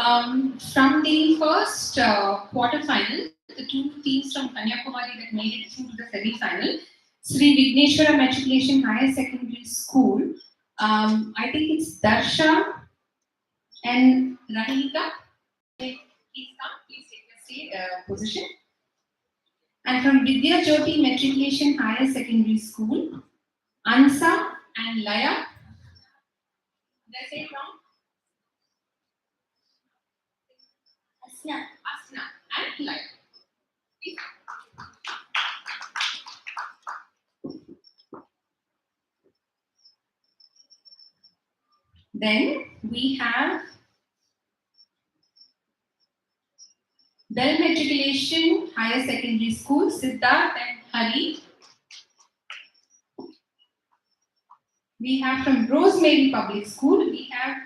from the first quarterfinal, the two teams from Kanyakumari that made it through to the semi-final, Sri Vigneshwara Matriculation Higher Secondary School. I think it's Darsha and Rahika. Please come, please take your position. And from Vidya Jyoti Matriculation Higher Secondary School, Ansa and Laya. Did I say it wrong? Asna and Laya. Please. Then we have Bell Matriculation Higher Secondary School, Siddharth and Hari. We have from Rosemary Public School, we have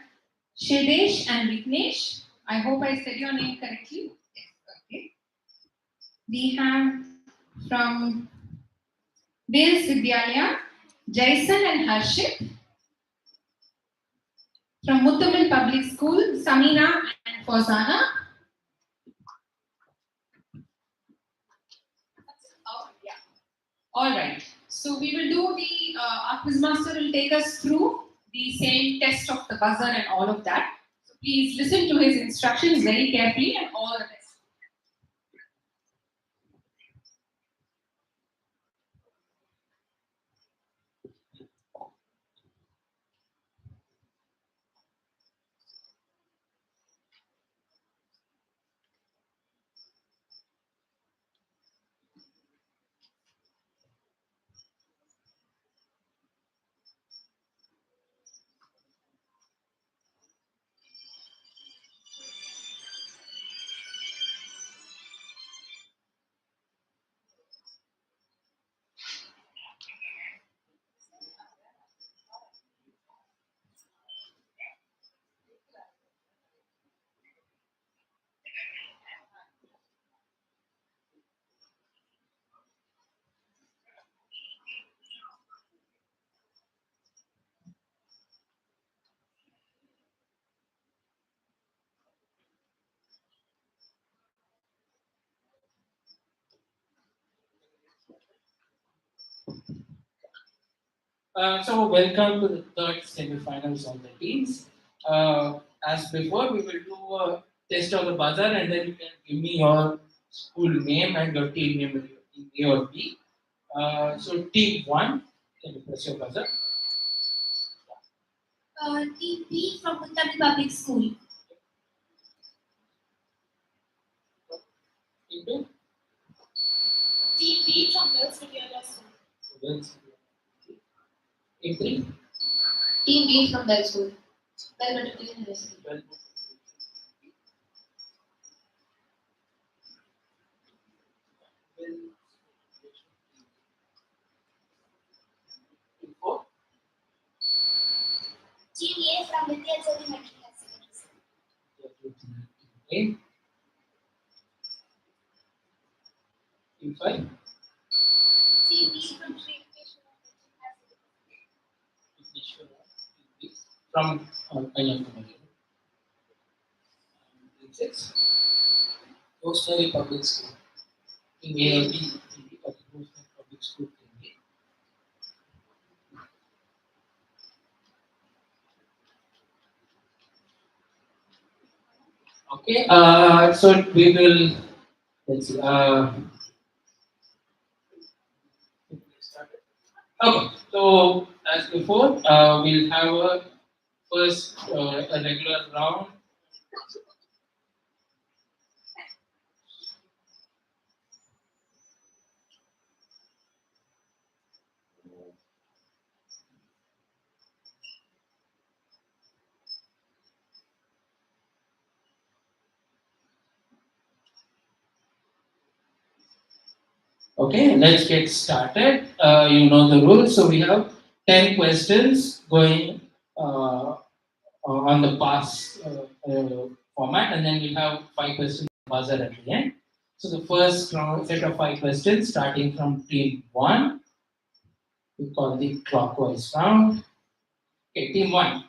Shedesh and Vignesh. I hope I said your name correctly. Yes, okay. We have from Wales Vidyalaya, Jason and Harshit. From Muttamil Public School, Samina and Fauzana. Oh, yeah. All right. So we will do the, our quizmaster will take us through the same test of the buzzer and all of that. So please listen to his instructions very carefully and all the best. So welcome to the third semi-finals of the teams. As before, we will do a test of the buzzer, and then you can give me your school name and your team name, whether you're team A or B. So team one, can you press your buzzer? Team B from Muttamil Public School. Team two. Team B from Kwiztopia School. Wells. Team three. Team B from Bell School. Bell Matriculation University. Well, team four. Team A from Vidya Jyoti Matriculation Secondary School. Team A. Team five. Team B from Sri From Kanyakumari. Team six. Rosemary Public School. Team A or B. Rosemary Public School. Team A. Okay, so we will, let's see, okay, so as before, we'll have a first a regular round. Okay, let's get started. You know the rules. So we have 10 questions going on the pass format, and then we'll have 5 questions buzzer at the end. So the first set of 5 questions, starting from team one, we call the clockwise round. Okay, team one.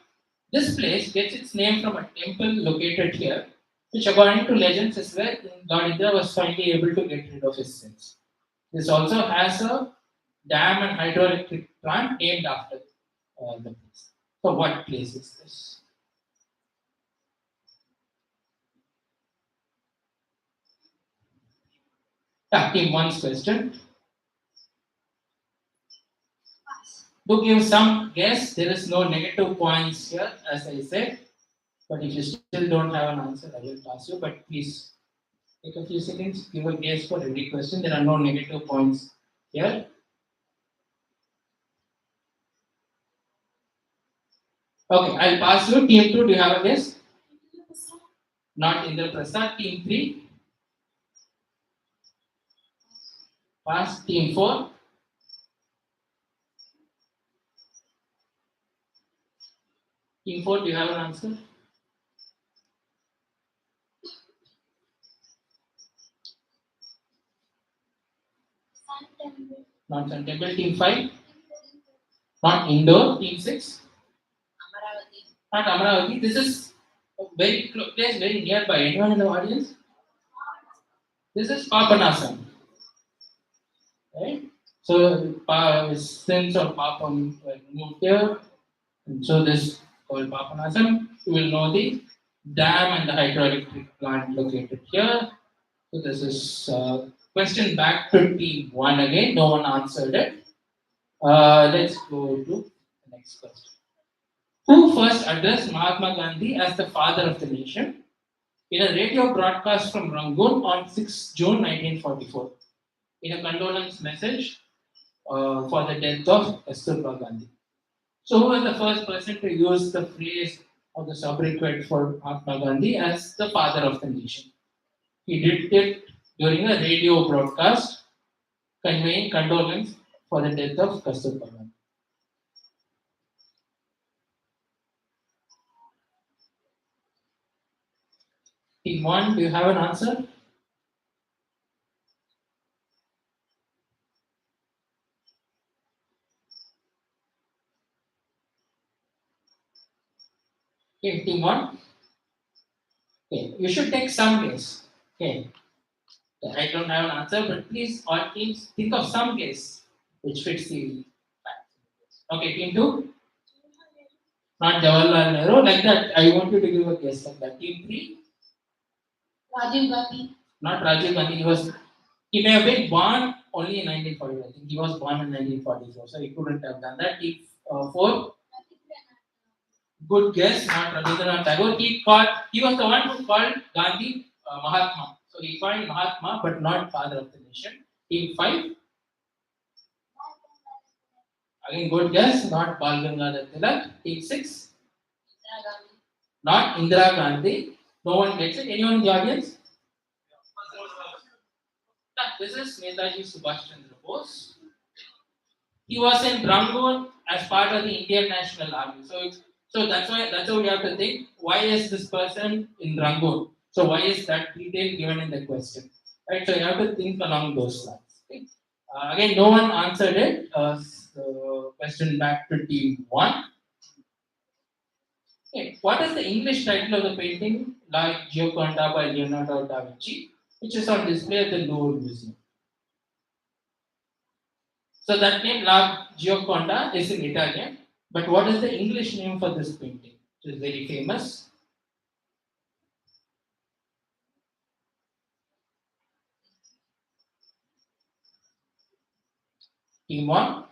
This place gets its name from a temple located here, which, according to legends, is where Lord Indra was finally able to get rid of his sins. This also has a dam and hydroelectric plant named after the place. So, what place is this? Yeah, team one's question. To give some guess, there is no negative points here, as I said. But if you still don't have an answer, I will pass you. But please take a few seconds, give a guess for every question. There are no negative points here. Okay, I'll pass you. Team 2, do you have a guess? Not Indra Prasad. Team 3, pass. Team 4, Team 4, do you have an answer? Not Sun Temple. Team 5, not Indore. Team 6, not Amaravati. This is a very place very nearby. Anyone in the audience? This is Papanasam, right? So, since or Papam were moved here, and so this called Papanasam. You will know the dam and the hydroelectric plant located here. So this is question back to team one again. No one answered it. Let's go to the next question. Who first addressed Mahatma Gandhi as the father of the nation in a radio broadcast from Rangoon on 6 June 1944 in a condolence message for the death of Kwiztopia Gandhi? So, who was the first person to use the phrase or the sobriquet for Mahatma Gandhi as the father of the nation? He did it during a radio broadcast conveying condolence for the death of Kwiztopia Gandhi. Team 1, do you have an answer? Okay, team 1. Okay, you should take some guess. Okay, I don't have an answer, but please, all teams, think of some guess which fits the facts. Okay, team 2, not Jawaharlal Nehru. Like that, I want you to give a guess like that. Team 3, Rajiv Gandhi. not Rajiv Gandhi. He may have been born only in 1940. I think he was born in 1944, so he couldn't have done that. Team 4, good guess, not Rabindranath Tagore. He was the one who called Gandhi Mahatma. So he called Mahatma, but not father of the nation. Team 5, again good guess, not Bal Gangadhar Tilak. Team 6, not Indira Gandhi. No one gets it. Anyone in the audience? This is Netaji Subhash Chandra Bose. He was in Rangoon as part of the Indian National Army. So that's how we have to think. Why is this person in Rangoon? So why is that detail given in the question? Right. So you have to think along those lines. Okay. Again, no one answered it. So question back to team 1. Okay. What is the English title of the painting La Gioconda by Leonardo da Vinci, which is on display at the Louvre Museum? So that name La Gioconda is in Italian, but what is the English name for this painting? It is very famous. Team 1.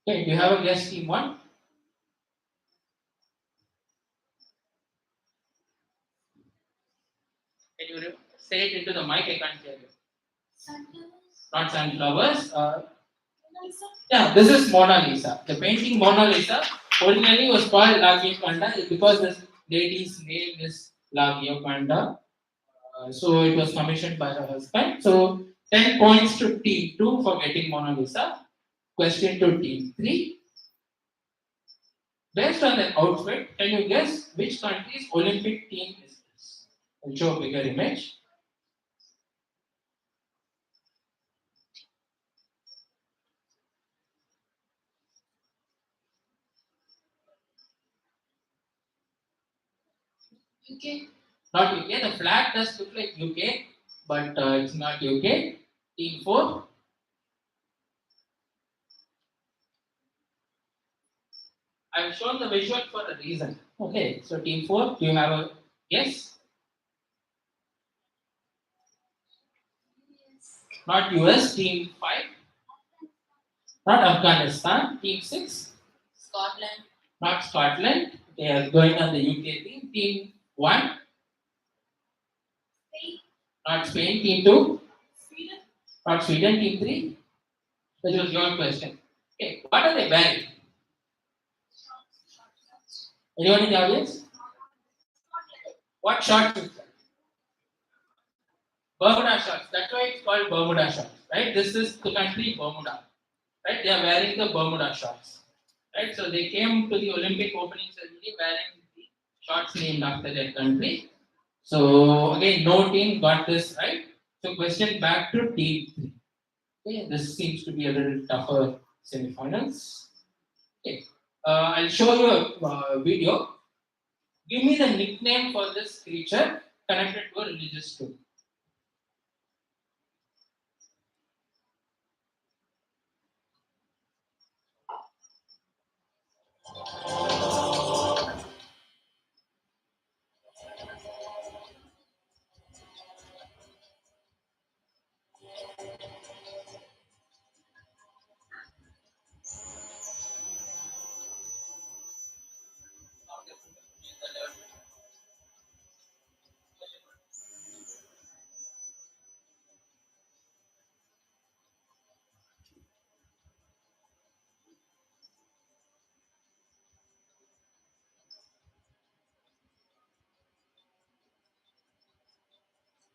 Okay, do you have a guess, Team 1? Can you say it into the mic? I can't hear you. Not sunflowers. Yeah, this is Mona Lisa. The painting Mona Lisa originally was called La Gioconda because this lady's name is La Gioconda. So it was commissioned by her husband. So 10 points to team 2 for getting Mona Lisa. Question to team 3. Based on the outfit, can you guess which country's Olympic team is this? I'll show a bigger image. UK. Not UK. The flag does look like UK, but it's not UK. Team 4. I've shown the visual for a reason. Okay, so team 4, do you have a guess? Not US. Team 5. Not Afghanistan. Team 6. Scotland. Not Scotland. They are going on the UK team. Team 1. Not Spain. Team 2. Sweden. Not Sweden. Team 3. That was your question. Okay, what are they wearing? Anyone in the audience? What shorts is that? Bermuda shorts. That's why it's called Bermuda shorts, right? This is the country Bermuda, right? They are wearing the Bermuda shorts, right? So they came to the Olympic opening ceremony wearing the shorts named after their country. So again, no team got this right. So question back to team 3. Okay, this seems to be a little tougher semifinals. Okay, I'll show you a video. Give me the nickname for this creature connected to a religious story.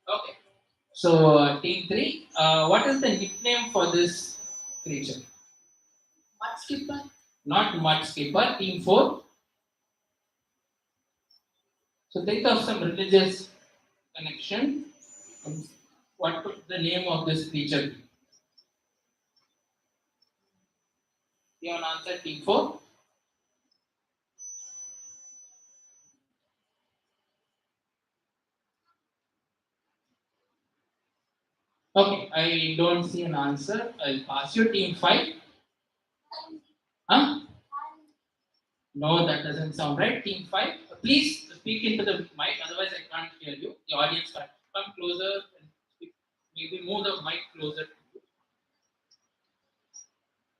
Okay. So team 3, what is the nickname for this creature? Mud skipper. Not mud skipper. Team 4. So think of some religious connection. What could the name of this creature be? You have an answer, team 4. Okay, I don't see an answer. I'll pass you, team 5. Huh? No, that doesn't sound right. Team 5, please speak into the mic, otherwise I can't hear you. The audience can't. Come closer and speak. Maybe move the mic closer to you.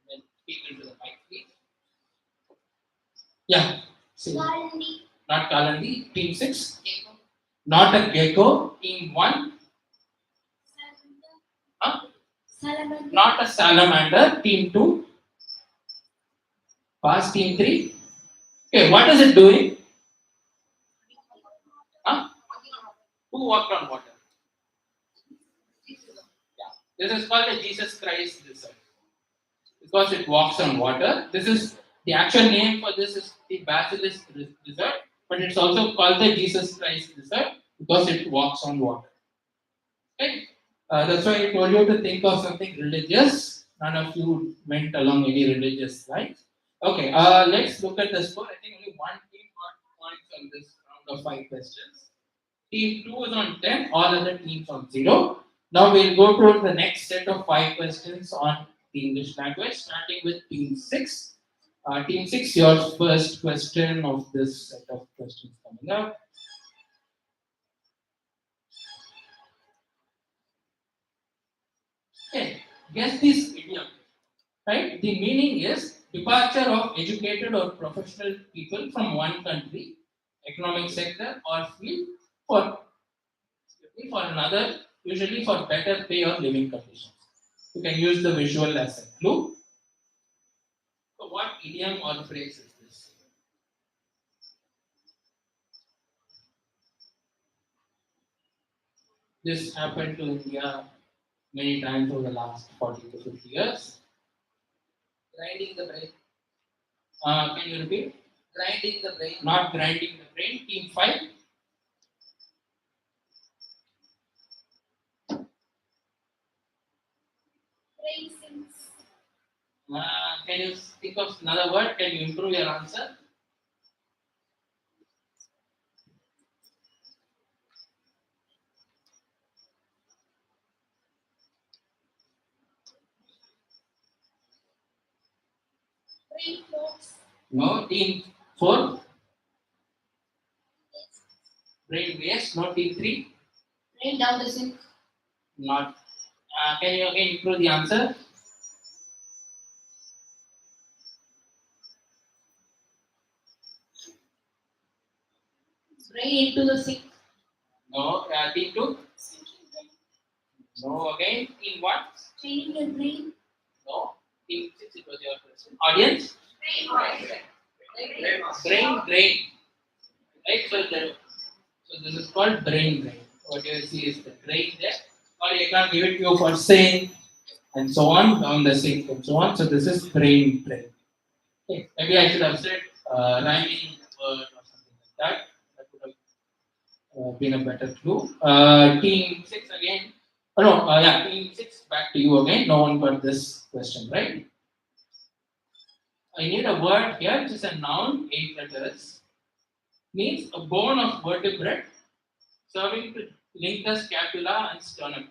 Then speak into the mic, please. Yeah. See. Not Kalandi. Team 6. Gecko. Not a gecko. Team 1. Huh? Not a salamander. Team 2. Pass. Team 3. Okay, what is it doing? Huh? Who walked on water? Yeah. This is called the Jesus Christ desert because it walks on water. This is the actual name for this is the Basilisk desert, but it's also called the Jesus Christ desert because it walks on water. Okay. That's why I told you to think of something religious. None of you went along any religious lines. Okay, let's look at the score. I think only one team got points on this round of 5 questions. Team 2 is on 10, all other teams on 0. Now we'll go to the next set of 5 questions on the English language, starting with Team 6. Team 6, your first question of this set of questions coming up. Guess this idiom. Right? The meaning is departure of educated or professional people from one country, economic sector, or field for another, usually for better pay or living conditions. You can use the visual as a clue. So, what idiom or phrase is this? This happened to India many times over the last 40 to 50 years. Grinding the brain. Can you repeat? Grinding the brain. Not grinding the brain. Team 5. Brain cells. Can you think of another word? Can you improve your answer? Brain floats. No. Team 4. Brain waste. No. Team 3. Brain down the sink. Not. Can you again improve the answer? Brain into the sink. No. Team 2. No. Again. Team 1. Training your brain. No. Team 6. It was your question. Audience. Brain drain. Right. So this is called brain drain. What you see is the drain there. Or you can give it to you for saying and so on down the sink and so on. So this is brain drain. Okay. Maybe I should have said rhyming word or something like that. That would have been a better clue. Team 6 again. Oh no, yeah, team 6 back to you again. No one got this question, right? I need a word here, which is a noun, 8 letters. Means a bone of vertebrate serving to link the scapula and sternum.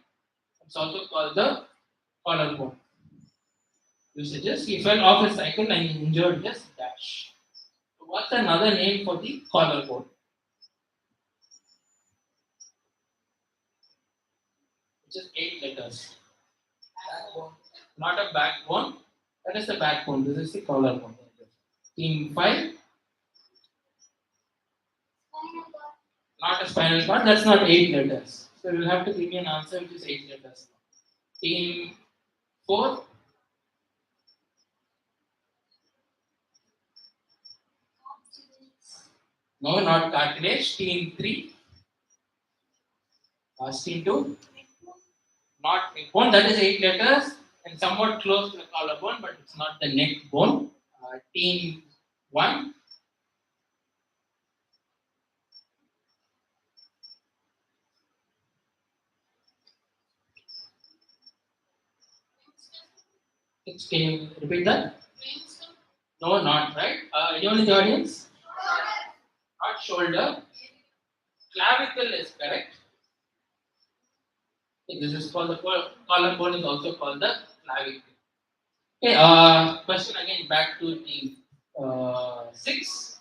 It's also called the collarbone. Usages: he fell off his cycle and injured his dash. So what's another name for the collarbone? Which is 8 letters. Backbone. Not a backbone. That is the backbone. This is the collarbone. Team 5. Not a spinal cord. That's not 8 letters. So you'll have to give me an answer which is 8 letters. Team 4. No, not cartilage. Team 3. Team 2. Not neck bone. That is 8 letters and somewhat close to the collarbone, but it's not the neck bone. Team 1. Can you repeat that? No, not right. Anyone in the audience? Not shoulder. Clavicle is correct. This is called the collarbone, is also called the clavicle. Okay, question again back to team 6.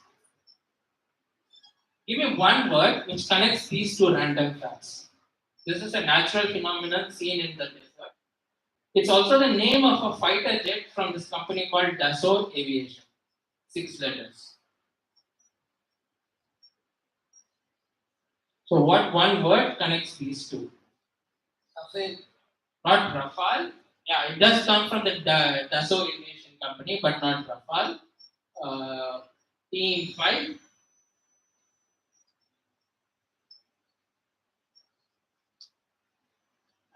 Give me one word which connects these two random facts. This is a natural phenomenon seen in the desert. It's also the name of a fighter jet from this company called Dassault Aviation. 6 letters. So what one word connects these two? Afraid. Not Rafale. Yeah, it does come from the Dassault Aviation company, but not Rafale. Team 5.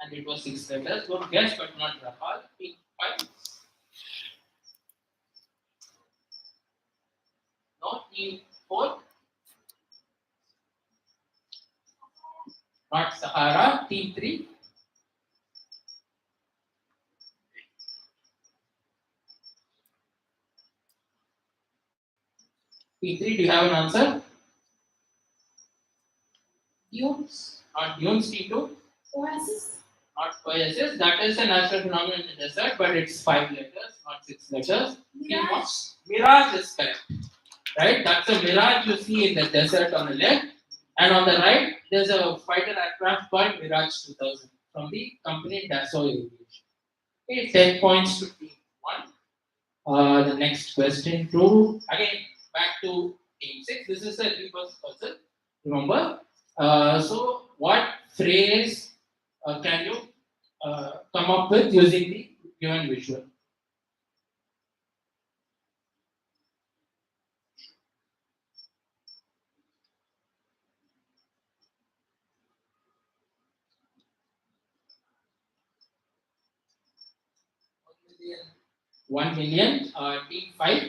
And it was 6 letters. Good guess, but not Rafale. Team 5. No. Team 4. Not Sahara. Team 3. Team 3, do you have an answer? Dunes. Not dunes. Team 2. Oasis. Not oasis. That is a natural phenomenon in the desert, but it's 5 letters, not 6 letters. Team 1. Mirage is correct. Right? That's a mirage you see in the desert on the left. And on the right, there's a fighter aircraft called Mirage 2000 from the company Dassault Aviation. Okay, 10 points to team 1. The next question to again back to team 6. This is a reverse puzzle. Remember? So, what phrase can you come up with using the given visual? million. 1 million. Team 5.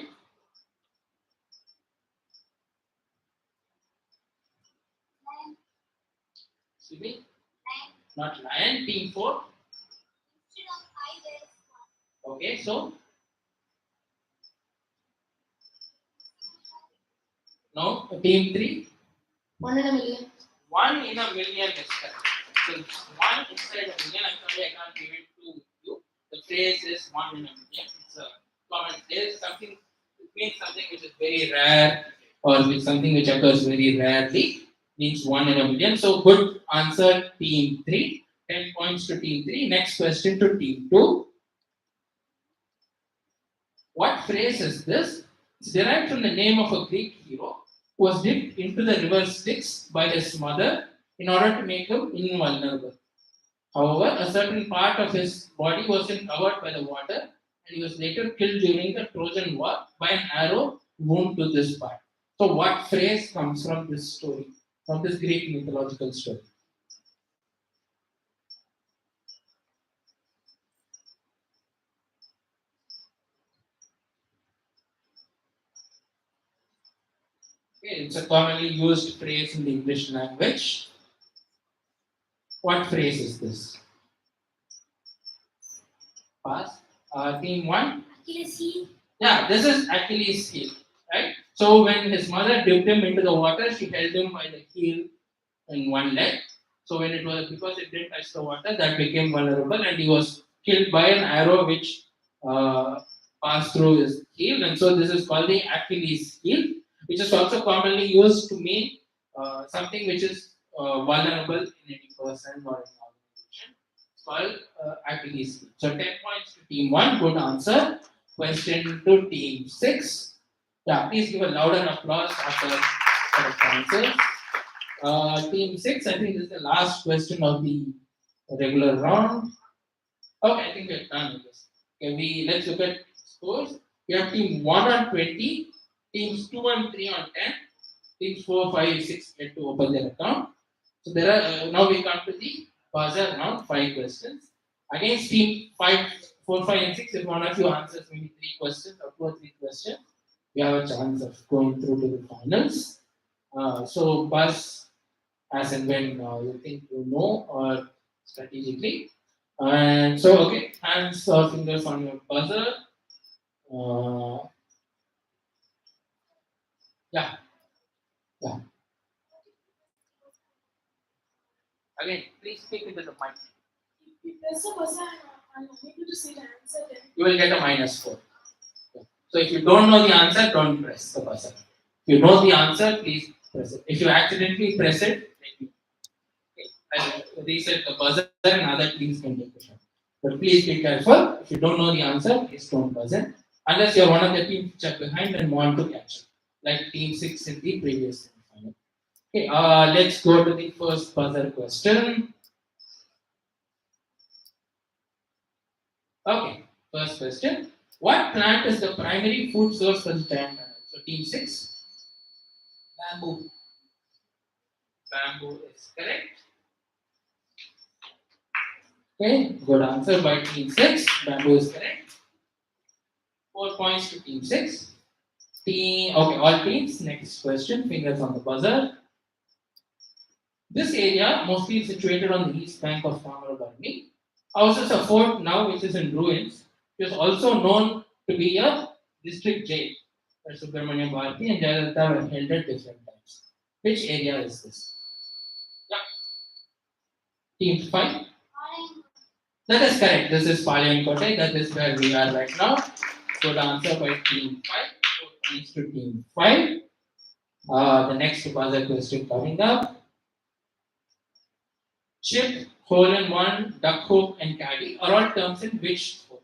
Excuse me. Not lion. Team 4. Okay, so no. Team 3. 1 in a million. 1 in a million is correct. So it's 1 inside a million. I'm sorry, I can't give it to you. The phrase is 1 in a million. It's a common phrase. Something it means something which is very rare or with something which occurs very rarely. Means 1 in a million. So good answer, team 3. 10 points to team 3. Next question to team 2. What phrase is this? It's derived from the name of a Greek hero who was dipped into the river Styx by his mother in order to make him invulnerable. However, a certain part of his body wasn't covered by the water, and he was later killed during the Trojan War by an arrow wound to this part. So, what phrase comes from this story, from this Greek mythological story? Okay, it's a commonly used phrase in the English language. What phrase is this? Pass. Team 1. Accuracy. Yeah, this is Achilles' heel, right? So when his mother dipped him into the water, she held him by the heel in one leg. So when it was because it didn't touch the water, that became vulnerable, and he was killed by an arrow which uh, passed through his heel, and so this is called the Achilles heel, which is also commonly used to mean something which is vulnerable in any person or an organization. It's called Achilles heel. So 10 points to team 1, good answer. Question to team 6. Yeah, please give a louder applause after correct answer. Team 6, I think this is the last question of the regular round. Okay, I think we're done with this. Okay, let's look at scores. We have team 1 on 20, teams 2 and 3 on 10, teams 4, 5, 6 get to open their account. So there are now we come to the buzzer round, 5 questions. Against team 5, 4, 5, and 6, if one of you answers maybe 3 questions or 2 or 3 questions, we have a chance of going through to the finals. So buzz as and when you think you know or strategically. And so, okay, hands or fingers on your buzzer. Uh, yeah, yeah. Again, please speak into the mic. If there's a person I'm unable to see the answer, then You will get a -4. Yeah. So if you don't know the answer, don't press the buzzer. If you know the answer, please press it. If you accidentally press it, let me. Okay, I'll reset the buzzer and other teams can take a shot. But please be careful. If you don't know the answer, please don't buzz in. Unless you're one of the teams which are behind and want to catch it, like Team 6 in the previous semifinal. Okay, let's go to the first buzzer question. Okay, first question. What plant is the primary food source for the giant parrot? So, Team 6, Bamboo. bamboo is correct. Okay, good answer by Team 6. Bamboo is correct. 4 points to Team 6. Okay, all teams. Next question. Fingers on the buzzer. This area, mostly situated on the east bank of Tamarabarni, houses a fort now which is in ruins. It is also known to be a district jail where Subramania Bharati and Jayalalitha were held at different times. Which area is this? Yeah. Team 5. That is correct. This is Palayamkottai. That is where we are right now. Good answer by Team 5. 4 points to Team 5. The next buzzer question coming up. Chip, hole in one, duck hook, and caddy are all terms in which sport?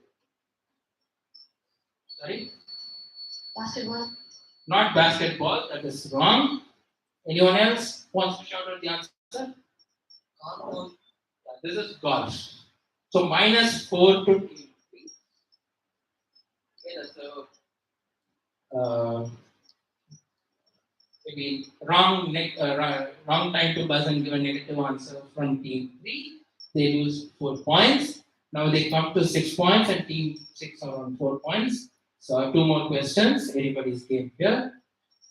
Sorry? Basketball. Not basketball, that is wrong. Anyone else wants to shout out the answer? Cornhole. This is golf. So -4 to team 3. Okay, that's maybe wrong time to buzz and give a negative answer from team 3. They lose 4 points. Now they come to 6 points and team 6 are on 4 points. So 2 more questions. Everybody's game here.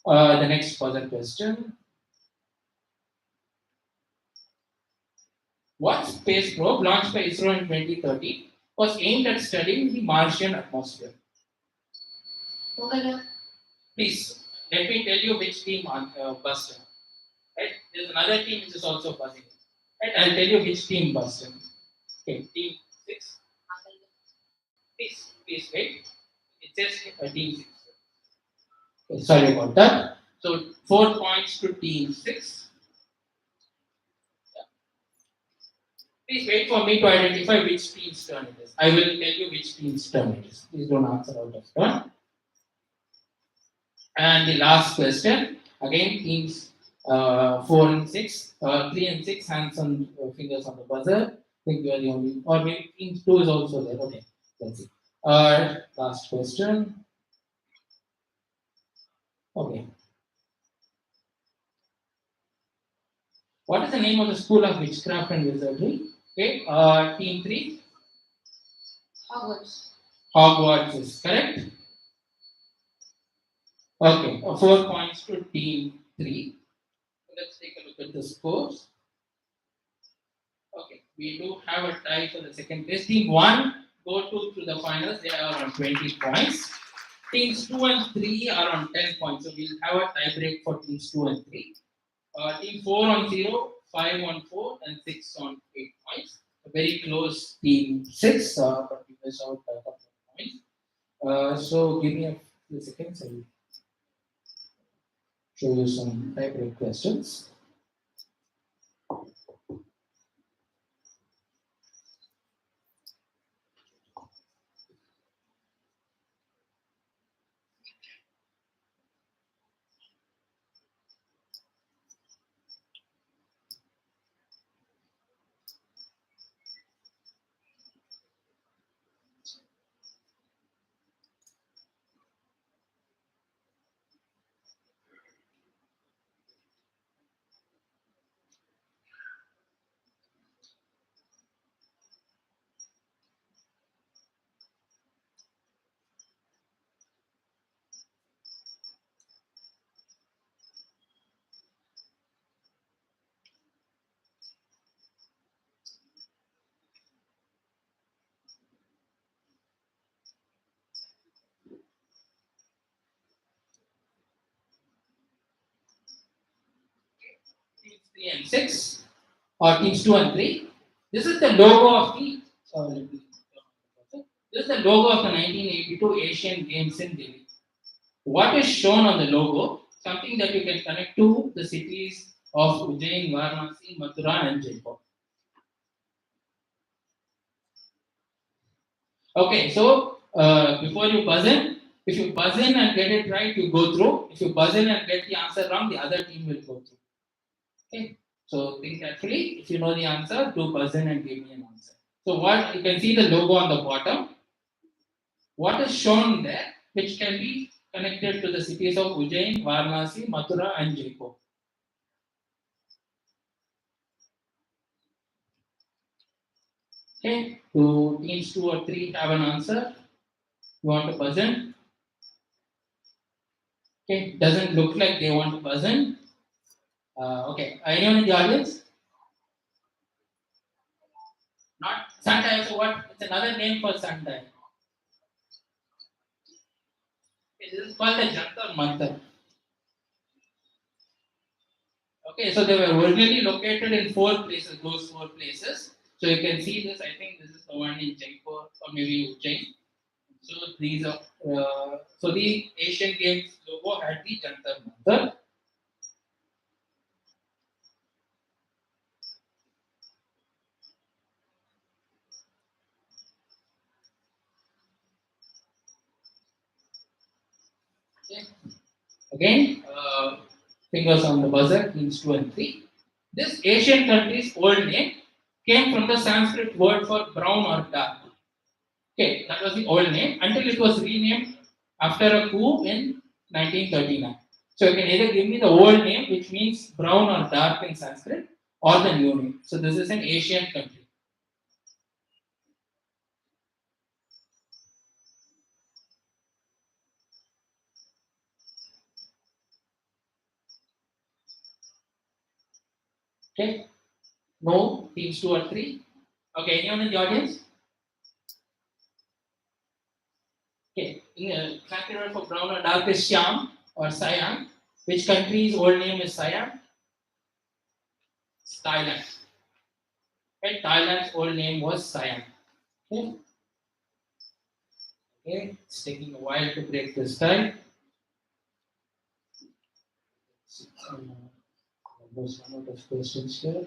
The next further question. What space probe launched by ISRO in 2013 was aimed at studying the Martian atmosphere? Mongolian. Please, let me tell you which team buzzed in. Right? There's another team which is also buzzing. Right? I'll tell you which team buzzed in. Okay, team 6. Please wait. It says team 6. Okay, sorry about that. So 4 points to team 6. Please wait for me to identify which team's turn it is. I will tell you which team's turn it is. Please don't answer out of turn. And the last question, again, teams 4 and 6, 3 and 6, hands on fingers on the buzzer. I think you are the only, or maybe team 2 is also there. Okay, let's see. Last question. Okay. What is the name of the school of witchcraft and wizardry? Okay, team 3. Hogwarts. Hogwarts is correct. Okay, 4 points to team 3. Let's take a look at the scores. Okay, we do have a tie for the second place. Team 1 go to the finals, they are on 20 points. Teams 2 and 3 are on 10 points. So we'll have a tie break for teams 2 and 3. Team 4 on 0, 5 on 4, and 6 on 8 points. A very close team 6, but we missed out a couple of points. So give me a few seconds. I'll show you some tie break questions. Teams 3 and 6, or teams 2 and 3. This is the logo of the. This is the logo of the 1982 Asian Games in Delhi. What is shown on the logo? Something that you can connect to the cities of Ujjain, Varanasi, Mathura, and Jaipur. Okay, so before you buzz in, if you buzz in and get it right, you go through. If you buzz in and get the answer wrong, the other team will go through. Okay, so think carefully. If you know the answer, do buzz in and give me an answer. So what you can see the logo on the bottom. What is shown there, which can be connected to the cities of Ujjain, Varanasi, Mathura, and Jaipur. Okay, do teams 2 or 3 have an answer? You want to buzz in? Okay, doesn't look like they want to buzz in. Okay, anyone in the audience? Not sundial. So what? It's another name for sundial. Okay, this is called the Jantar Mantar. Okay, so they were originally located in 4 places. Those 4 places. So you can see this. I think this is the one in Jaipur or maybe Ujjain. So these are so the Asian Games logo had the Jantar Mantar. Again, fingers on the buzzer, means 2 and 3. This Asian country's old name came from the Sanskrit word for brown or dark. Okay, that was the old name until it was renamed after a coup in 1939. So you can either give me the old name, which means brown or dark in Sanskrit, or the new name. So this is an Asian country. Okay, no, teams 2 or 3. Okay, anyone in the audience? Okay, in Sanskrit word for brown or dark is Siam or Siam. Which country's old name is Siam? Thailand. Okay, Thailand's old name was Siam. Okay. Okay, it's taking a while to break this tie. There's one out of questions here.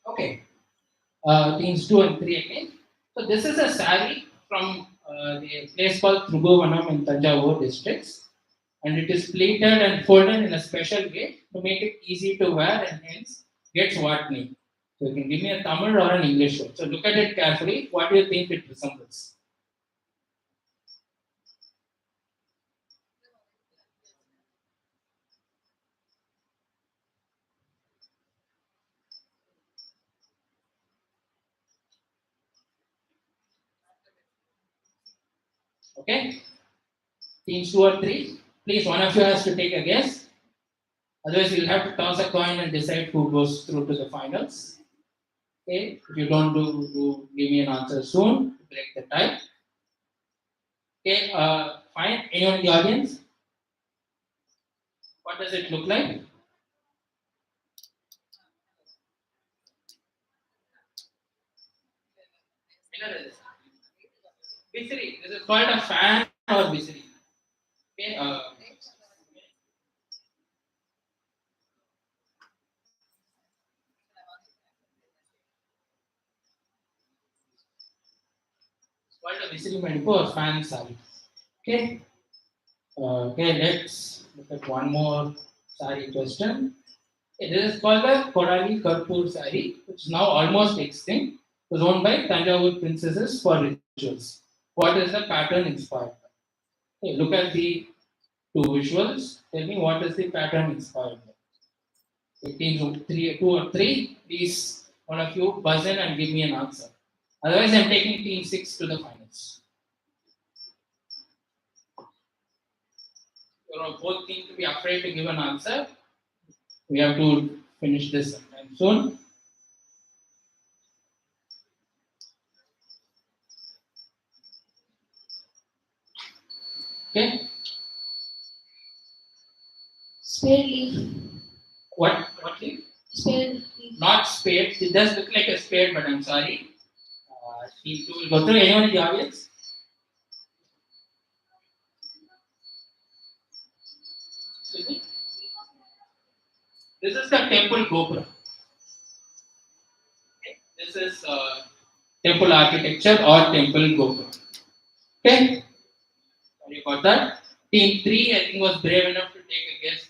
Okay, teams 2 and 3 again. So this is a sari from the place called Thrugovanam in Tanjavur districts, and it is pleated and folded in a special way to make it easy to wear and hence gets what name. So you can give me a Tamil or an English word. So look at it carefully. What do you think it resembles? Okay, teams 2 or 3. Please, one of you has to take a guess. Otherwise, you'll have to toss a coin and decide who goes through to the finals. Okay, if you don't give me an answer soon, break the tie. Okay, fine. Anyone in the audience? What does it look like? Visiri. This is called a fan or visiri. Okay, it's called a visiri medico or fan sari. Okay, okay, let's look at one more sari question. Okay, this is called the Kodali Karpur sari, which is now almost extinct. It was owned by Tanjavur princesses for rituals. What is the pattern inspired by? Okay, look at the two visuals. Tell me what is the pattern inspired by. Okay, teams 2 or 3, please one of you buzz in and give me an answer. Otherwise, I'm taking team 6 to the finals. You both need to be afraid to give an answer. We have to finish this sometime soon. Okay. Spade leaf. What leaf? Spade leaf. Not spade. It does look like a spade, but I'm sorry. Team 2 will go through. Anyone in the audience? Excuse me? This is the temple Gopura. Okay. This is temple architecture or temple Gopura. Okay. Sorry about that. Team 3, I think, was brave enough to take a guess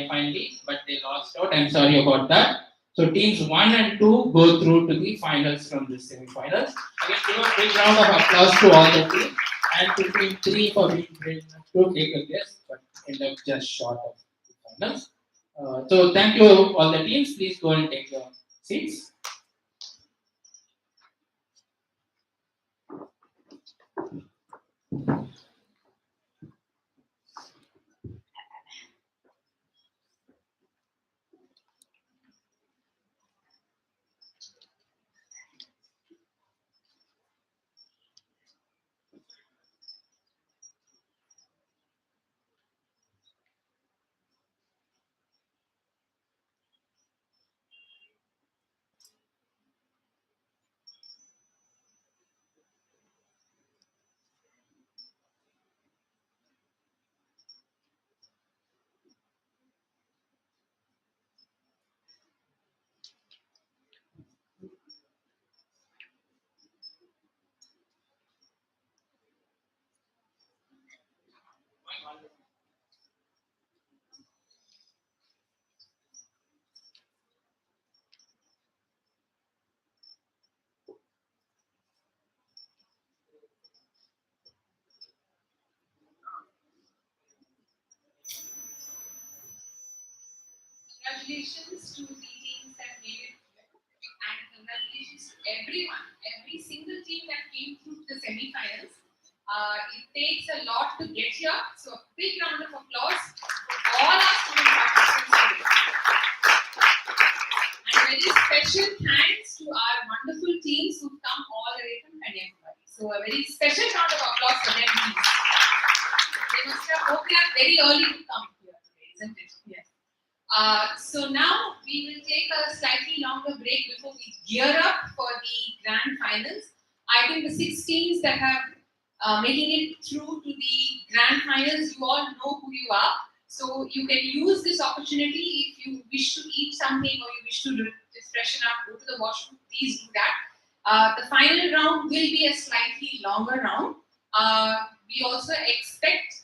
finally, but they lost out. I'm sorry about that. So teams 1 and 2 go through to the finals from the semi-finals. Again, give a big round of applause to all the teams. and between 3 for being brave enough to take a guess, but end up just short of the finals. So thank you all the teams. Please go and take your seats. Congratulations to the teams that made it, and congratulations to everyone, every single team that came through the semi-finals. It takes a lot to get here, so a big round of applause for all our student participants today. And a very special thanks to our wonderful teams who've come all the way from Kanyakumari. So a very special round of applause for them, please. They must have woken up very early to come here today, isn't it? Yes. So now we will take a slightly longer break before we gear up for the grand finals. I think the 6 teams that have making it through to the grand finals, you all know who you are. So you can use this opportunity if you wish to eat something or you wish to just freshen up, go to the washroom, please do that. The final round will be a slightly longer round. We also expect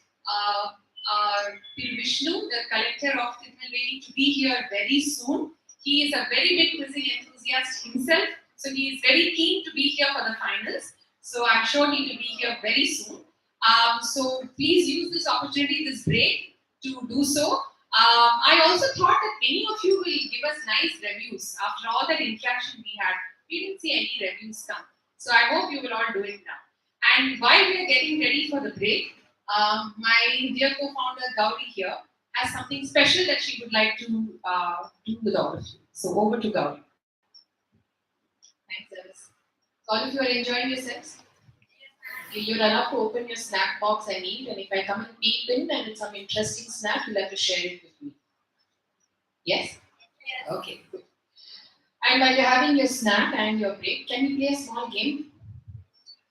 Vishnu, the collector of Tirunelveli, to be here very soon. He is a very big quizzing enthusiast himself, so he is very keen to be here for the finals. So I'm sure he will be here very soon. So please use this opportunity, this break, to do so. I also thought that many of you will give us nice reviews. After all that interaction we had, we didn't see any reviews come. So I hope you will all do it now. And while we are getting ready for the break, my dear co-founder Gauri here has something special that she would like to do with all of you. So over to Gauri. Thanks, Elvis. So all of you are enjoying yourselves? Okay, you run up to open your snack box and eat, and if I come and peep in and it's some interesting snack, you'll have to share it with me. Yes? Okay, good. And while you're having your snack and your break, can we play a small game?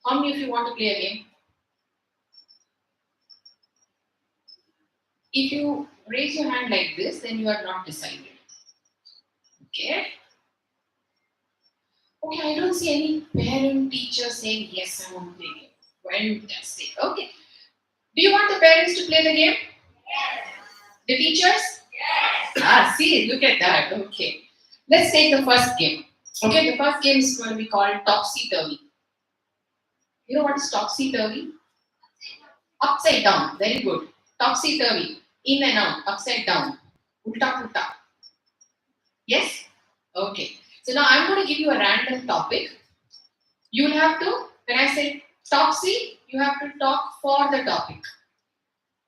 How many of you want to play a game? If you raise your hand like this, then you are not decided. Okay? Okay, I don't see any parent teacher saying, yes, I want to play game. Fantastic. Okay. Do you want the parents to play the game? Yes. The teachers? Yes. Ah, see, look at that. Okay. Let's take the first game. Okay, the first game is going to be called Topsy-Turvy. You know what is Topsy-Turvy? Upside down. Very good. Topsy-Turvy. In and out. Upside down. Ulta-pulta. Yes? Okay. So now I'm going to give you a random topic. You'll have to, when I say topsy, you have to talk for the topic.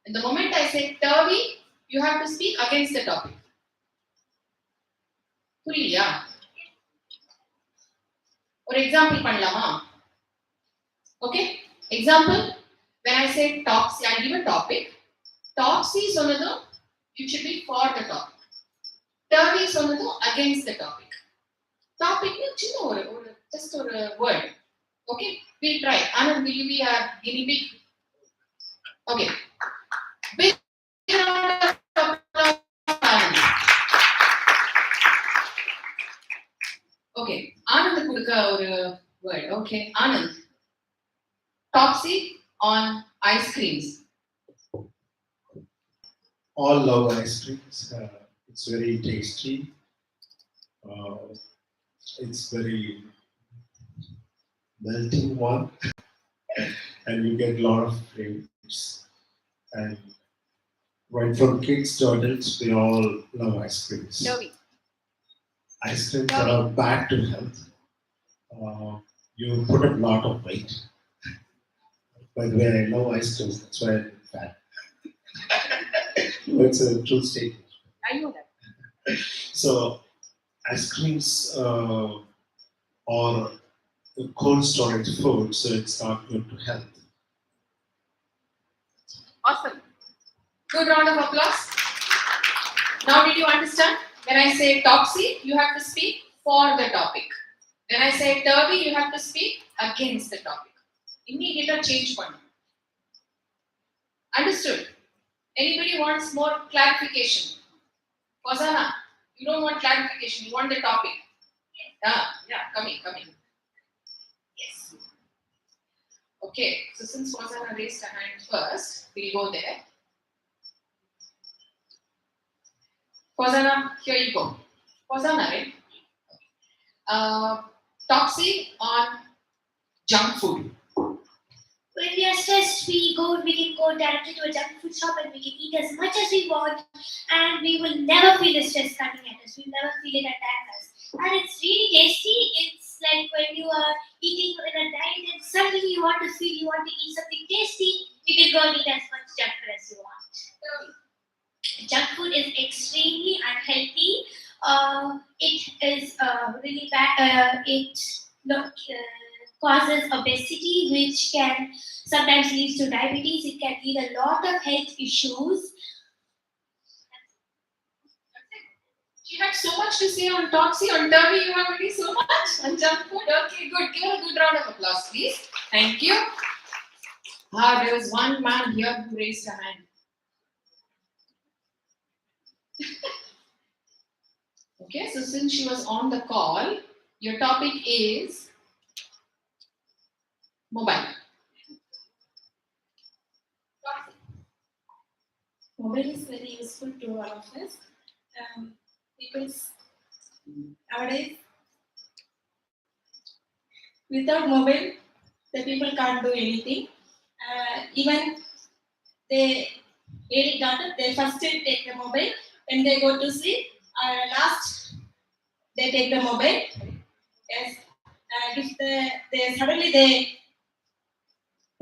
And the moment I say turvy, you have to speak against the topic. புரியலையா? ஒரு example பண்ணலாமா? Okay? Example, when I say topsy, I give a topic. Topsy சொன்னதும், you should be for the topic. Turvy சொன்னதும் against the topic. Topic சின்ன ஒரு just ஒரு word. Okay? We'll try. Anand, will you be a guinea pig? Okay. Big round of applause, Anand. Okay. Anand கொடுக்க ஒரு word. Okay. Anand. Topsy on ice creams. All love ice creams. It's very tasty. It's very melting one. and you get a lot of flavors. And right from kids to adults, we all love ice creams. Toby. Ice creams are bad to health. You put a lot of weight. By the way, I love ice creams, that's why I'm fat. It's a true statement. I know that. So, ice creams or cold storage food, so it's not good to health. Awesome. Good round of applause. Now, did you understand? When I say Topsy, you have to speak for the topic. When I say Turvy, you have to speak against the topic. Immediate change point. Understood? Anybody wants more clarification? Fazana, you don't want clarification, you want the topic. Yeah, coming. Yes. Okay, so since Fazana raised her hand first, we'll go there. Fazana, here you go. Fazana, right? Topsy on junk food. When we are stressed, we can go directly to a junk food shop and we can eat as much as we want, and we will never feel the stress coming at us. We'll never feel it attack us. And it's really tasty. It's like when you are eating in a diet and suddenly you want to eat something tasty, you can go and eat as much junk food as you want. Junk food is extremely unhealthy. It is really bad. Causes obesity, which can sometimes lead to diabetes. It can lead a lot of health issues. She had so much to say on Topsy. On Turvy, you have already so much on junk food. Okay, good. Give her a good round of applause, please. Thank you. There was one man here who raised a hand. Okay, so since she was on the call, your topic is mobile. Mobile is very useful to all of us. Because nowadays, without mobile, the people can't do anything. Even they really got it. They first take the mobile when they go to sleep. Last, they take the mobile. Yes. If they suddenly they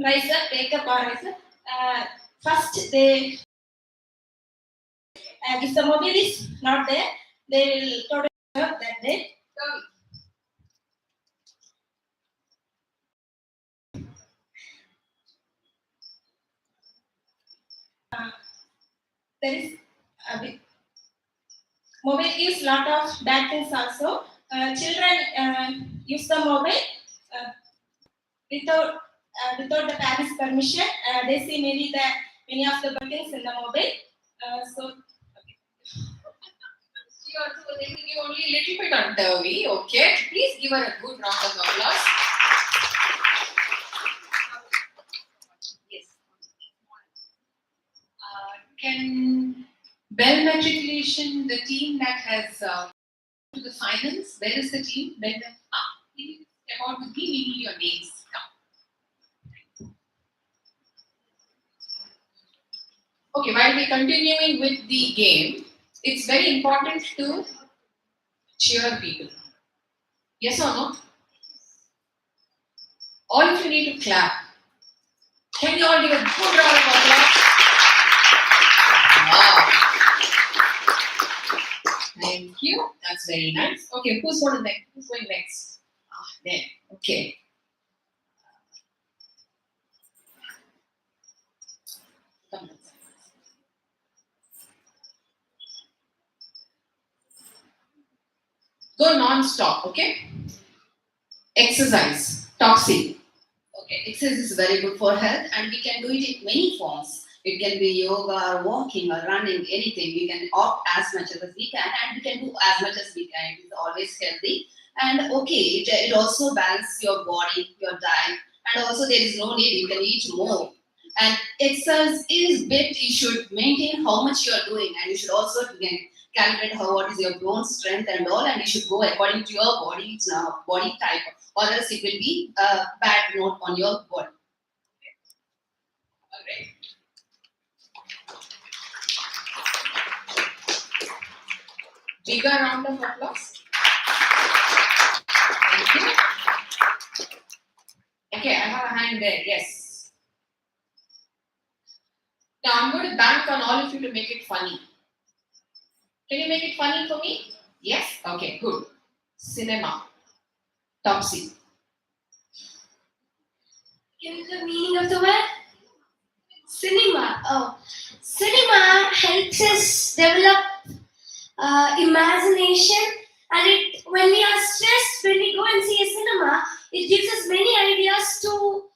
rise up, wake up or rise up. First, they if the mobile is not there, they will totally give up that day. There is a big mobile gives lot of bad things also. Children use the mobile without the parents' permission. They see many of the buttons in the mobile. So She also was able to give only a little bit on Turvy. Okay, please give her a good round of applause. Yes. Can Bell Matriculation, the team that has to the finals, where is the team? Please step out with me. We need your names. Come. Okay, while we're continuing with the game, it's very important to cheer people. Yes or no? All of you need to clap. Can you all give a good round of applause? Wow. Thank you. That's very nice. Okay, who's going next? Who's going next? There. Okay. Come on. Go non-stop, okay? Exercise. Topsy. Okay, exercise is very good for health and we can do it in many forms. It can be yoga or walking or running, anything. We can opt as much as we can and we can do as much as we can. It is always healthy. And okay, it also balances your body, your diet, and also there is no need, you can eat more. And exercise is bit, you should maintain how much you are doing and you should also again calculate what is your bone strength and all, and you should go according to your body type, or else it will be a bad note on your body. Right? Bigger round of applause. Thank you. Okay, I have a hand there. Yes. Now I'm going to bank on all of you to make it funny. Can you make it funny for me? Yes? Okay, good. Cinema. Topsy. Give me the meaning of the word. Cinema. Oh, cinema helps us develop imagination, and when we are stressed, when we go and see a cinema, it gives us many ideas to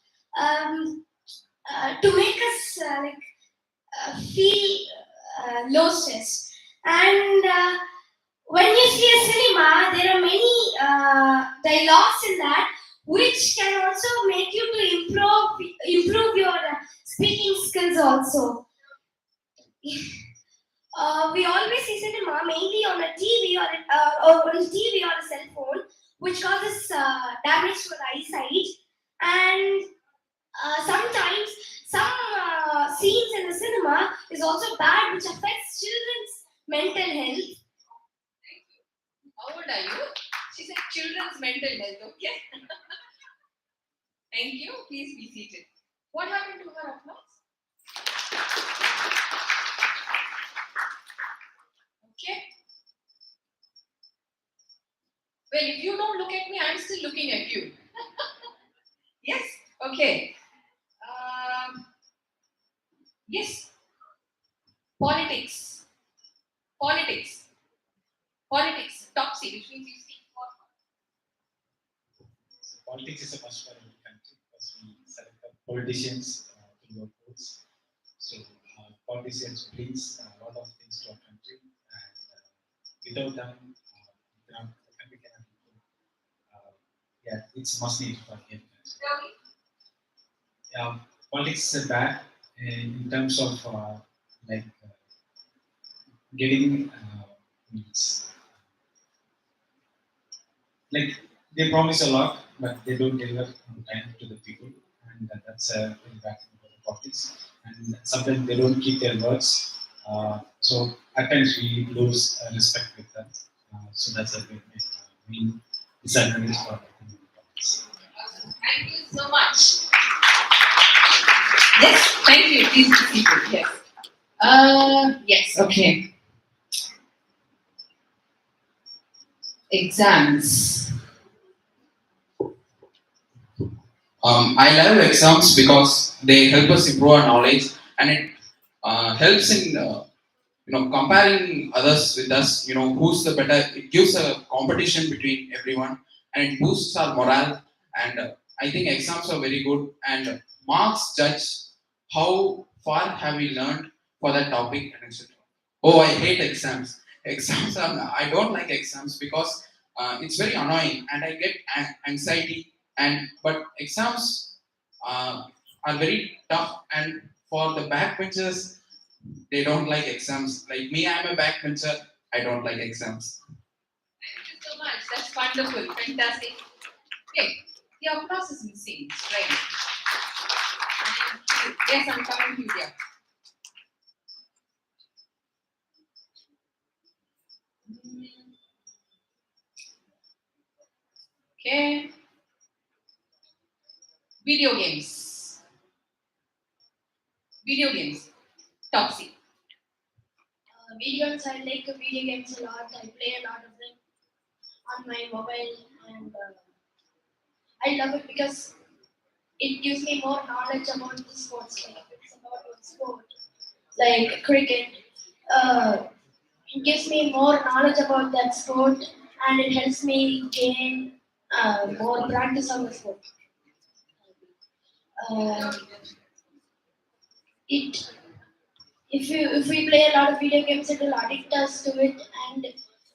make us feel low stress. And when you see a cinema, there are many dialogues in that which can also make you to improve your speaking skills also. We always see cinema mainly on a TV or on TV or a cell phone, which causes damage to the eyesight. And sometimes some scenes in the cinema is also bad, which affects children's mental health. How old are you? She said children's mental health. Okay. Thank you. Please be seated. What happened to her applause? Okay. Well, if you don't look at me, I'm still looking at you. Yes? Okay. Yes. Politics. Politics. Politics. Topsy, which means you speak for. Politics is a must for every country because we select the politicians through our votes. So politicians brings a lot of things to our country, and without them, the country cannot improve. Yeah, it's must need for every country. Yeah, politics is bad in terms of like getting means like they promise a lot, but they don't deliver on time to the people, and that's a very bad thing for the politics. And sometimes they don't keep their words, so at times we lose respect with them. So that's a big main disadvantage for the politics. Thank you so much. Yes, thank you. Please be seated. Yes. Yes, okay. Exams. I love exams because they help us improve our knowledge, and it helps in comparing others with us. Who's the better. It gives a competition between everyone, and it boosts our morale. And I think exams are very good, and marks judge how far have we learned for that topic and etc. Oh, I hate exams. Exams are I don't like exams because it's very annoying, and I get anxiety. And but exams are very tough, and for the backbenchers, they don't like exams. Like me, I'm a backbencher. I don't like exams. Thank you so much. That's wonderful. Fantastic. Okay. The applause is missing. Right. Thank you. Yes, I'm coming to you here. Okay. Video games. Video games. Topsy. Video games, I like video games a lot. I play a lot of them on my mobile, and I love it because it gives me more knowledge about the sports. Like if it's about one sport, like cricket, it gives me more knowledge about that sport, and it helps me gain more practice on the sport. Uh, it if we play a lot of video games, it will addict us to it, and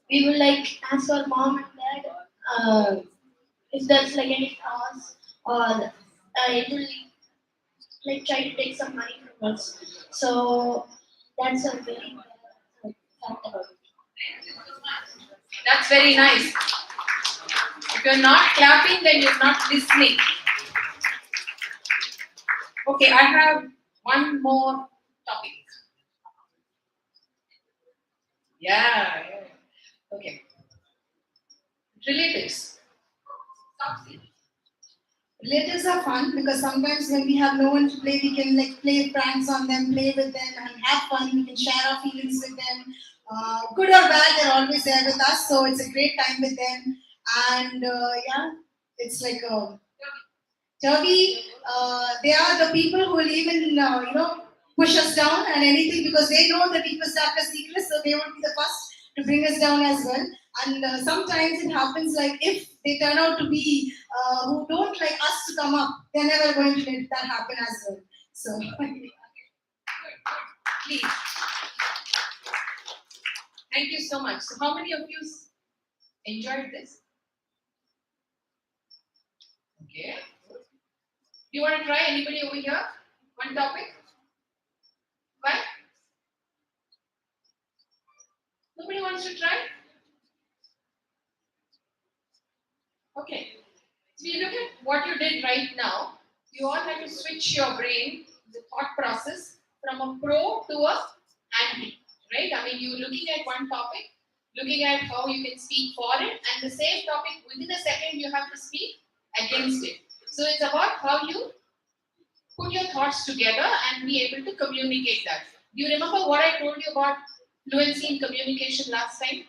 we will like ask our mom and dad if there's like any cause, or it will like try to take some money from us. So that's a very fact about it. That's very nice. If you're not clapping, then you're not listening. Okay, I have One more topic. Yeah. Okay. Relatives. Stop. Relatives are fun because sometimes when we have no one to play, we can like play pranks on them, play with them, and have fun. We can share our feelings with them. Good or bad, they're always there with us, so it's a great time with them. And yeah, it's like a Turkey. They are the people who will even push us down and anything because they know the deepest darkest secrets, so they would be the first to bring us down as well. And sometimes it happens like if they turn out to be who don't like us to come up, they're never going to let that happen as well. So Please. Thank you so much. So how many of you enjoyed this? Okay. You want to try? Anybody over here? One topic? Why? Nobody wants to try? Okay. So you look at what you did right now. You all have to switch your brain, the thought process, from a pro to a anti. Right? I mean, you're looking at one topic, looking at how you can speak for it, and the same topic within a second you have to speak against it. So it's about how you put your thoughts together and be able to communicate that. Do you remember what I told you about fluency in communication last time?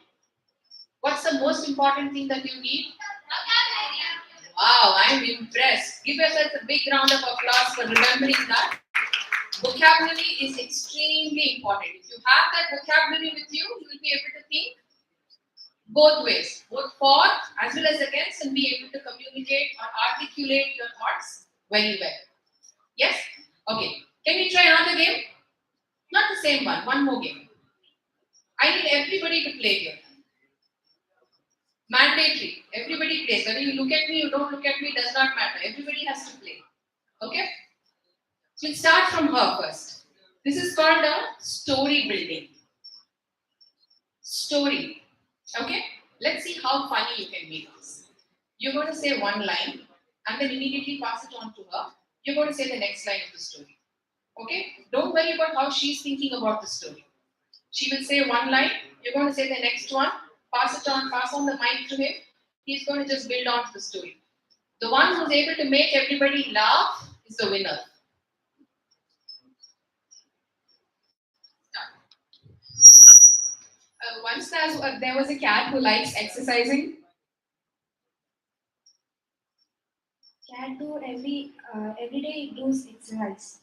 What's the most important thing that you need? Wow, I'm impressed. Give yourself a big round of applause for remembering that. Vocabulary is extremely important. If you have that vocabulary with you, you will be able to think both ways, both for as well as against, and be able to communicate or articulate your thoughts very well. Yes? Okay. Can we try another game? Not the same one, one more game. I need everybody to play here. Mandatory. Everybody plays. Whether you look at me, you don't look at me, does not matter. Everybody has to play. Okay? So we'll start from her first. This is called a story building. Story. Okay? Let's see how funny you can make this. You're going to say one line and then immediately pass it on to her. You're going to say the next line of the story. Okay? Don't worry about how she's thinking about the story. She will say one line, you're going to say the next one, pass it on, pass on the mic to him. He's going to just build on to the story. The one who's able to make everybody laugh is the winner. Once there was a cat who likes exercising. Cat do every day it does exercise.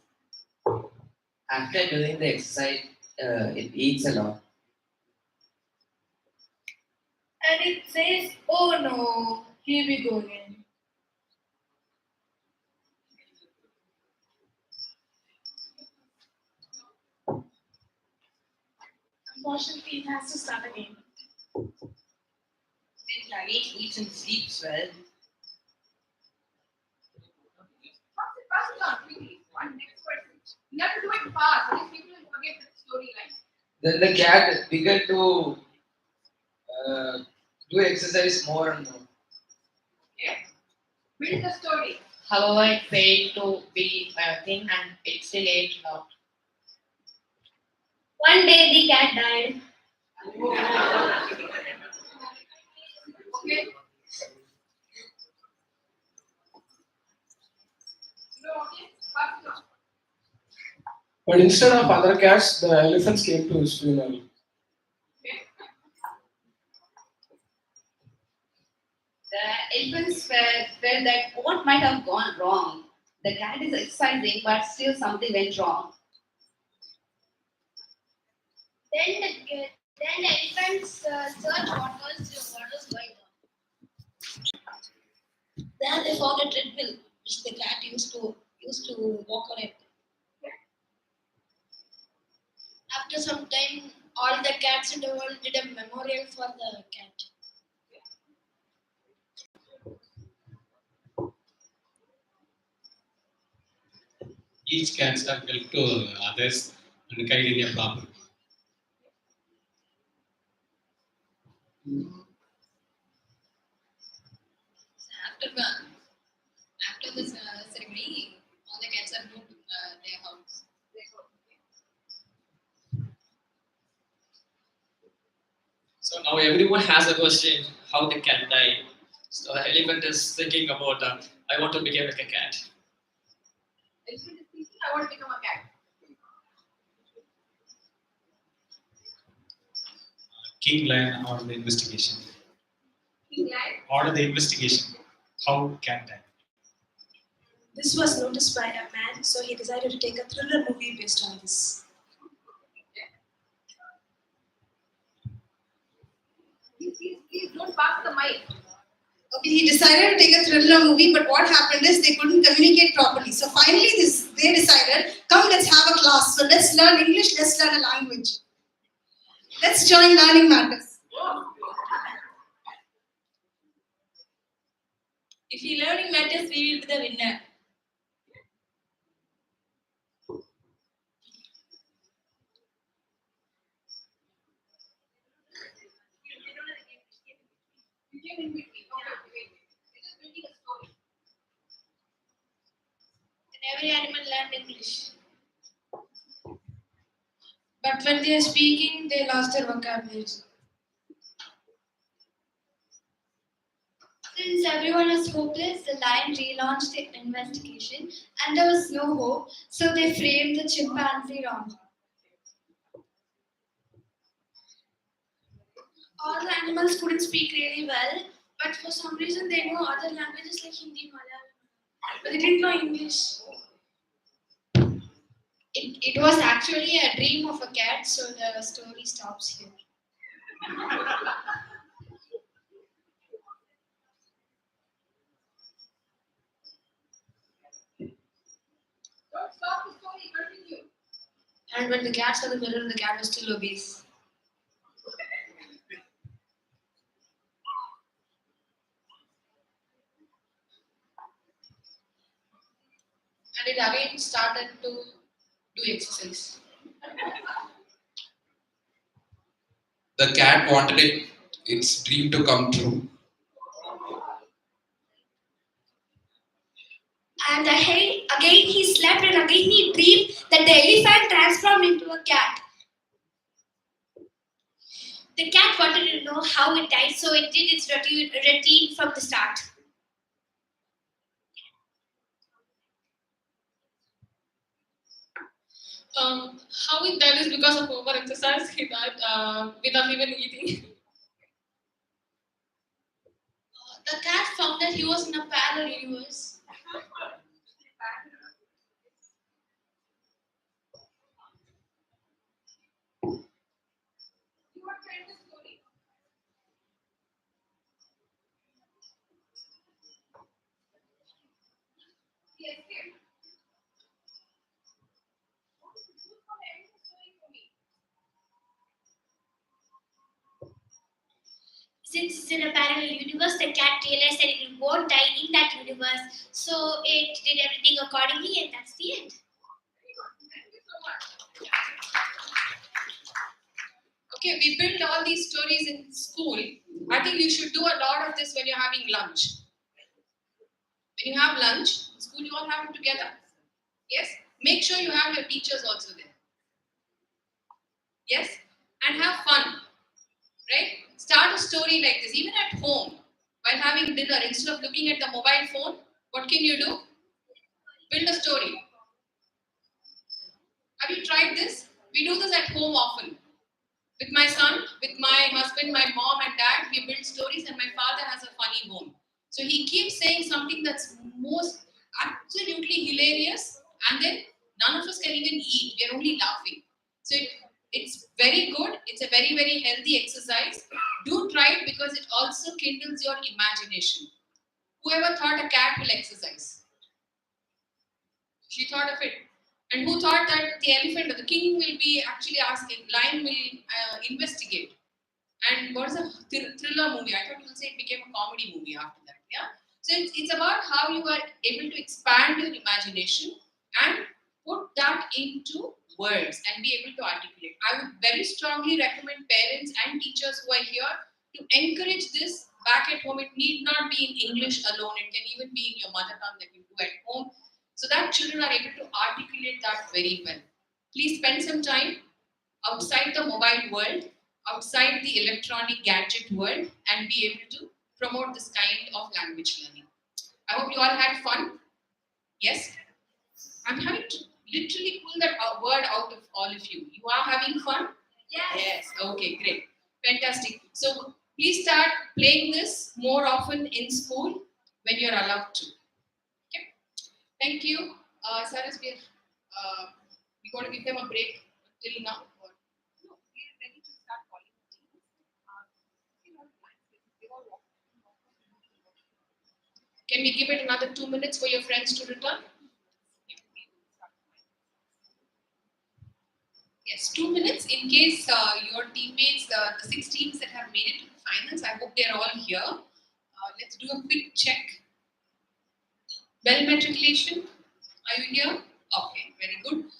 After doing the exercise, it eats a lot. And it says, oh no, here we go again. Unfortunately, it has to start again. When Ravi eats and sleeps well, Pass it on quickly. One next person. You have to do it fast, otherwise people will forget the storyline. then the cat began to do exercise more and more. Okay? Build the story. However, it failed to be a thing and it still ate a lot. One day the cat died. Okay. No, okay. Pass it on. But instead of other cats, the elephants came to his funeral. Okay. The elephants felt that what might have gone wrong. The cat is exciting, but still something went wrong. Then the elephants searched what was going on. There they found a treadmill which the cat used to walk on it. After some time, all the cats in the world did a memorial for the cat. Each cats have helped to others and carried in a problem. After this ceremony, all the cats are moved to their house. now everyone has a question how they can die. So the elephant is thinking about I want to become like a cat. Elephant is thinking, I want to become a cat. King Lion order the investigation. King Lion. Order the investigation. How can that? This was noticed by a man, so he decided to take a thriller movie based on this. Please don't pass the mic. Okay, he decided to take a thriller movie, but what happened is they couldn't communicate properly. So finally, they decided, come, let's have a class. So let's learn English, let's learn a language. Let's join Learning Matters. If your learning matters, we will be the winner. And every animal learned English. But when they are speaking, they lost their vocabulary. Since everyone was hopeless, the lion relaunched the investigation and there was no hope, so they framed the chimpanzee wrong. All the animals couldn't speak really well, but for some reason they know other languages like Hindi, Malayalam, but they didn't know English. It was actually a dream of a cat, so the story stops here. Don't stop the story, continue. And when the cat saw the mirror, the cat was still obese. And it again started to do exercise. The cat wanted its dream to come true. And again he slept and again he dreamed that the elephant transformed into a cat. The cat wanted to know how it died, so it did its routine from the start. How it died is because of over exercise. He died without even eating. The cat found that he was in a parallel universe. You want to end the story? He escaped. Who's going to end the story for me? Since it's in a parallel universe, the cat realized that it won't die in that universe, so it did everything accordingly, and that's the end. Thank you so much. Okay, we built all these stories in school. I think you should do a lot of this when you're having lunch. When you have lunch, in school you all have it together. Yes? Make sure you have your teachers also there. Yes? And have fun. Right? Start a story like this. Even at home, while having dinner, instead of looking at the mobile phone, what can you do? Build a story. Have you tried this? We do this at home often. With my son, with my husband, my mom and dad, we build stories and my father has a funny bone. So he keeps saying something that's most absolutely hilarious and then none of us can even eat. We're only laughing. So it's very good. It's a very, very healthy exercise. Do try it because it also kindles your imagination. Whoever thought a cat will exercise? She thought of it. And who thought that the elephant or the king will be actually asking, lion will investigate. And what is a thriller movie? I thought you would say it became a comedy movie after that. Yeah. So it's about how you are able to expand your imagination and put that into words and be able to articulate. I would very strongly recommend parents and teachers who are here to encourage this back at home. It need not be in English alone. It can even be in your mother tongue that you do at home, so that children are able to articulate that very well. Please spend some time outside the mobile world outside the electronic gadget world and be able to promote this kind of language learning. I hope you all had fun. Yes? I'm having to literally pull that word out of all of you. You are having fun? Yes. Okay, great. Fantastic. So please start playing this more often in school when you're allowed to. Okay? Thank you. Saras, we're going to give them a break till now. Or, no, we're ready to start calling teams. Can we give it another 2 minutes for your friends to return? Yes, 2 minutes in case your teammates, the 6 teams that have made it to the finals, I hope they're all here. Let's do a quick check. Bell matriculation, are you here? Okay, very good.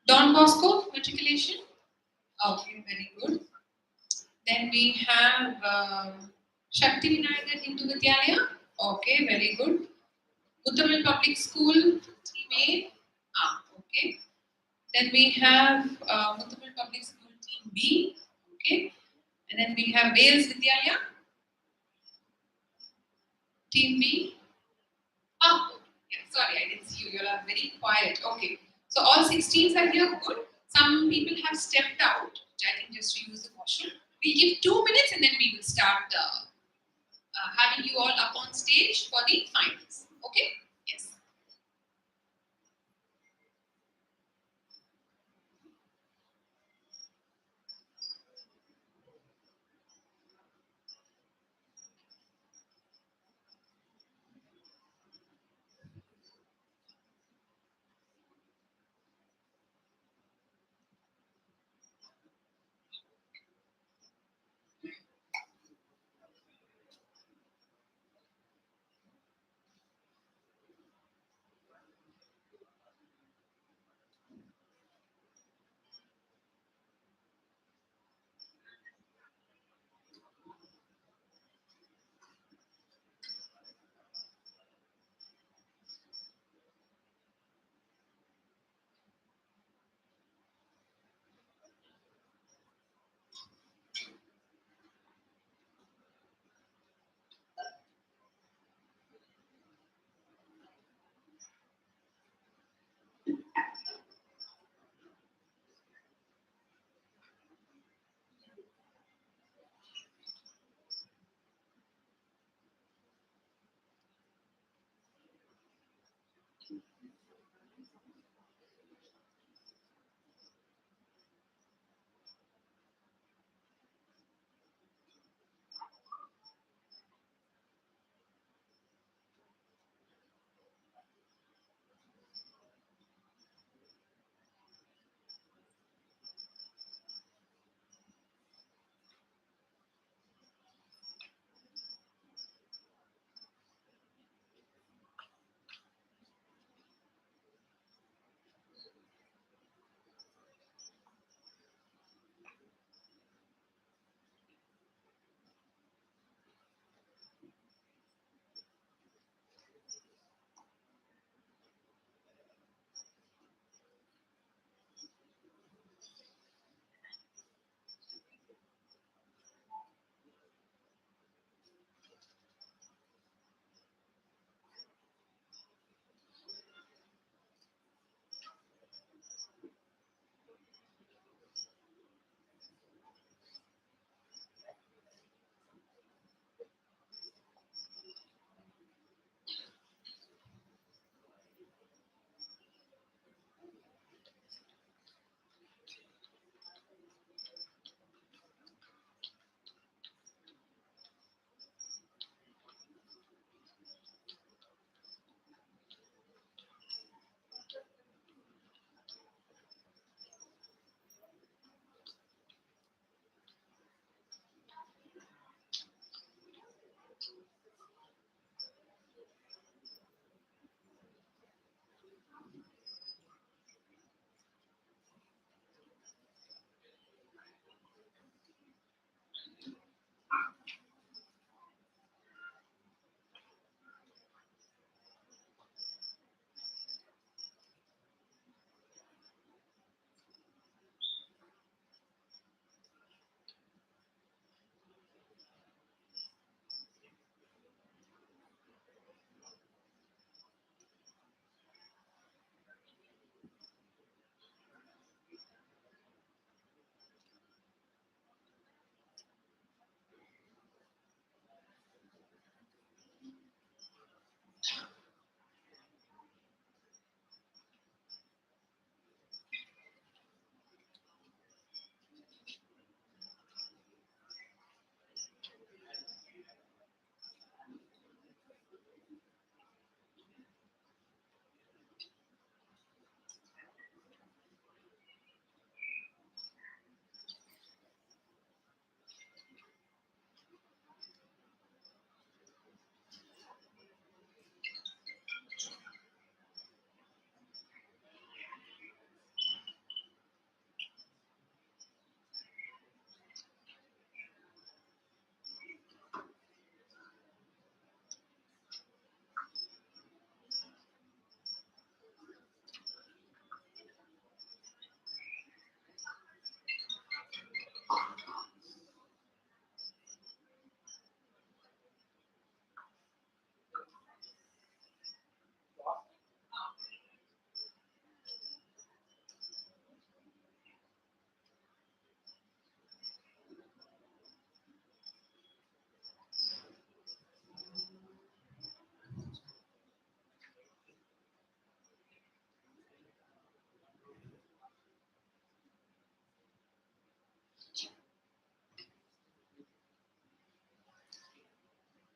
Don Bosco matriculation? Okay, very good. Then we have Shakti Vinayagar Hindu Vidyalaya? Okay, very good. Uttamal Public School, Team A? Okay. Then we have Uttamal Public School, Team B? Okay. And then we have Wales Vidyalaya, Team B. Yeah, sorry, I didn't see you. You all are very quiet. Okay. So all 16s are here. Good. Some people have stepped out, which I think just to use the washroom. We'll give 2 minutes and then we will start having you all up on stage for the finals. Okay? Yes.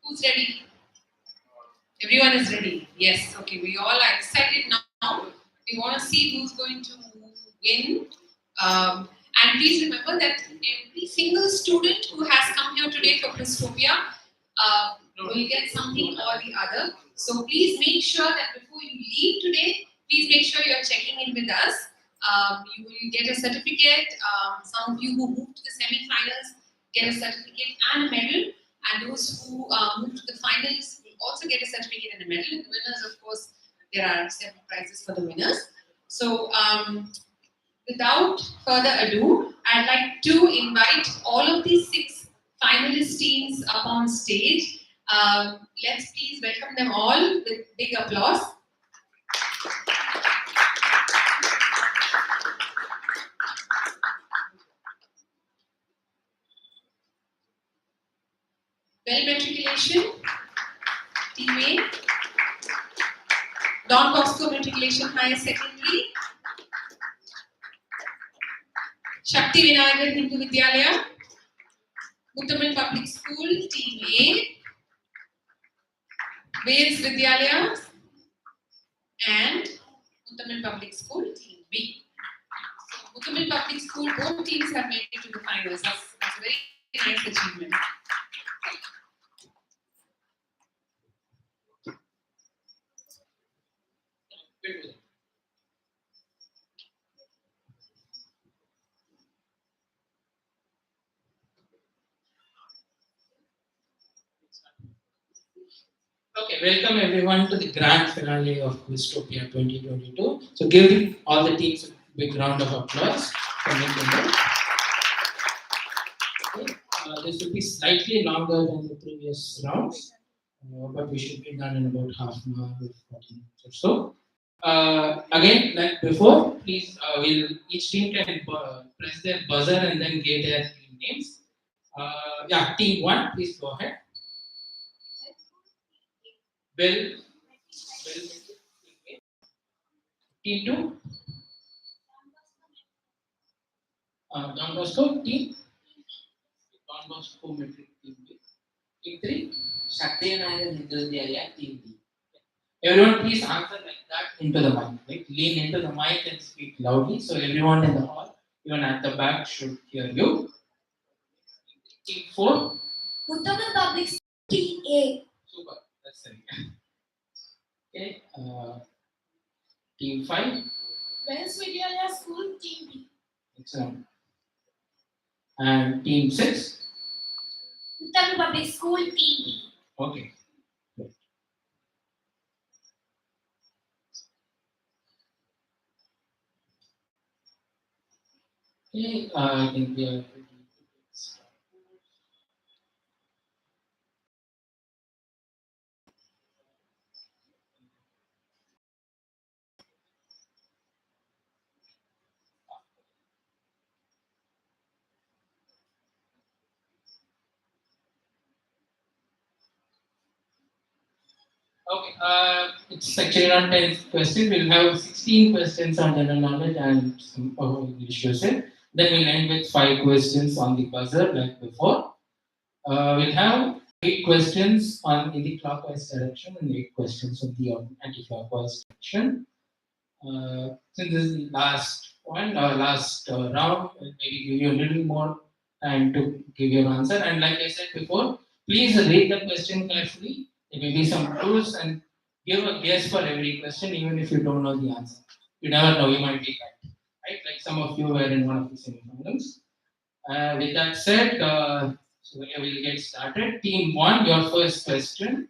Who's ready? Everyone is ready. Yes. Okay. We all are excited now. We want to see who's going to win. And please remember that every single student who has come here today for Kwiztopia will get something or the other. So please make sure that before you leave today, please make sure you're checking in with us. You will get a certificate. Some of you who moved to the semi-finals get a certificate and a medal. And those who move to the finals will also get a certificate and a medal. And the winners, of course, there are several prizes for the winners. So, without further ado, I'd like to invite all of these 6 finalist teams up on stage. Let's please welcome them all with big applause. Well matriculation, Team A. Don Bosco Matriculation Higher Secondary. Shakti Vinayagar Hindu Vidyalaya. Muttamal Public School, Team A. Wales Vidyalaya. And Muttamal Public School, Team B. So, Muttamal Public School, both teams have made it to the finals. That's a very nice achievement. Okay, welcome everyone to the grand finale of Kwiztopia 2022. So give all the teams a big round of applause for making it. Okay, this will be slightly longer than the previous rounds, but we should be done in about half an hour with 40 minutes or so. Again, like before, please, each team can press their buzzer and then give their team names. Yeah, team 1, please go ahead. Bill. Team 2. Don Bosco, team. Don Bosco, metric team B. Team 3. Shakti Vinayagar Hindu Vidyalaya, Team B. Everyone, please answer like that into the mic. Like lean into the mic and speak loudly, so everyone in the hall, even at the back, should hear you. Team 4. Muttamal Public School, Team A. Super. That's it. Okay. Team 5. Wales Vidyalaya School, Team B. Excellent. And team 6. Muttamal Public School, Team B. Okay. Good. Okay. I think we are pretty good. Okay, it's actually not 10 questions. We'll have 16 questions on general knowledge and some English usage. Then we'll end with 5 questions on the buzzer, like before. We'll have 8 questions on in the clockwise direction and 8 questions of the anti-clockwise direction. Since this is the last one, last round, maybe give you a little more time to give your answer. And like I said before, please read the question carefully. There may be some clues and give a guess for every question, even if you don't know the answer. You never know, you might be right. Like some of you were in one of the semifinals. With that said, so we'll get started. Team 1, your first question.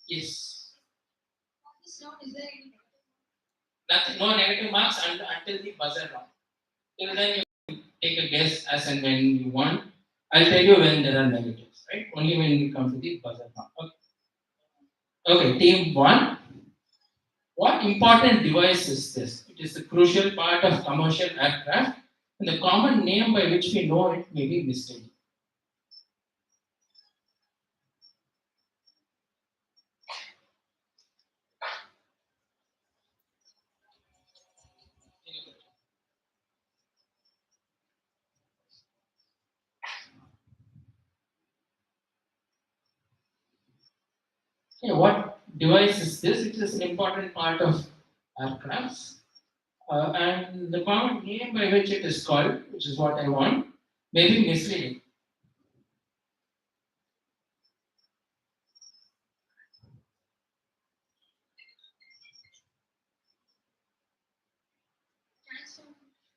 Yes. Nothing, no negative marks until the buzzer round. Till then, you take a guess as and when you want. I'll tell you when there are negatives, right? Only when we come to the buzzer round. Okay, team 1. What important device is this? It is a crucial part of commercial aircraft, and the common name by which we know it may be mistaken. Okay, what device is this? It is an important part of aircrafts. And the common name by which it is called, which is what I want, may be misleading.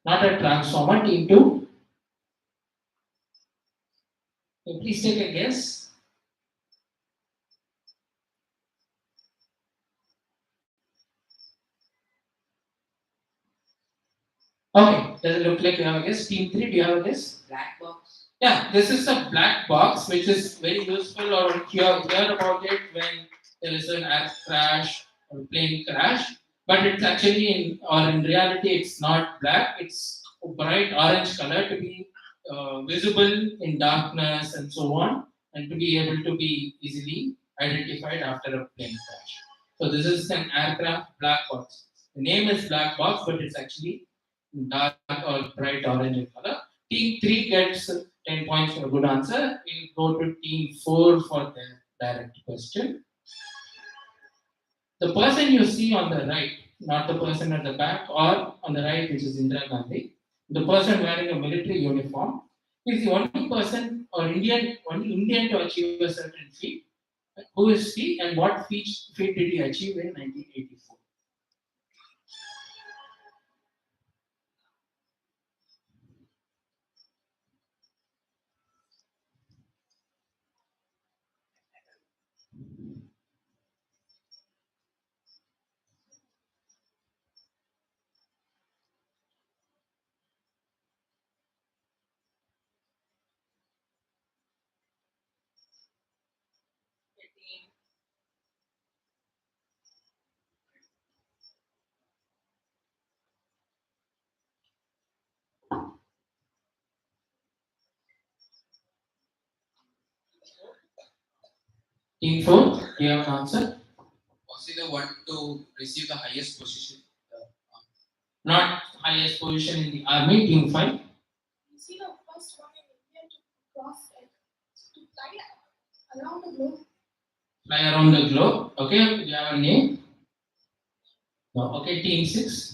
Not a transformer, team 2. Okay, please take a guess. Okay, does it look like you have a guess? Team 3, do you have a guess? Black box. Yeah, this is a black box which is very useful, or you hear about it when there is an air crash or plane crash. But it's actually in reality, it's not black. It's a bright orange color to be visible in darkness and so on, and to be able to be easily identified after a plane crash. So this is an aircraft black box. The name is black box, but it's actually dark or bright orange in color. Team 3 gets 10 points for a good answer. We'll go to team 4 for the direct question. The person you see on the right, not the person at the back, or on the right, which is Indira Gandhi, the person wearing a military uniform, is the only person or only Indian to achieve a certain feat. Who is he and what feat did he achieve in 1984? Team 4, do you have an answer? Was he the one to receive the highest position? Not highest position in the army, team 5. Is he the first one in India to cross, like, to fly around the globe? Fly around the globe. Okay, do you have a name? No. Okay, team 6.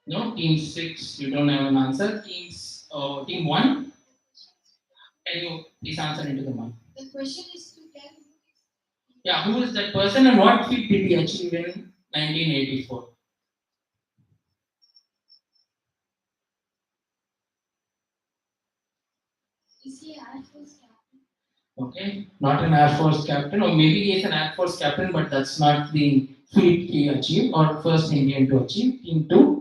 No, team 6, you don't have an answer. Team 1, can you please answer into the mic? The question is to tell who Yeah, who is that person and what feat did he achieve in 1984? is he Air Force captain? Okay, not an Air Force captain, or maybe he is an Air Force captain, but that's not the feat he achieved or first Indian to achieve. Team 2.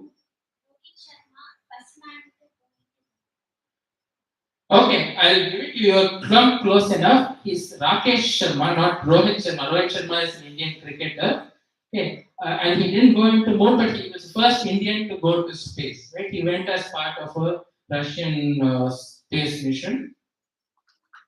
Okay, I'll give it to you. You're clump close enough. He's Rakesh Sharma, not Rohit Sharma. Rohit Sharma is an Indian cricketer. Okay, and he didn't go into more, but he was the first Indian to go to space. Right, he went as part of a Russian space mission.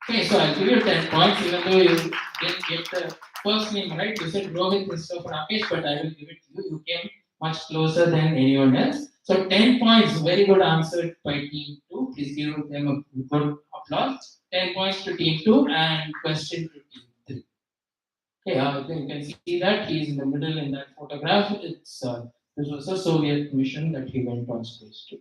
Okay, so I'll give you 10 points, even though you didn't get the first name right. You said Rohit instead of Rakesh, but I will give it to you. You came much closer than anyone else. So 10 points, very good answer by team 2. Please give them a good applause. 10 points to team 2 and question to team 3. Okay, you can see that he's in the middle in that photograph. This was a Soviet mission that he went on space to.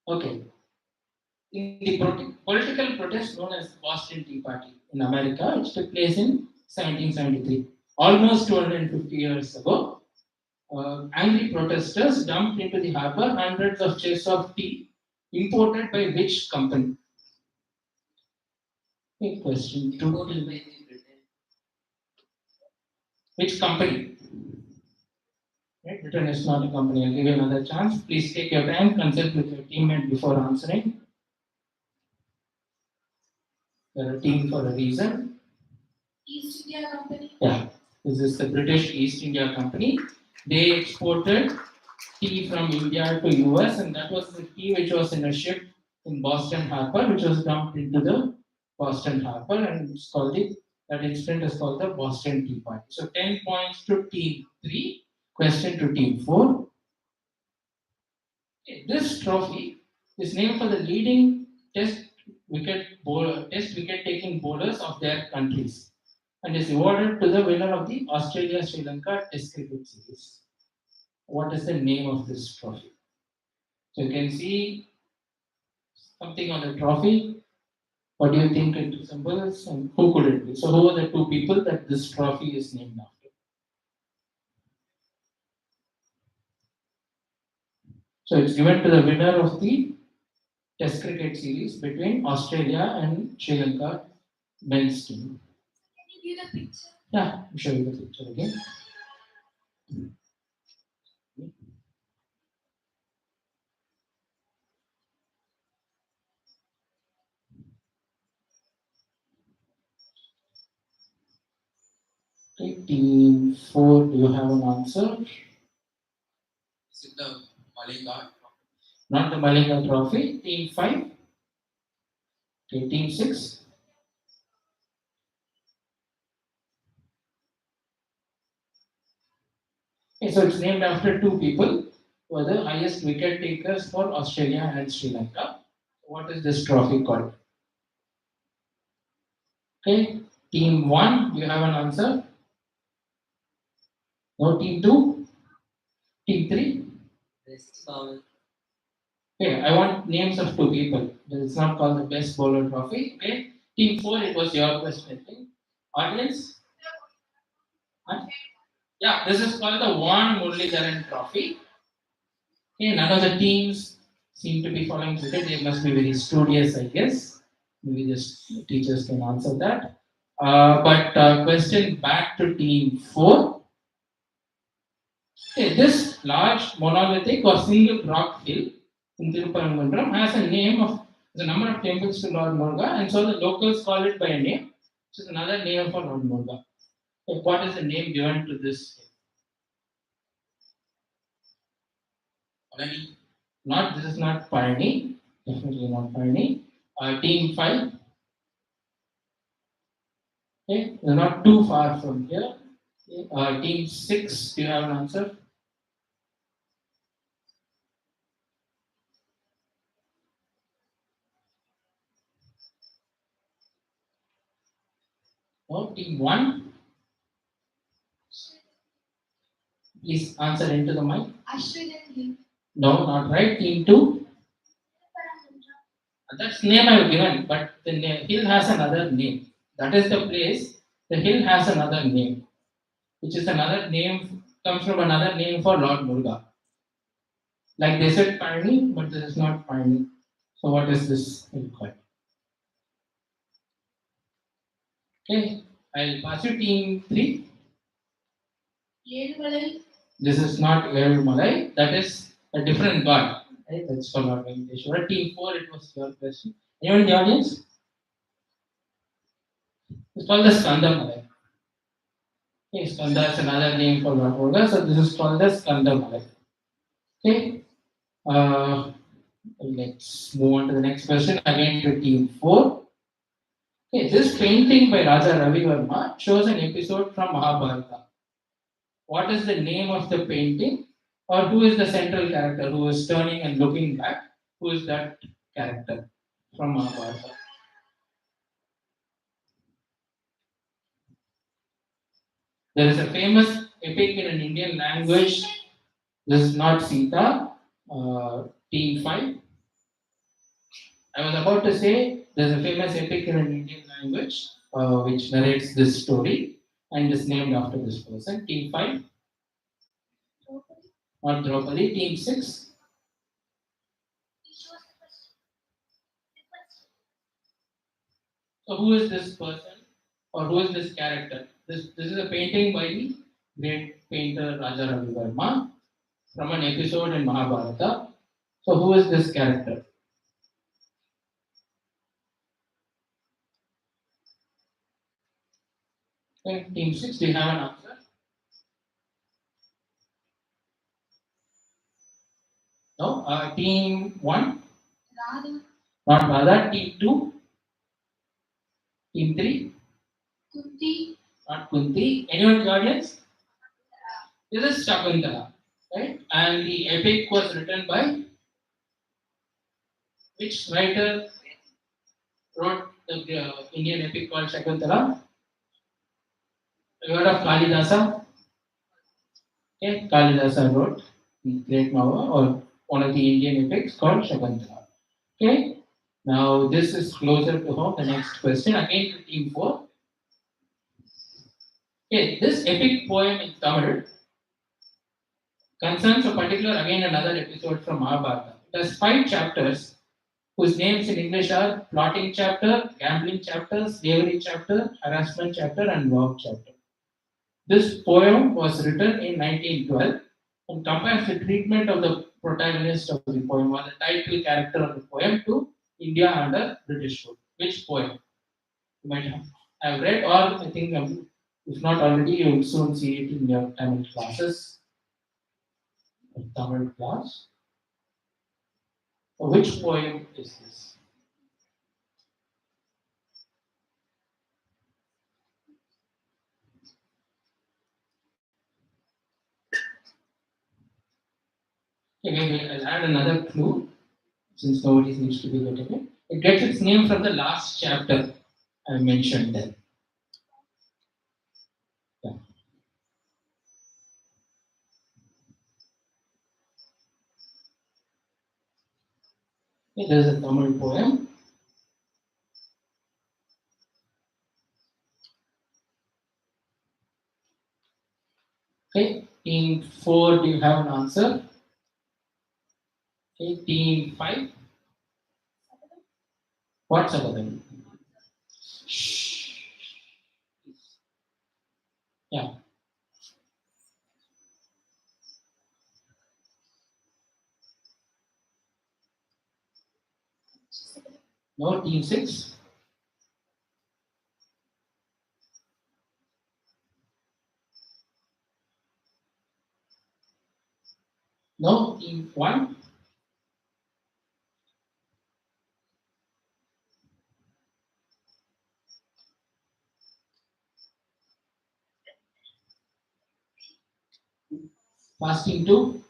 Okay. In the political protest known as Boston Tea Party in America, which took place in 1773, almost 250 years ago, angry protesters dumped into the harbor hundreds of chests of tea imported by which company? Okay, question two. Which company? Right, Britain is not a company. I'll give you another chance. Please take your time, consult with your teammate before answering. You're a team for a reason. East India Company. Yeah, this is the British East India Company. They exported tea from India to US, and that was the tea which was in a ship in Boston Harbor, which was dumped into the Boston Harbor, and it's called that incident is called the Boston Tea Party. So 10 points to team 3, question to team 4. Okay, this trophy is named for the leading test wicket taking bowlers of their countries, and is awarded to the winner of the Australia Sri Lanka Test Cricket Series. What is the name of this trophy? So you can see something on the trophy. What do you think it resembles, and who could it be? So who are the two people that this trophy is named after? So it's given to the winner of the Test Cricket Series between Australia and Sri Lanka men's team. Can you give the picture? Yeah, I'll show you the picture again. Okay, team 4, do you have an answer? Is it the Malinga? Not the Malinga Trophy. Team 5. Okay, team 6. Okay, so it's named after two people who are the highest wicket takers for Australia and Sri Lanka. What is this trophy called? Okay, team 1, do you have an answer? No, team 2? Team 3? Best bowler. Okay, I want names of two people. It's not called the best bowler trophy. Okay, team 4, it was your question, I think. Audience? Huh? Yeah, this is called the Vaughan Muralidharan Trophy. Okay, none of the teams seem to be following cricket. They must be very studious, I guess. Maybe the teachers can answer that. But question back to team 4. Okay, this large monolithic or single rock hill in Tirupparamandram has a name of the number of temples to Lord Muruga, and so the locals call it by a name, which is another name for Lord Muruga. Okay, what is the name given to this hill? Not, this is not Palani, definitely not Palani. Team 5. Okay, they're not too far from here. Okay. Team 6, do you have an answer? No, team 1. Please answer into the mic. Ashwin Hill. No, not right. Team 2. That's name I have given, but the hill has another name. That is the place. The hill has another name, which is another name, comes from another name for Lord Muruga. Like they said Palani, but this is not Palani. So what is this hill called? Okay, I'll pass you team 3. Yelumalai. This is not Malai, that is a different god. Right? That's for Lord Venkateshwara. Team 4, it was your question. Anyone in the audience? It's called the Skanda Malai. Okay, Skanda is another name for Lord Muruga, so this is called the Skanda Malai. Okay, let's move on to the next question. Again to team 4. Okay, this painting by Raja Ravi Verma shows an episode from Mahabharata. What is the name of the painting, or who is the central character who is turning and looking back? Who is that character from Mahabharata? There is a famous epic in an Indian language. This is not Sita. Team 5. I was about to say there's a famous epic in an Indian language which narrates this story and is named after this person. Team 5. Not Draupadi. Team 6. So who is this person or who is this character? This is a painting by the great painter Raja Ravi Verma from an episode in Mahabharata. So who is this character? Okay, team 6, do you have an answer? No? Team 1? Radha. Not Radha. Team 2? Team 3? Kunti. Not Kunti. Anyone in the audience? This is Shakuntala, right? And the epic was written by which writer wrote the Indian epic called Shakuntala? You heard of Kalidasa? Okay, Kalidasa wrote the great novel or one of the Indian epics called Shakuntala. Okay, now this is closer to home. The next question again to team 4. Okay, this epic poem in Tamil concerns a particular, again another episode from Mahabharata. It has 5 chapters whose names in English are plotting chapter, gambling chapter, slavery chapter, harassment chapter, and love chapter. This poem was written in 1912 and compares the treatment of the protagonist of the poem or the title character of the poem to India under British rule. Which poem? You might have read, or I think if not already, you will soon see it in your Tamil classes. Tamil class. Which poem is this? Okay, maybe I'll add another clue since nobody seems to be getting it. It gets its name from the last chapter I mentioned there. Yeah. Okay, there's a Tamil poem. Okay, team 4, do you have an answer? Okay, team 5. What's about them? Yeah. No, team 6. No, team 1. Fast team 2.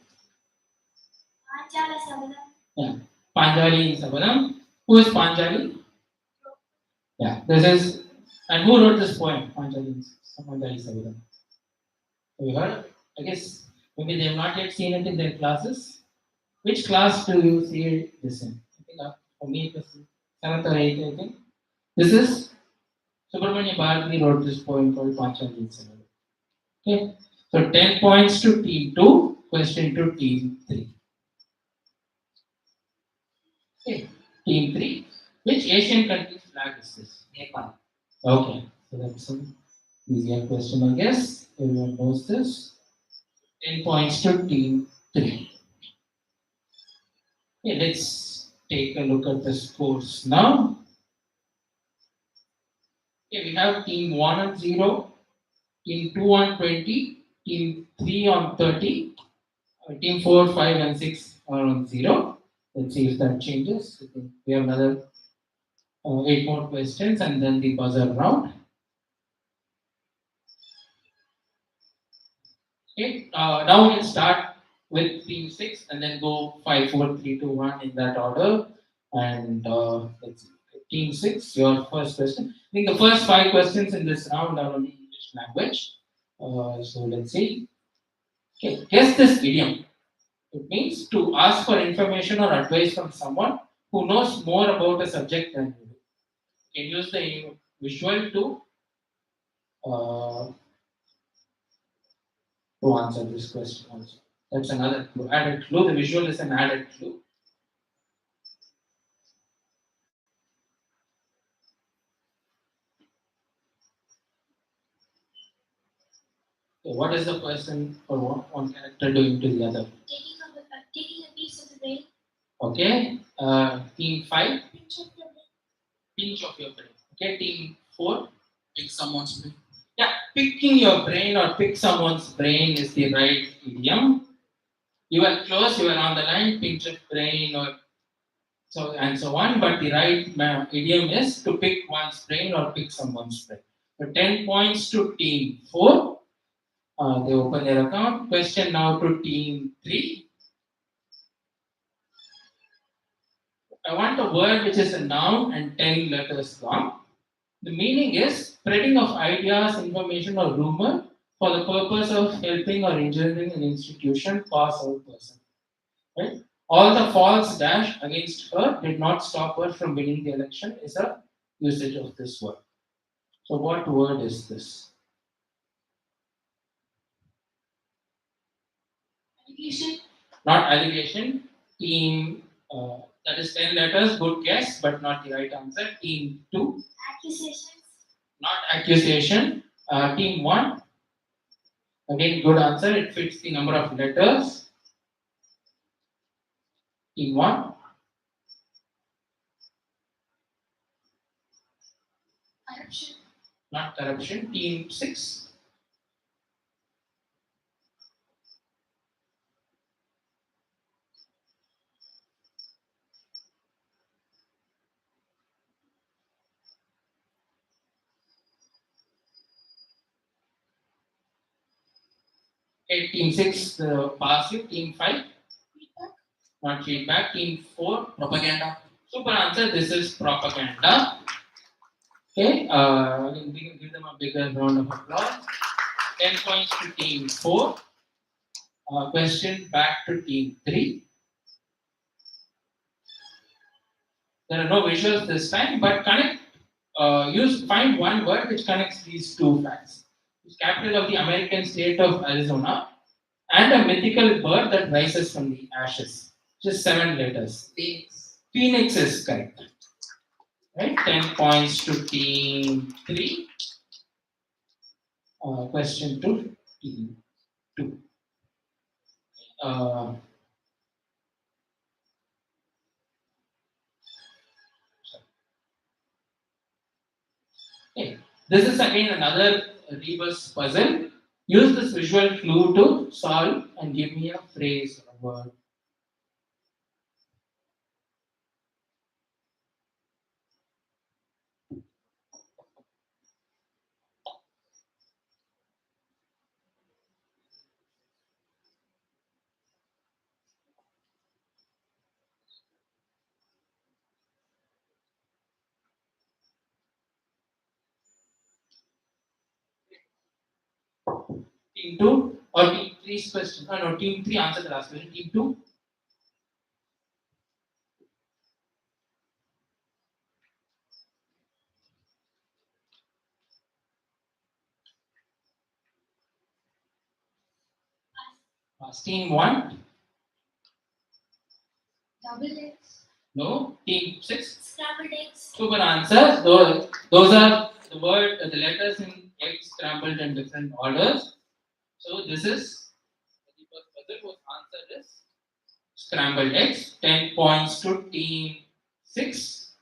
Anjala Sabadam. Yeah. Panjali Sabadam. Who is Panjali? Yeah, this is, and who wrote this poem? Panjali Sabadam. Have you heard? I guess maybe they have not yet seen it in their classes. Which class do you see this in? I think for me it was 7th or 8th, I think. This is Subramanya Bharati wrote this poem called Panchali. Okay, so 10 points to team 2, question to team 3. Okay, team 3. Which Asian country's flag is this? Nepal. Okay, so that's an easier question, I guess. Everyone knows this. 10 points to team 3. Okay, let's take a look at the scores now. Okay, we have team 1 on 0, team 2 on 20, team 3 on 30, team 4, 5, and 6 are on 0. Let's see if that changes. I think we have another 8 more questions and then the buzzer round. Okay, now we'll start with team 6 and then go 5, 4, 3, 2, 1 in that order. And let's see. Team 6, your first question. I think the first 5 questions in this round are on English language. So let's see. Okay, guess this idiom. It means to ask for information or advice from someone who knows more about a subject than you do. You can use the visual uh, to answer this question also. That's another clue. Added clue. The visual is an added clue. Okay, what is the person or one character doing to the other? Taking a piece of the brain. Okay, team 5, Pinch of the brain. pinch of your brain. Okay, team 4, Pick someone's brain. yeah, picking your brain or pick someone's brain is the right idiom. You were close, you were on the line, pinch of brain or so and so on, but the right idiom is to pick one's brain or pick someone's brain. So 10 points to team 4. They open their account. Question now to team 3. I want a word which is a noun and 10 letters long. The meaning is spreading of ideas, information, or rumor for the purpose of helping or injuring an institution, cause, or person. Right? All the false dash against her did not stop her from winning the election is a usage of this word. So, what word is this? Allegation. Not allegation. Team, that is 10 letters, good guess, but not the right answer. Team 2, Accusations. not accusation. Team 1, again, good answer, it fits the number of letters. Team 1, Corruption. not corruption. Team 6, okay, Team 6, passive. Team 5, not feedback. Team 4, Propaganda. super answer, this is propaganda. Okay, we can give them a bigger round of applause. 10 points to team 4. Question back to team 3. There are no visuals this time, but connect. Find one word which connects these two facts. It's capital of the American state of Arizona and a mythical bird that rises from the ashes. Just 7 letters. Phoenix. Phoenix is correct. Right? 10 points to team 3. Question to team 2. Uh, okay. This is again another rebus puzzle. Use this visual clue to solve and give me a phrase or word. Team 2 or team 3's question. No, team 3 answer the last question. Team 2. Team 1. Double eggs. No. Team 6. Scrambled eggs. Super answers. Those are the letters in egg scrambled in different orders. So this is the first puzzle whose answer is scrambled eggs. 10 points to team 6.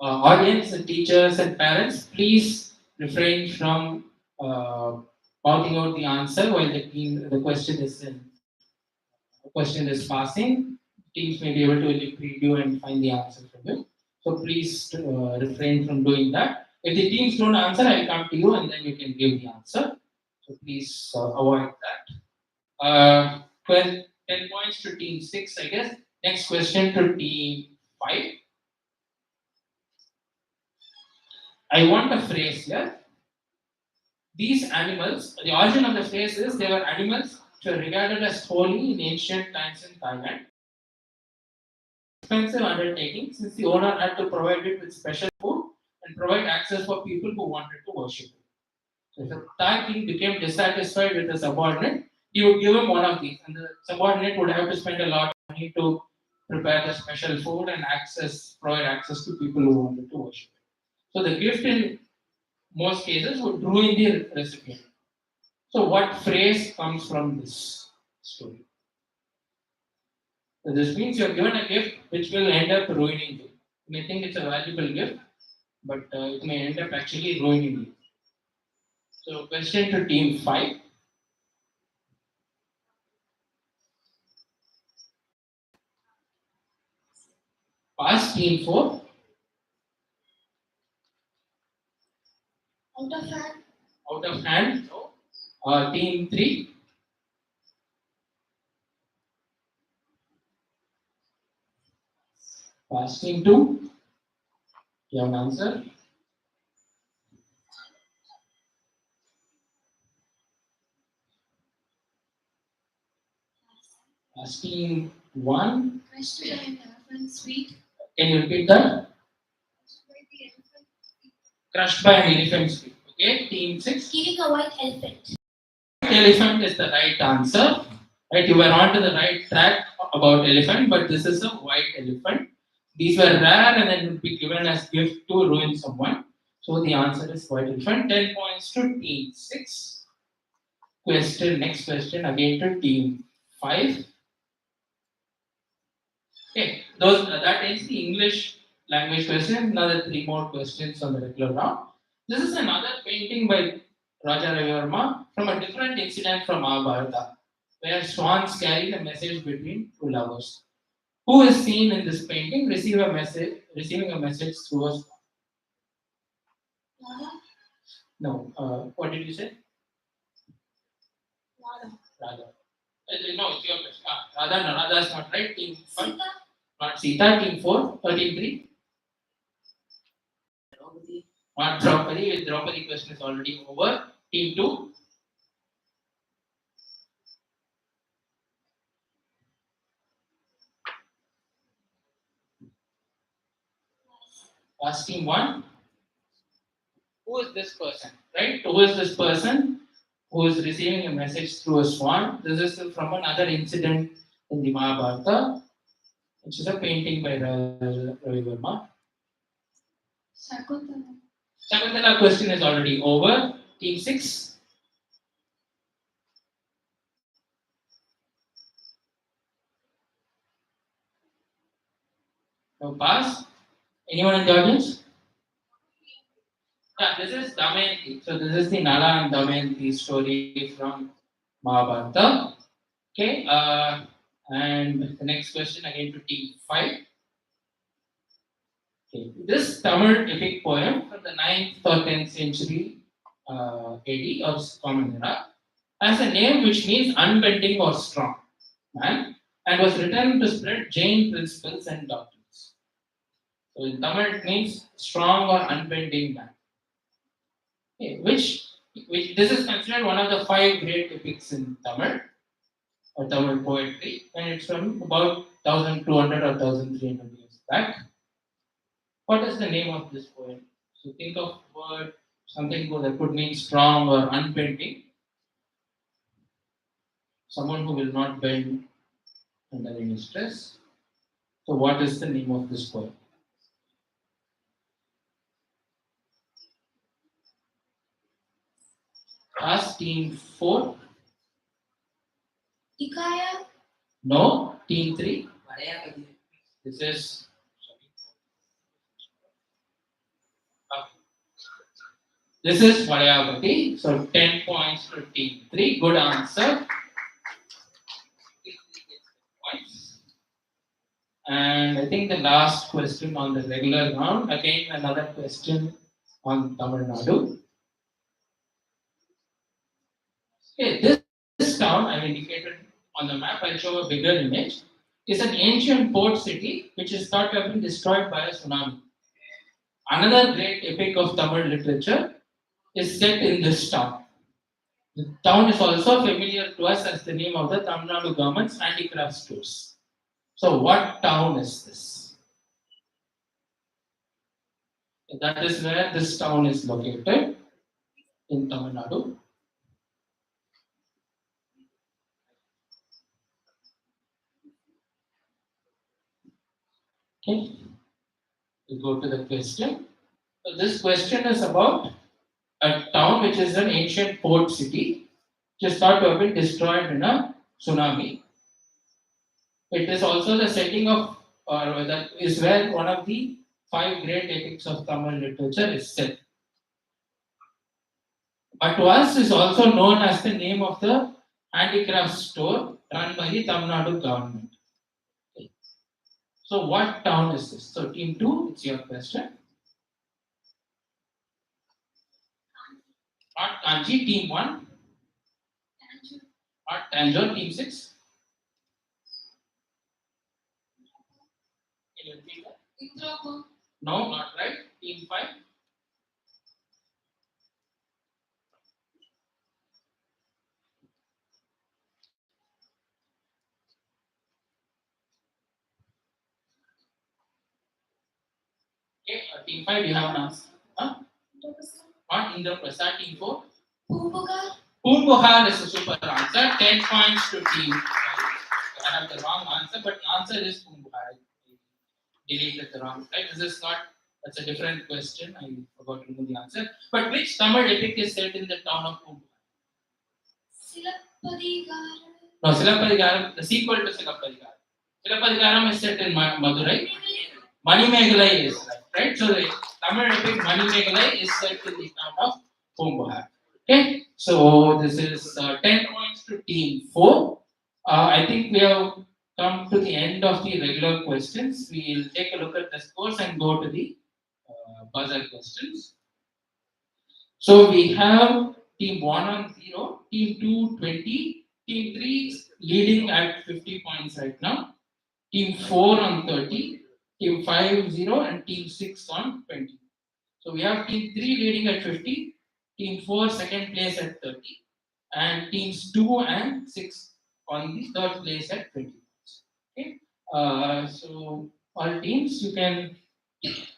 Audience and teachers and parents, please refrain from pointing out the answer while the question is passing. Teams may be able to only preview and find the answer from it. So please refrain from doing that. If the teams don't answer, I'll come to you and then you can give the answer. So please avoid that. 10 points to team 6, I guess. Next question to team 5. I want a phrase here. These animals, the origin of the phrase is they were animals which were regarded as holy in ancient times in Thailand. Expensive undertaking since the owner had to provide it with special food and provide access for people who wanted to worship it. If a third king became dissatisfied with the subordinate, he would give him one of these, and the subordinate would have to spend a lot of money to prepare the special food and provide access to people who wanted to worship. So the gift in most cases would ruin the recipient. So what phrase comes from this story? So this means you're given a gift which will end up ruining you. You may think it's a valuable gift, but it may end up actually ruining you. So question to team 5. Pass team 4. Out of hand. Out of hand. Team 3. Pass team 2. You have an answer. Pass team 1. Crushed by an elephant, sweet. Can you repeat that? Crushed by an elephant's feet. Okay, team 6. Killing a white elephant. Elephant is the right answer. Right, you were on to the right track about elephant, but this is a white elephant. These were rare and then would be given as gift to ruin someone. So the answer is white elephant. 10 points to team 6. Next question again to team 5. Okay, that ends the English language question. Another 3 more questions on the regular round. This is another painting by Raja Ravivarma from a different incident from Mahabharata, where swans carry a message between two lovers. Who is seen in this painting receiving a message through a swan? Radha. No. What did you say? Radha. Radha. No, it's your question. Radha, no, Radha is not right. Team 5. Sita. Not Sita. Team 4. Team 3. Not Draupadi. With Draupadi question is already over. Team 2. Last team 1. Who is this person? Right? Who is this person who is receiving a message through a swan? This is from another incident in the Mahabharata, which is a painting by Ravi Verma. Shakuntala. Shakuntala question is already over. Team 6. No pass. Anyone in the audience? Yeah, this is Damayanti. So this is the Nala and Damayanti story from Mahabharata. Okay, and the next question again to team 5. Okay. This Tamil epic poem from the 9th or 10th century AD or Common Era has a name which means unbending or strong man and was written to spread Jain principles and doctrines. So in Tamil it means strong or unbending man. Okay. Which this is considered one of the 5 great epics in Tamil or Tamil poetry, and it's from about 1200 or 1300 years back. What is the name of this poem? So think of word something that could mean strong or unbending. Someone who will not bend under any stress. So what is the name of this poem? Ask team 4. Hikaya. No. Team 3. This is This is Valayavati. So 10 points to team 3. Good answer. And I think the last question on the regular round, again another question on Tamil Nadu. Okay, this town I've indicated on the map, I'll show a bigger image, is an ancient port city which is thought to have been destroyed by a tsunami. Another great epic of Tamil literature is set in this town. The town is also familiar to us as the name of the Tamil Nadu government's handicraft stores. So, what town is this? That is where this town is located. in Tamil Nadu. Okay, we go to the question. So this question is about a town which is an ancient port city, which is thought to have been destroyed in a tsunami. It is also the setting of, or that is where one of the five great epics of Tamil literature is set. But to us is also known as the name of the handicraft store run by the Tamil Nadu government. Okay. So what town is this? So team 2, it's your question. Not Kanchi, team 1. Not Tanjore, team 6. Can you repeat that? No, not right. Team 5. Okay, team 5, do you have an answer? Huh? Not Indraprasad, team 4. Poompuhar is a super answer. 10 points to team. I have the wrong answer, but the answer is Poompuhar. Deleted the wrong, right? This is not, that's a different question. I forgot to know the answer. But which Tamil epic is set in the town of Poompuhar? No, Silappadigaram, the sequel to Silappadigaram. Silappadigaram is set in Madurai. Manimegalai is right. So the Tamil epic Manimegalai is set in the town of Poompuhar. Okay, so this is 10 points to team 4. I think we have come to the end of the regular questions. We'll take a look at the scores and go to the buzzer questions. So we have team 1 on 0, team 2 20, team 3 leading at 50 points right now, team 4 on 30, team 5 0, and team 6 on 20. So we have team 3 leading at 50, team 4 second place at 30, and teams 2 and 6 on the third place at 20. Okay. So all teams, you can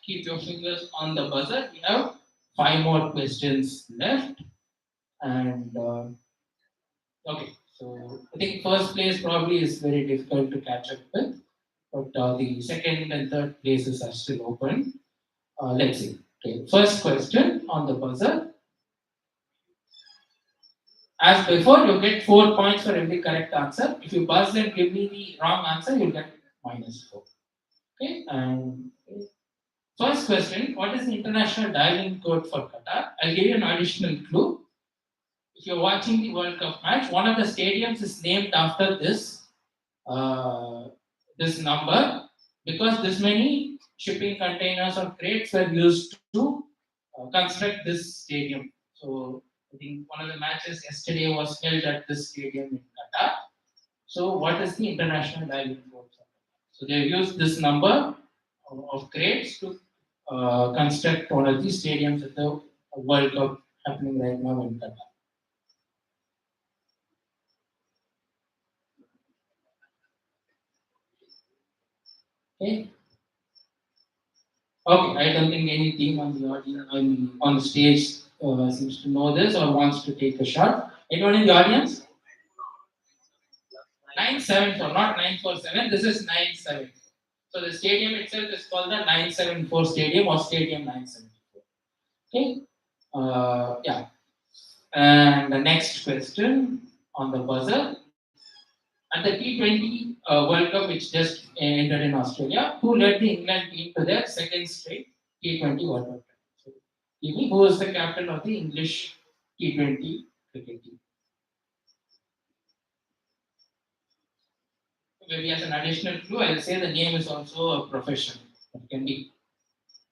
keep your fingers on the buzzer. We have 5 more questions left, and okay. So I think first place probably is very difficult to catch up with, but the second and third places are still open. Let's see. Okay, first question on the buzzer. As before, you get 4 points for every correct answer. If you buzz and give me the wrong answer, you'll get -4. Okay, and first question: what is the international dialing code for Qatar? I'll give you an additional clue. If you're watching the World Cup match, one of the stadiums is named after this number because this many shipping containers or crates were used to construct this stadium. So I think one of the matches yesterday was held at this stadium in Qatar. So what is the international dialing code? So they used this number of crates to construct one of these stadiums at the World Cup happening right now in Qatar. Okay. Okay, I don't think any team on the audience on the stage seems to know this or wants to take a shot. Anyone in the audience? 974, not 947. This is 974. So the stadium itself is called the 974 Stadium or Stadium 974. Okay. Yeah. And the next question on the buzzer. At the T20 World Cup, which just ended in Australia, who led the England team to their second straight T20 World Cup? So, who was the captain of the English T20 cricket team? Maybe as an additional clue, I'll say the name is also a profession. It can be, you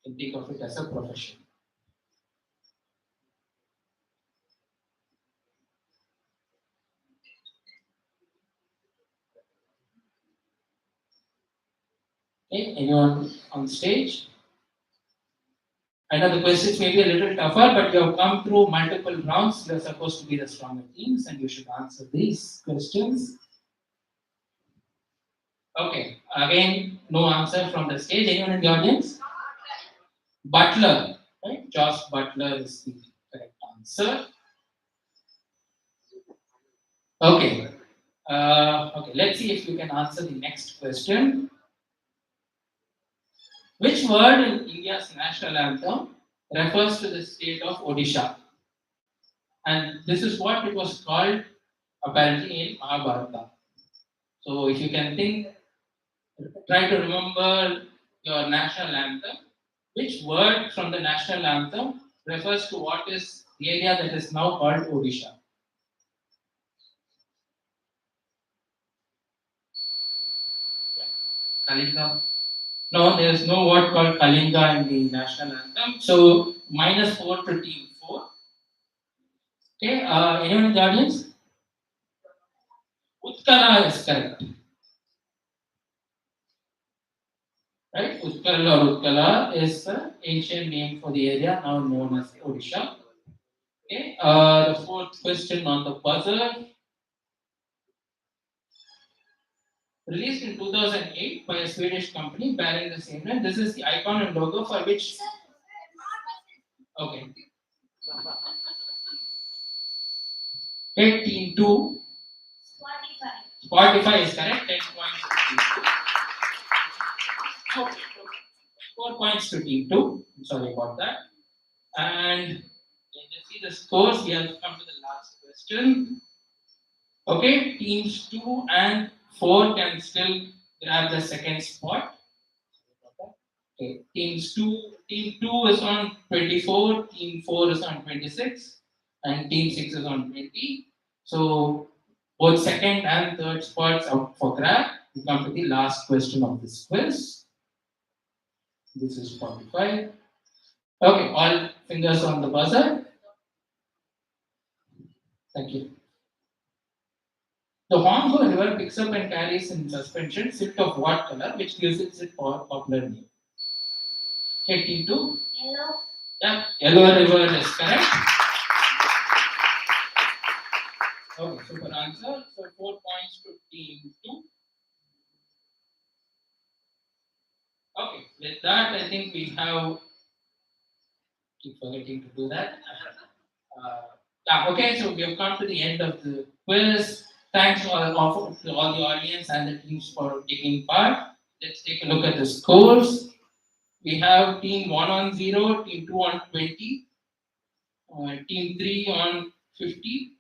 can think of it as a profession. Okay, anyone on stage? I know the questions may be a little tougher, but you have come through multiple rounds. You're supposed to be the stronger teams, and you should answer these questions. Okay, again, no answer from the stage. Anyone in the audience? Butler, right? Josh Butler is the correct answer. Okay. Okay, let's see if you can answer the next question. Which word in India's national anthem refers to the state of Odisha? And this is what it was called apparently in Mahabharata. So if you can think, try to remember your national anthem. Which word from the national anthem refers to what is the area that is now called Odisha? Kalinga. No, there is no word called Kalinga in the national anthem. So -4 to team 4. Okay, anyone in the audience? Utkala is correct. Right? Utkala is the ancient name for the area now known as Odisha. Okay, the fourth question on the buzzer. Released in 2008 by a Swedish company bearing the same name. This is the icon and logo for which. Okay. Okay, team 2. Spotify is correct. 10 points to team 2. Okay. 4 points to team 2. I'm sorry about that. And you can see the scores. We have come to the last question. Okay, teams 2 and 4 can still grab the second spot. Okay, team 2 is on 24, team 4 is on 26, and team 6 is on 20. So both second and third spots out for grab. We come to the last question of this quiz. This is 45. Okay, all fingers on the buzzer. Thank you. The Hongo River picks up and carries in suspension silt of what color, which gives it its popular name? Okay, team 2. Yellow. Yeah, Yellow River is correct. Okay, super answer. So 4 points to team 2. Okay, with that, I think we have. Keep forgetting to do that. Okay, so we have come to the end of the quiz. Thanks to all the audience and the teams for taking part. Let's take a look at the scores. We have team 1 on 0, team 2 on 20, team 3 on 50.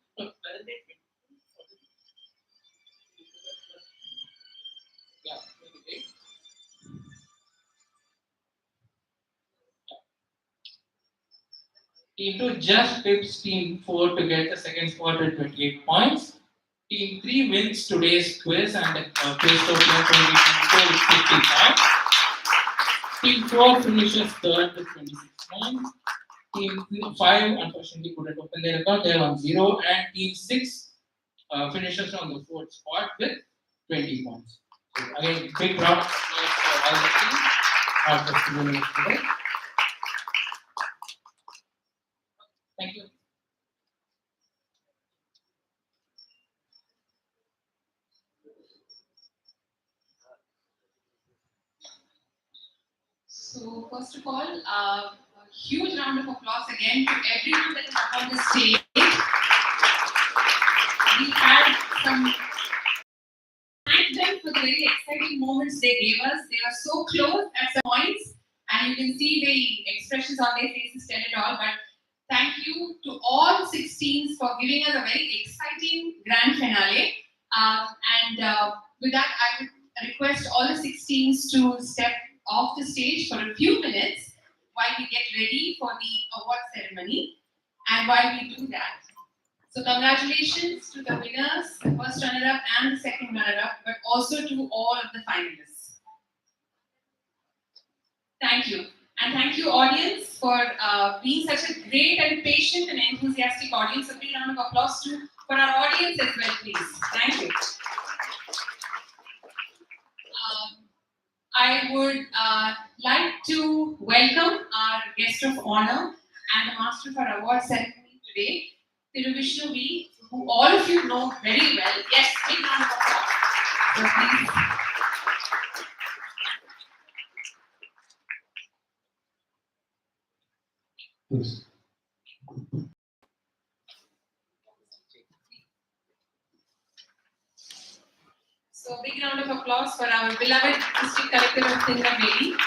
Yeah, okay. Team 2 just pips team 4 to get the second spot at 28 points. Team 3 wins today's quiz and Kwiztopia 2024 with 50 points. Team 4 finishes third with 26 points. Team 5 unfortunately couldn't open their record, they're on 0. And Team 6 finishes on the fourth spot with 20 points. So again, big round of applause for all the teams after winning today. Thank you. So first of all, a huge round of applause again to everyone that is up on the stage. We had some. Thank them for the very exciting moments they gave us. They were so close at some points, and you can see the expressions on their faces tell it all. But thank you to all 16s for giving us a very exciting grand finale. With that, I would request all the 16s to step off the stage for a few minutes while we get ready for the award ceremony. And while we do that, so congratulations to the winners, the first runner-up and the second runner-up, but also to all of the finalists. Thank you. And thank you, audience, for being such a great and patient and enthusiastic audience. A big round of applause for our audience as well, please. Thank you. I would like to welcome our guest of honor and the master of our award ceremony today, Vishnu V, who all of you know very well. Yes, big round of applause. So please. Yes. So a big round of applause for our beloved district collector of Tirunelveli,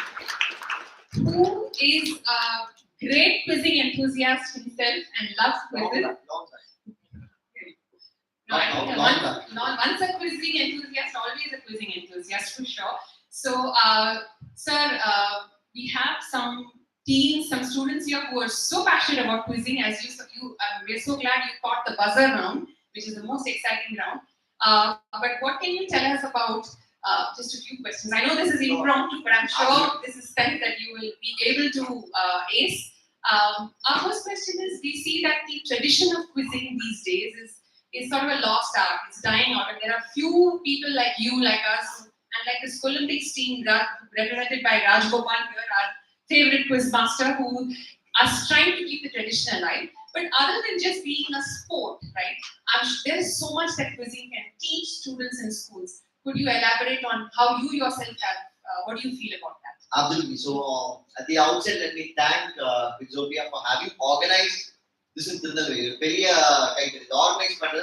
who is a great quizzing enthusiast himself and loves quizzes. No, I think once a quizzing enthusiast, always a quizzing enthusiast for sure. So, sir, we have some teens, some students here who are so passionate about quizzing. As we're so glad you caught the buzzer round, which is the most exciting round. But what can you tell us about just a few questions? I know this is impromptu, but I'm sure this is stuff that you will be able to ace. Our first question is: we see that the tradition of quizzing these days is sort of a lost art. It's dying out, and there are few people like you, like us, and like this Olympics team represented by Raj Gopal here, our favorite quiz master, who are trying to keep the tradition alive. But other than just being a sport, right? There is so much that quizzing can teach students in schools. Could you elaborate on how you yourself have? What do you feel about that? Absolutely. So at the outset, let me thank Kwiztopia for having organized this in Tirunelveli. The organized panel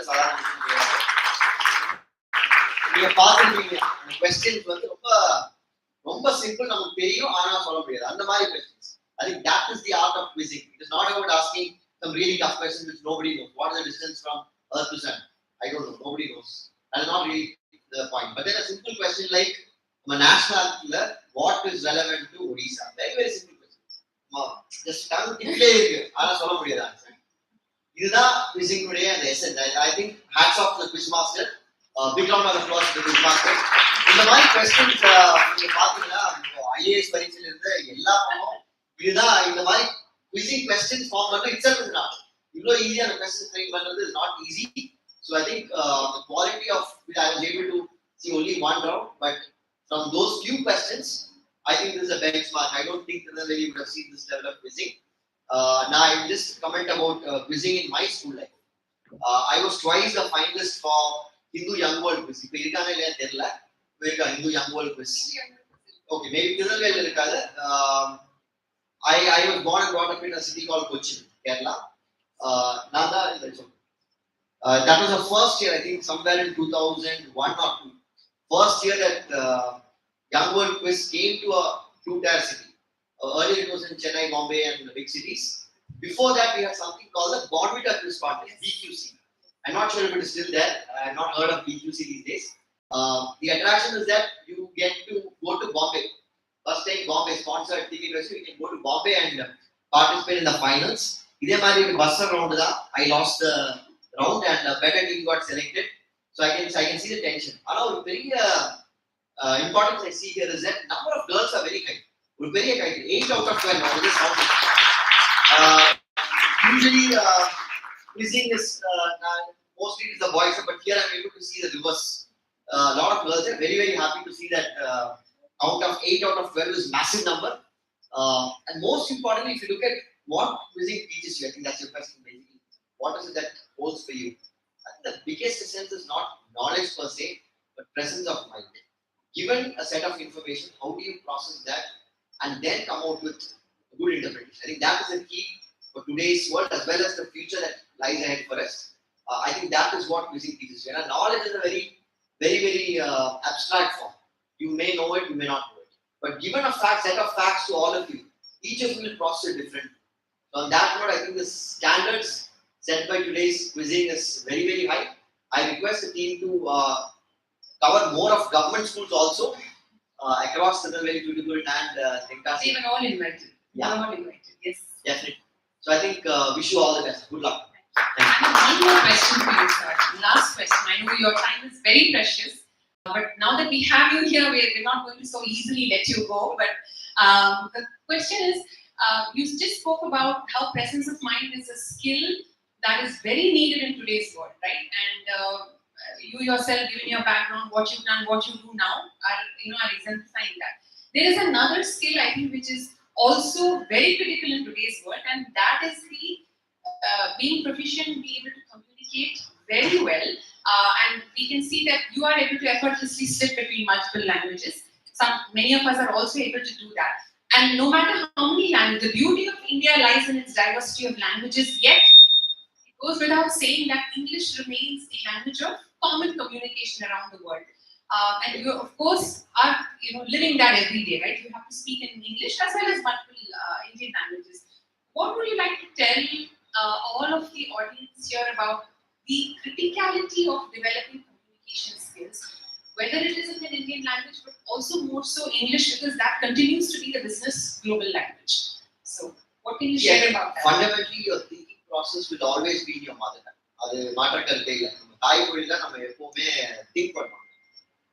நீங்க பார்த்துருப்பீங்க அந்த questions வந்து ரொம்ப simple நமக்கு தெரியும் ஆனா சொல்ல முடியாது அந்த மாதிரி questions. I think that is the art of quizzing. It is not about asking some really tough questions which nobody knows. What is the distance from Earth to Sun? I don't know. Nobody knows. That is not really the point. But then a simple question like national anthem, what is relevant to Odisha? Very very simple question. Just tongue tickle இருக்கு ஆனா சொல்ல முடியாது answer. இதுதான் quizzing உடைய அந்த essence. I think hats off to the quiz master. Big round of applause to the quiz master. இந்த மாதிரி questions நீங்க பாத்தீங்கன்னா IAS பரீட்சையில இருந்து எல்லா பக்கம் இதுதான் இந்த மாதிரி quizzing questions form பண்றது itself is not. இவ்வளோ ஈஸியான questions frame பண்றது is not easy. So I think the quality of which I was able to see only one round, but from those few questions, I think this is a benchmark. I don't think that you would have seen this level of quizzing. Now I will just comment about quizzing in my school life. I was twice the finalist for Hindu Young World Quiz. இப்போ இருக்காங்க இல்லையா தெரியல. Where Hindu Young World Quiz? Okay, maybe Tirunelveli இருக்காது. I was born and brought up in a city called Cochin, Kerala. That was the first year, I think, somewhere in 2001 or 2. First year that Young World Quiz came to a two-tier city. Earlier it was in Chennai, Bombay, and the big cities. Before that, we had something called the Bonvita Quiz Contest, BQC. I'm not sure if it is still there. I have not heard of BQC these days. The attraction is that you get to go to Bombay. First time Bombay sponsored TV University, you can go to Bombay and participate in the finals. இதே மாதிரி buzzer round தான். I lost the round and a better team got selected. So I can see the tension. ஆனா ஒரு பெரிய importance I see here is that number of girls are very high. ஒரு பெரிய கைது 8 out of 12. Now this usually quizzing is mostly it is the boys, but here I'm able to see the reverse. A lot of girls are very very happy to see that out of 8 out of 12 is massive number. And most importantly, if you look at what quizzing teaches you, I think that's your question basically. What is it that holds for you? I think the biggest essence is not knowledge per se, but presence of mind. Given a set of information, how do you process that and then come out with a good interpretation? I think that is the key for today's world as well as the future that lies ahead for us. I think that is what quizzing teaches you. And knowledge is a very, very, very abstract form. You may know it, you may not know it. But given a set of facts to all of you, each of you will process it differently. So on that note, I think the standards set by today's quizzing is very, very high. I request the team to cover more of government schools also across Tirunelveli, Tuticorin and Tenkasi. They were all invited. Yeah. All invited. Yes. Definitely. So I think wish you all the best. Good luck. I have one more question for you, sir. Last question. I know your time is very precious, but now that we have you here, we're not going to so easily let you go. But the question is, you just spoke about how presence of mind is a skill that is very needed in today's world, right? And you yourself, given your background, what you've done, what you do now, are exemplifying that. There is another skill, I think, which is also very critical in today's world, and that is the being proficient, being able to communicate very well. And we can see that you are able to effortlessly slip between multiple languages. Many of us are also able to do that. And no matter how many languages, the beauty of India lies in its diversity of languages, yet it goes without saying that English remains the language of common communication around the world. And you, of course, are living that every day, right? You have to speak in English as well as multiple Indian languages. What would you like to tell all of the audience here about the criticality of developing communication skills, whether it is in an Indian language, but also more so English, because that continues to be the business global language. So, what can you share about that? Fundamentally, your thinking process will always be in your mother tongue. அது மாற்ற கருத்தே இல்லை. நம்ம தாய்மொழியில நம்ம எப்பவுமே think பண்ணுவோம்.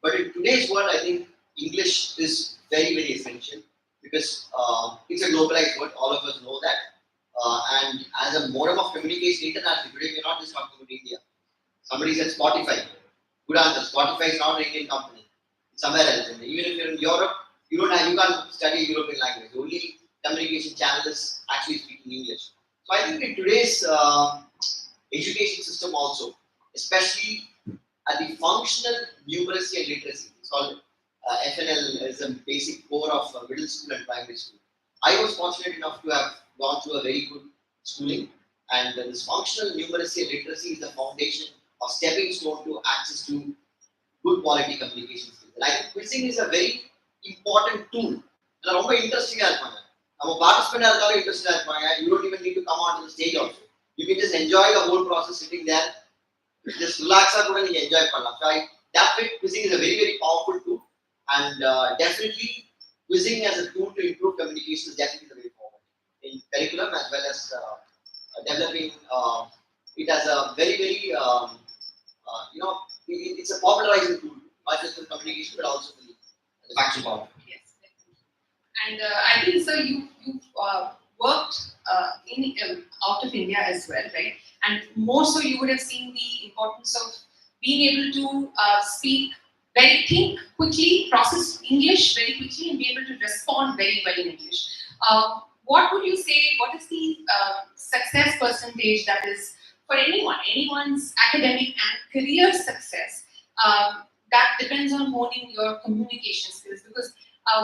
But in today's world, I think English is very, very essential because it's a globalized world. All of us know that. And as a modem of communication internationally, today we're not just talking about India. Somebody said Spotify. Good answer. Spotify is not an Indian company. It's somewhere else. And even if you're in Europe, you can't study European language. The only communication channel is actually speaking English. So I think in today's education system also, especially at the functional numeracy and literacy, it's called FNL is a basic core of middle school and primary school. I was fortunate enough to have gone through a very good schooling, and this functional numeracy and literacy is the foundation or stepping stone to access to good quality communication skills. And I think quizzing is a very important tool. And ரொம்ப இன்ட்ரெஸ்டிங்கா இருப்பாங்க. நம்ம பார்ட்டிசிபெண்டா இருந்தாலும் இன்ட்ரெஸ்டா இருப்பாங்க. You don't even need to come onto the stage also. You can just enjoy the whole process sitting there. Just relax கூட நீங்க enjoy பண்ணலாம். So that way quizzing is a very, very powerful tool, and definitely quizzing as a tool to improve communication is definitely the way forward in curriculum as well as developing it as a very, very it's a popularizing tool, not just for communication but also for the factual power. Yes, and I think, sir, you've worked in out of India as well, right? And more so, you would have seen the importance of being able to think quickly, process English very quickly, and be able to respond very well in English. What would you say? What is the success percentage that is for anyone's academic and career success? That depends on honing your communication skills, because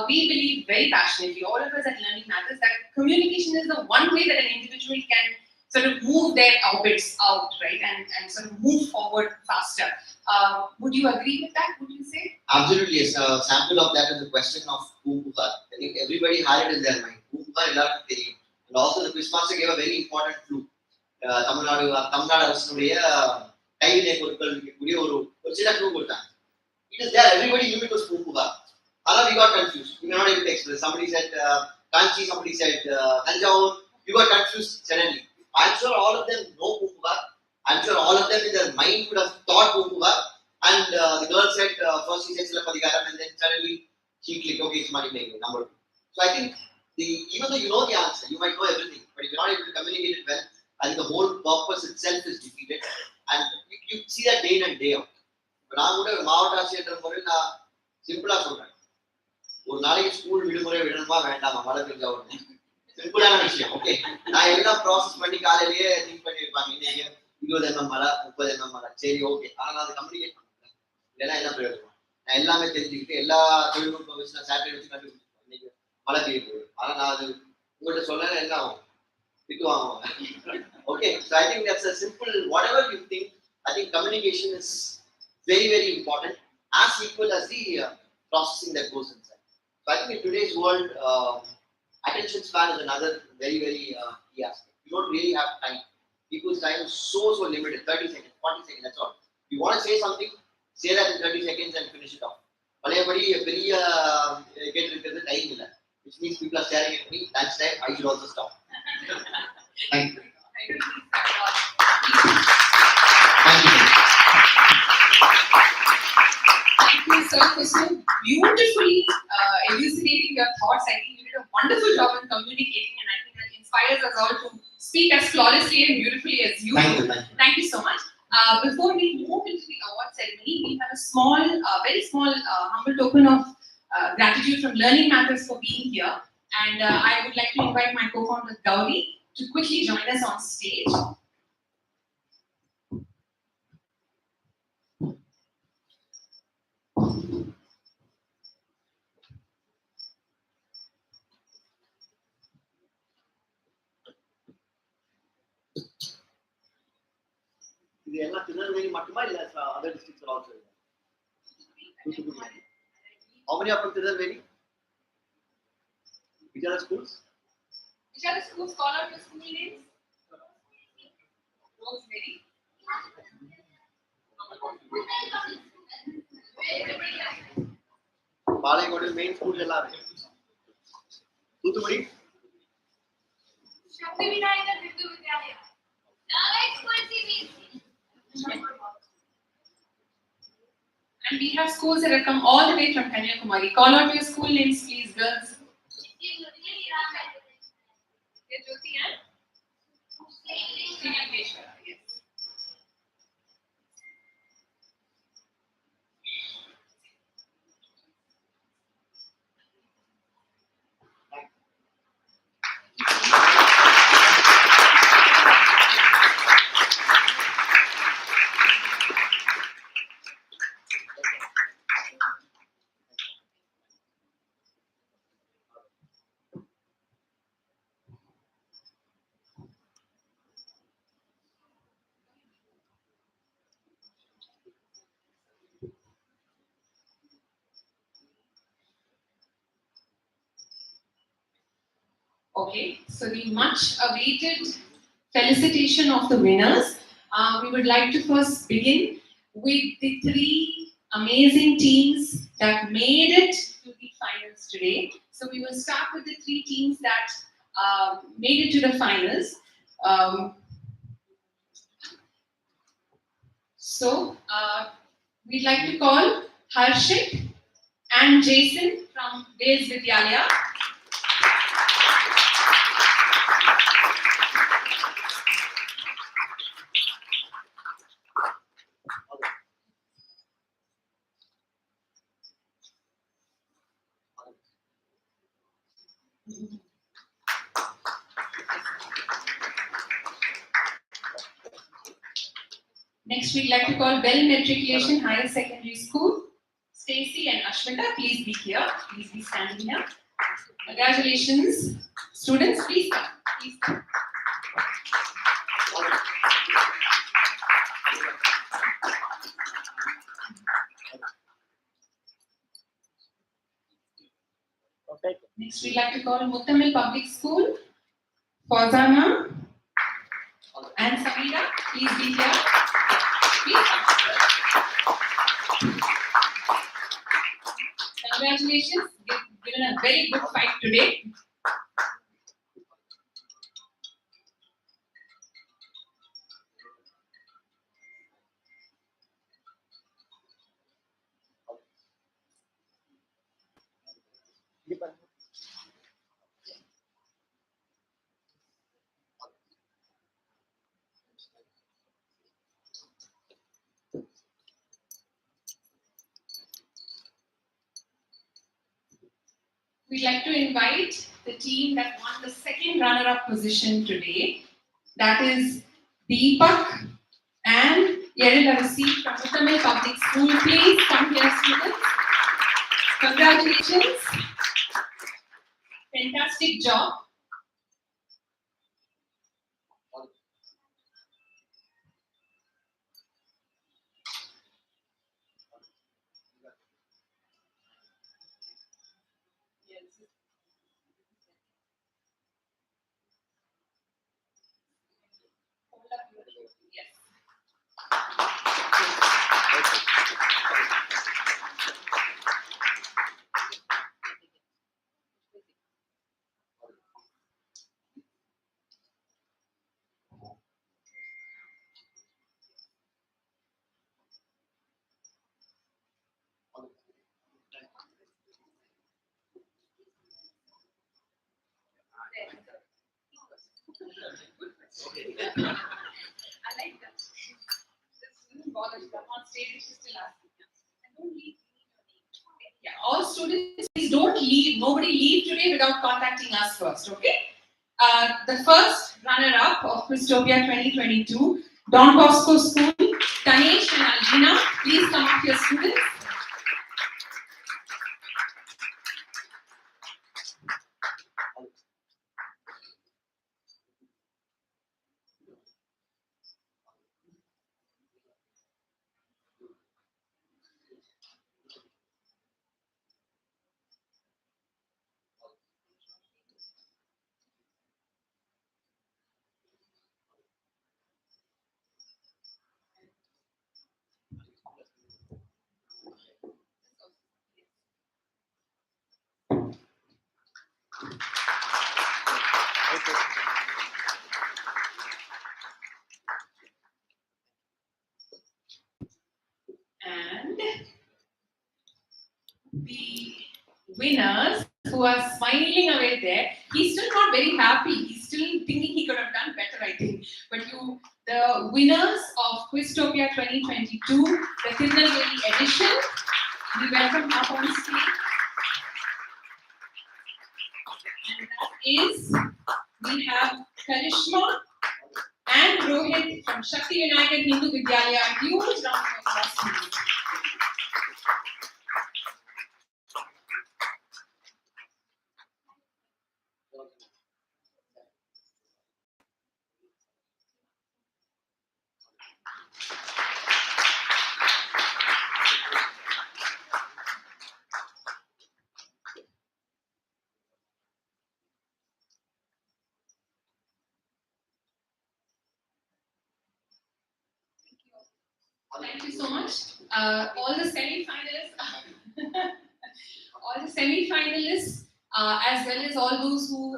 we believe very passionately, all of us at Learning Matters, that communication is the one way that an individual can sort of move their orbits out, right, and sort of move forward faster. Would you agree with that? Would you say? Absolutely, yes. A sample of that is the question of Kwiztopia. I think everybody had it in their mind. Kwiztopia எல்லாருக்கும் தெரியும். And also the Quizmaster gave a very important clue. Tamil Nadu அரசுடைய கைவினை பொருட்கள் விற்கக்கூடிய ஒரு சின்ன clue கொடுத்தாங்க. It is there. Everybody knew it was Kwiztopia. Although we got confused. We were not able to express. Somebody said Kanchi, somebody said Tanjavur. You got confused suddenly. I'm sure all of them know Kwiztopia. I'm sure all of them in their mind would have thought Kwiztopia. And the girl said, first she said Silapadikaram, and then suddenly she clicked, okay, it's money making, number 2. So I think even though you know the answer, you might know everything, but if you're not able to communicate it well, I think the whole purpose itself is defeated. And you see that day in and day out. But நான் கூட மாவட்ட ஆட்சியர் முறை நான் சிம்பிளா சொல்றேன். ஒரு நாளைக்கு ஸ்கூல் விடுமுறை விடணுமா வேண்டாமா மழை பெஞ்சா உடனே சிம்பிளான விஷயம். ஓகே, நான் எல்லாம் ப்ராசஸ் பண்ணி காலையிலேயே திங்க் பண்ணிருப்பாங்க. இன்னைக்கு 20 mm மழை 30 mm மழை, சரி ஓகே, ஆனா நான் அதை கம்யூனிகேட் பண்ணல. இல்லைன்னா என்ன பிரயோஜனம்? நான் எல்லாமே தெரிஞ்சுக்கிட்டு எல்லா தொழில்நுட்பம் வச்சு நான் சேட்டலைட் வச்சு கண்டுபிடிச்சிருப்பேன் இன்னைக்கு மழை பெய்ய போகுது. ஆனா நான் அது உங்கள்கிட்ட சொல்லல, என்ன ஆகும்? திட்டு வாங்குவாங்க. Okay, so I think that's a simple, whatever you think, I think communication is very, very important, as equal as the processing that goes inside. So I think in today's world, attention span is another very, very key aspect. You don't really have time. People's time is so limited, 30 seconds, 40 seconds, that's all. You want to say something, say that in 30 seconds and finish it off. பழையபடி பெரிய கேட்டிருக்கிறது time இல்லை, which means people are staring at me, lunch time, I should also stop. Thank you. Thank you, sir, for so beautifully elucidating your thoughts. I think you did a wonderful job in communicating, and I think that inspires us all to speak as flawlessly and beautifully as you do. Thank you so much. Before we move into the award ceremony, we have a small, very small, humble token of gratitude from Learning Matters for being here. And I would like to invite my co-founder Gauri to quickly join us on stage. இது எல்லாம் திருநெல்வேலி மட்டுமா இல்ல other districts are also? How many of them Tirunelveli? Which are the schools? Which are the schools? Call out your school names. Rosemary. Balayakoda main schools எல்லாமே. Thoothukudi. Shakti Vinayaka Hindu Vidyalaya. And we have schools that have come all the way from Kanyakumari. Call out your school names, please, girls. Jyoti and Sriniveshwara, yes. Okay, so the much awaited felicitation of the winners. We would like to first begin with the three amazing teams that made it to the finals today. So we will start with the three teams that made it to the finals. We'd like to call Harshit and Jason from Vales Vidyalaya. Next, we'd like to call Bell Matriculation Higher Secondary School. Stacy and Ashwita, please be here. Please be standing here. Congratulations. Students, please come. Please come. Next, we'd like to call Muttamil Public School. Fauzana and Samira, please be here. Please come. Congratulations, you've given a very good fight today. We'd like to invite the team that won the second runner-up position today. That is Deepak and Yeridarasi from Muttamil Public School. Please come here, students. Congratulations. Fantastic job. I like that. This doesn't bother you. I'm on stage, she's still asking. And don't leave. Yeah, all students, please don't leave. Nobody leave today without contacting us first, okay? The first runner-up of Kwiztopia 2022, Don Bosco School, Tanesh and Alvina, please come up here, students. winners who are smiling away there. He's still not very happy. He's still thinking he could have done better, I think. But the winners of Kwiztopia 2022, the Tirunelveli edition, we welcome up on stage. And that is, we have Karishma and Rohit from Shakti Vinayakan Hindu Vidyalaya. Huge round of applause, please. Thank you so much. All the semi-finalists, as well as all those who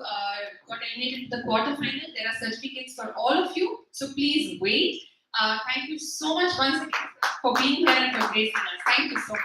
got eliminated to the quarterfinal, there are certificates for all of you. So please wait. Thank you so much once again for being here and for gracing us. Thank you so much.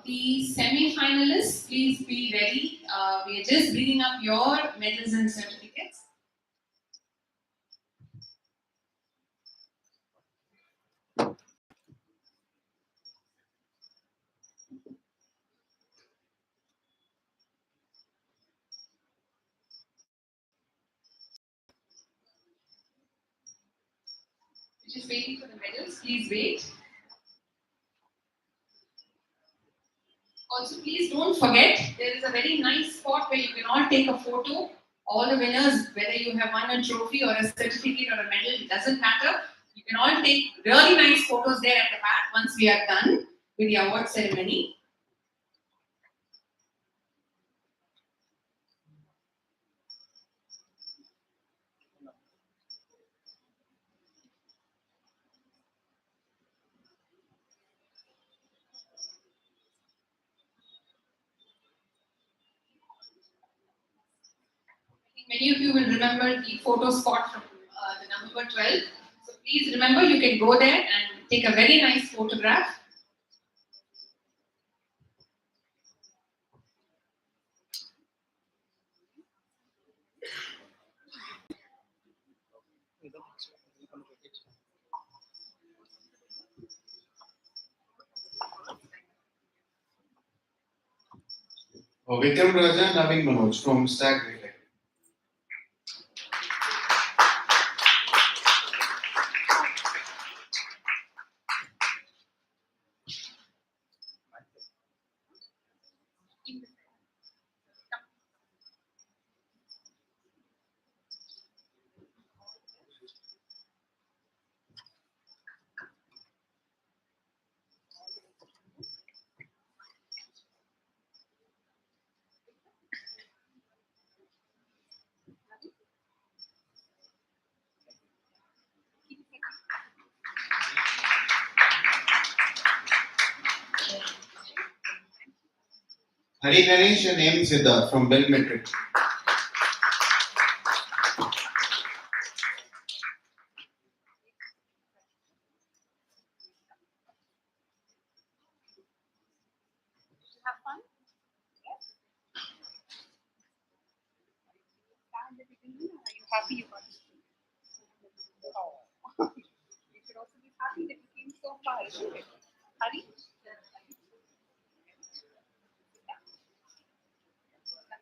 The semi-finalists, please be ready. We are just bringing up your medals and certificates. We're just waiting for the medals. Please wait. Also, please don't forget, there is a very nice spot where you can all take a photo. All the winners, whether you have won a trophy or a certificate or a medal, it doesn't matter. You can all take really nice photos there at the back once we are done with the award ceremony. Many of you will remember the photo spot from the number 12. So please remember, you can go there and take a very nice photograph. Vikram Raja, Navin Manoj from Stag Reflect. Hari Ganesh and M. Siddha from Bell Metric. Have fun? Yes. Are you happy you got this? Oh. You should also be happy that you came so far, isn't it? Hari?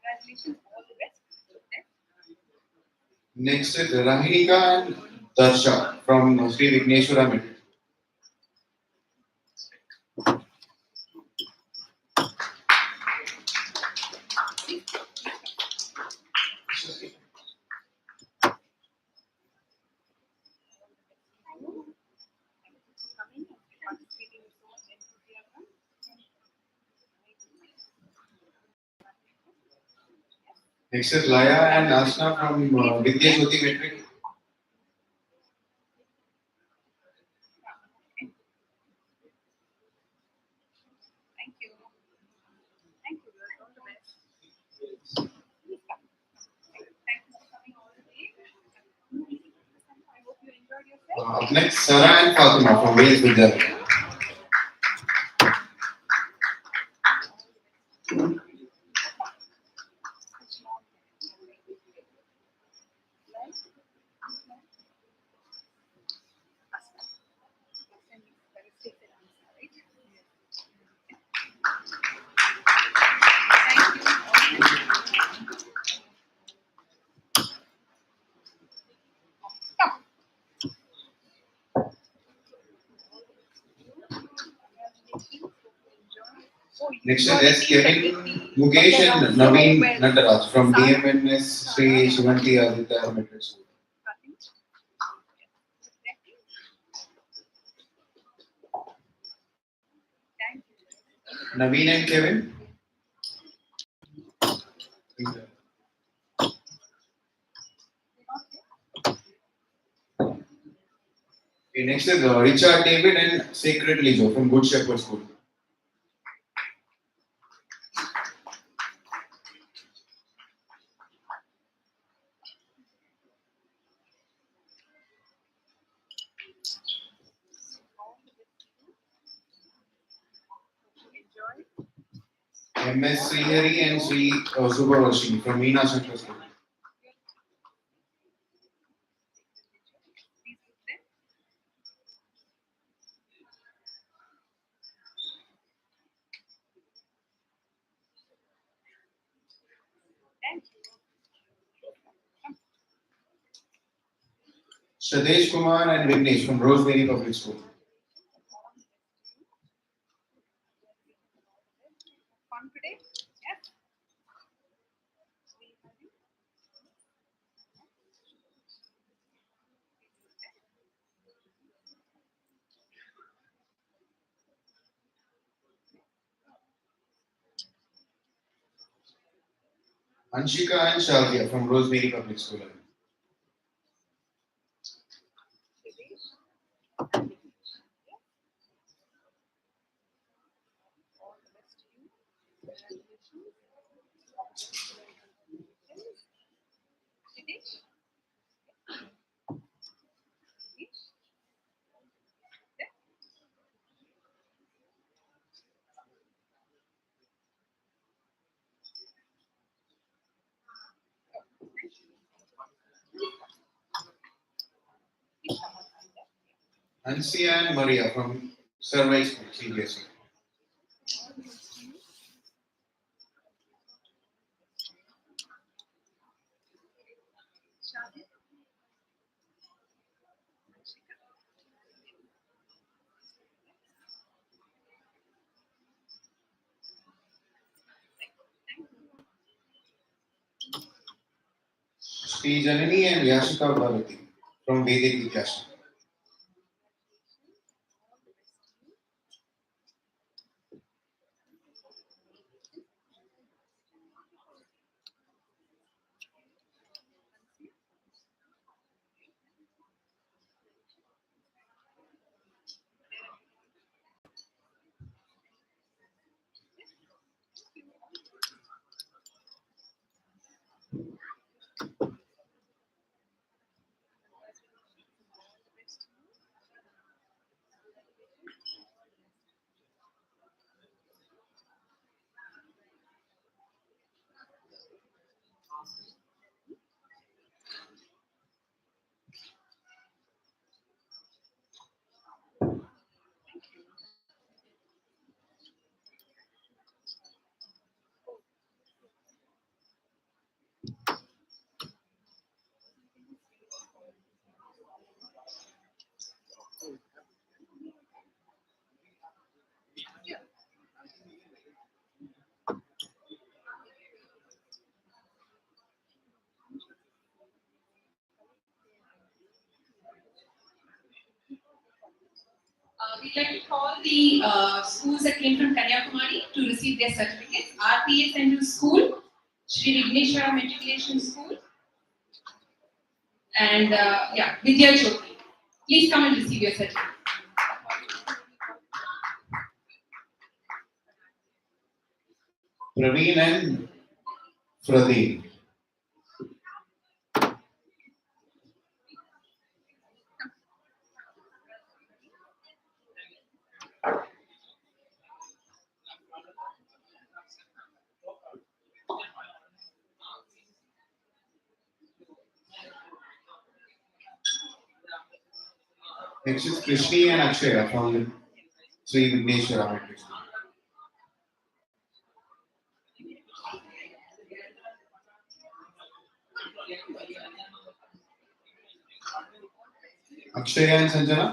Congratulations, all the best. Next is Rahinika and Darsha from Sri Vigneshwara Metric. Next is Laya and Asna from Vidya Jyoti Metric. Thank you. Thank you. All the best. Please come. Thank you for coming all the way. I hope you enjoyed yourself. Up next, Sarah and Fatima from Wales Vidyalaya. Next is Kevin, Mukesh and Naveen Nataraj from DMNS Sri Shivanti Aditya Metric School. Naveen and Kevin. Okay, next is Richard David and Sacred Lijo from Good Shepherd School. MS Srihari and Sri Subarashini from Meena Central School. Shadesh Kumar and Vignesh from Rosemary Public School. Confident? Yes. Anshika and Shalvia from Rosemary Public School. Ansia and Maria from Survey School, CBSE. Sri Janani and Yashika Bharati from Vedic Vidyashram. We'd like to call the schools that came from Kanyakumari to receive their certificates. RPA Central School, Shri Vigneshwara Matriculation School, and Vidya Jyoti. Please come and receive your certificate. Praveen and Pradeep. Next is Krishni and Akshaya from Sri Vigneshwara Matriculation. Akshaya and Sanjana.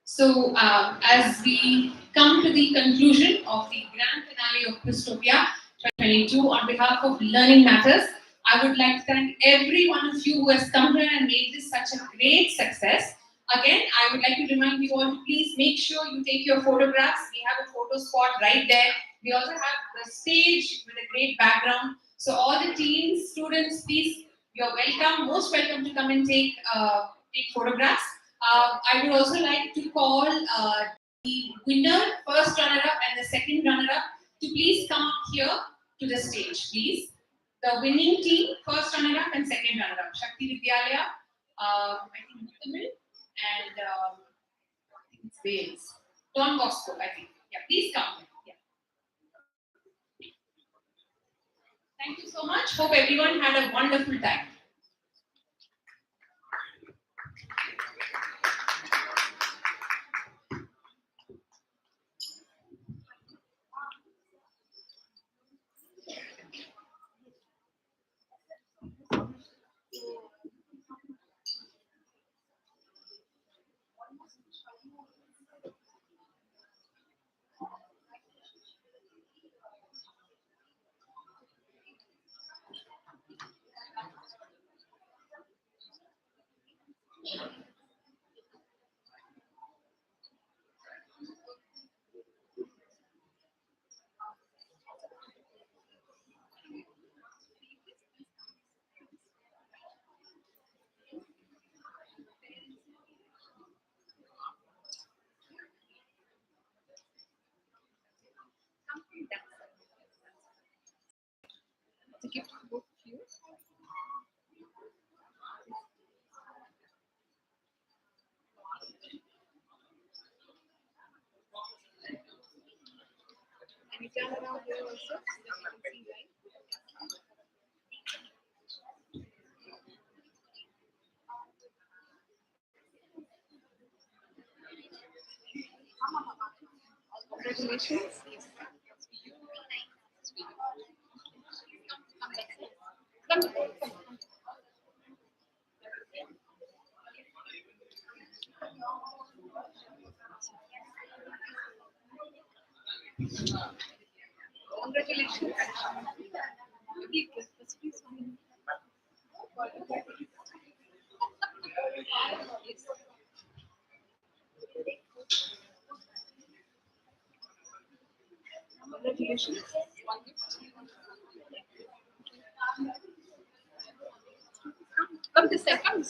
So, as we come to the conclusion of the grand finale of Kwiztopia 2022, on behalf of Learning Matters, I would like to thank every one of you who has come here and made this such a great success. Again, I would like to remind you all to please make sure you take your photographs. We have a photo spot right there. We also have the stage with a great background. So all the teens, students, please, you're welcome, most welcome to come and take photographs. I would also like to call the winner, first runner-up and the second runner-up to please come up here to the stage, please. The winning team, first runner-up and second runner-up, Shakti Vidyalaya, I think Tamil, and I think it's Wales. Don Bosco, I think. Yeah, please come. Yeah. Thank you so much. Hope everyone had a wonderful time. It's a gift for both of you. And you turn around here also, so that you can see, right? Congratulations. Come. Congratulations. Congratulations. Come this side. Come.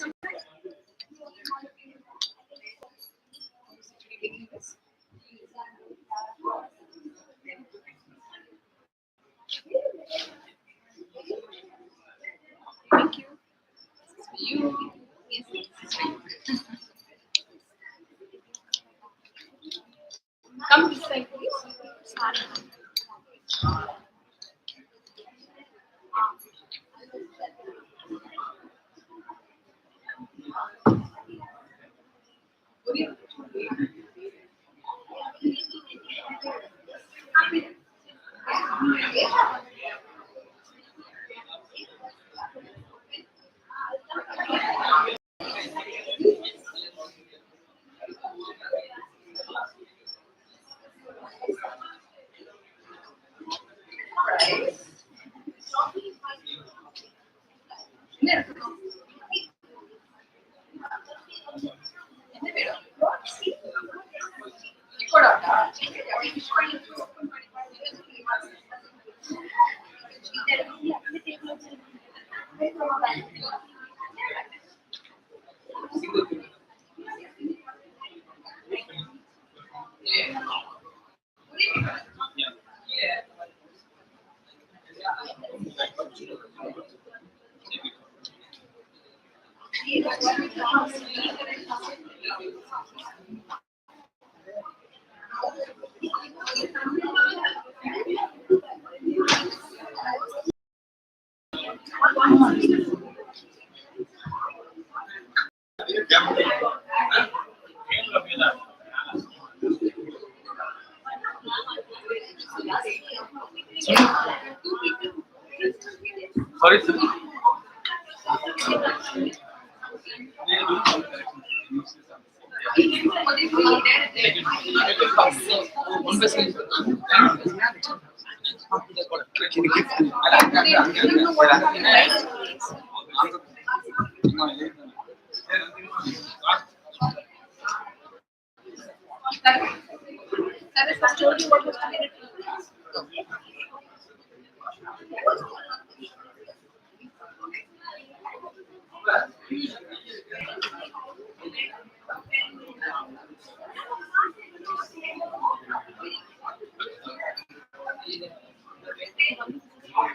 Thank you. This is for you. Yes, this is for you. Come this side, please. Sorry, sir. That is the story what was happening.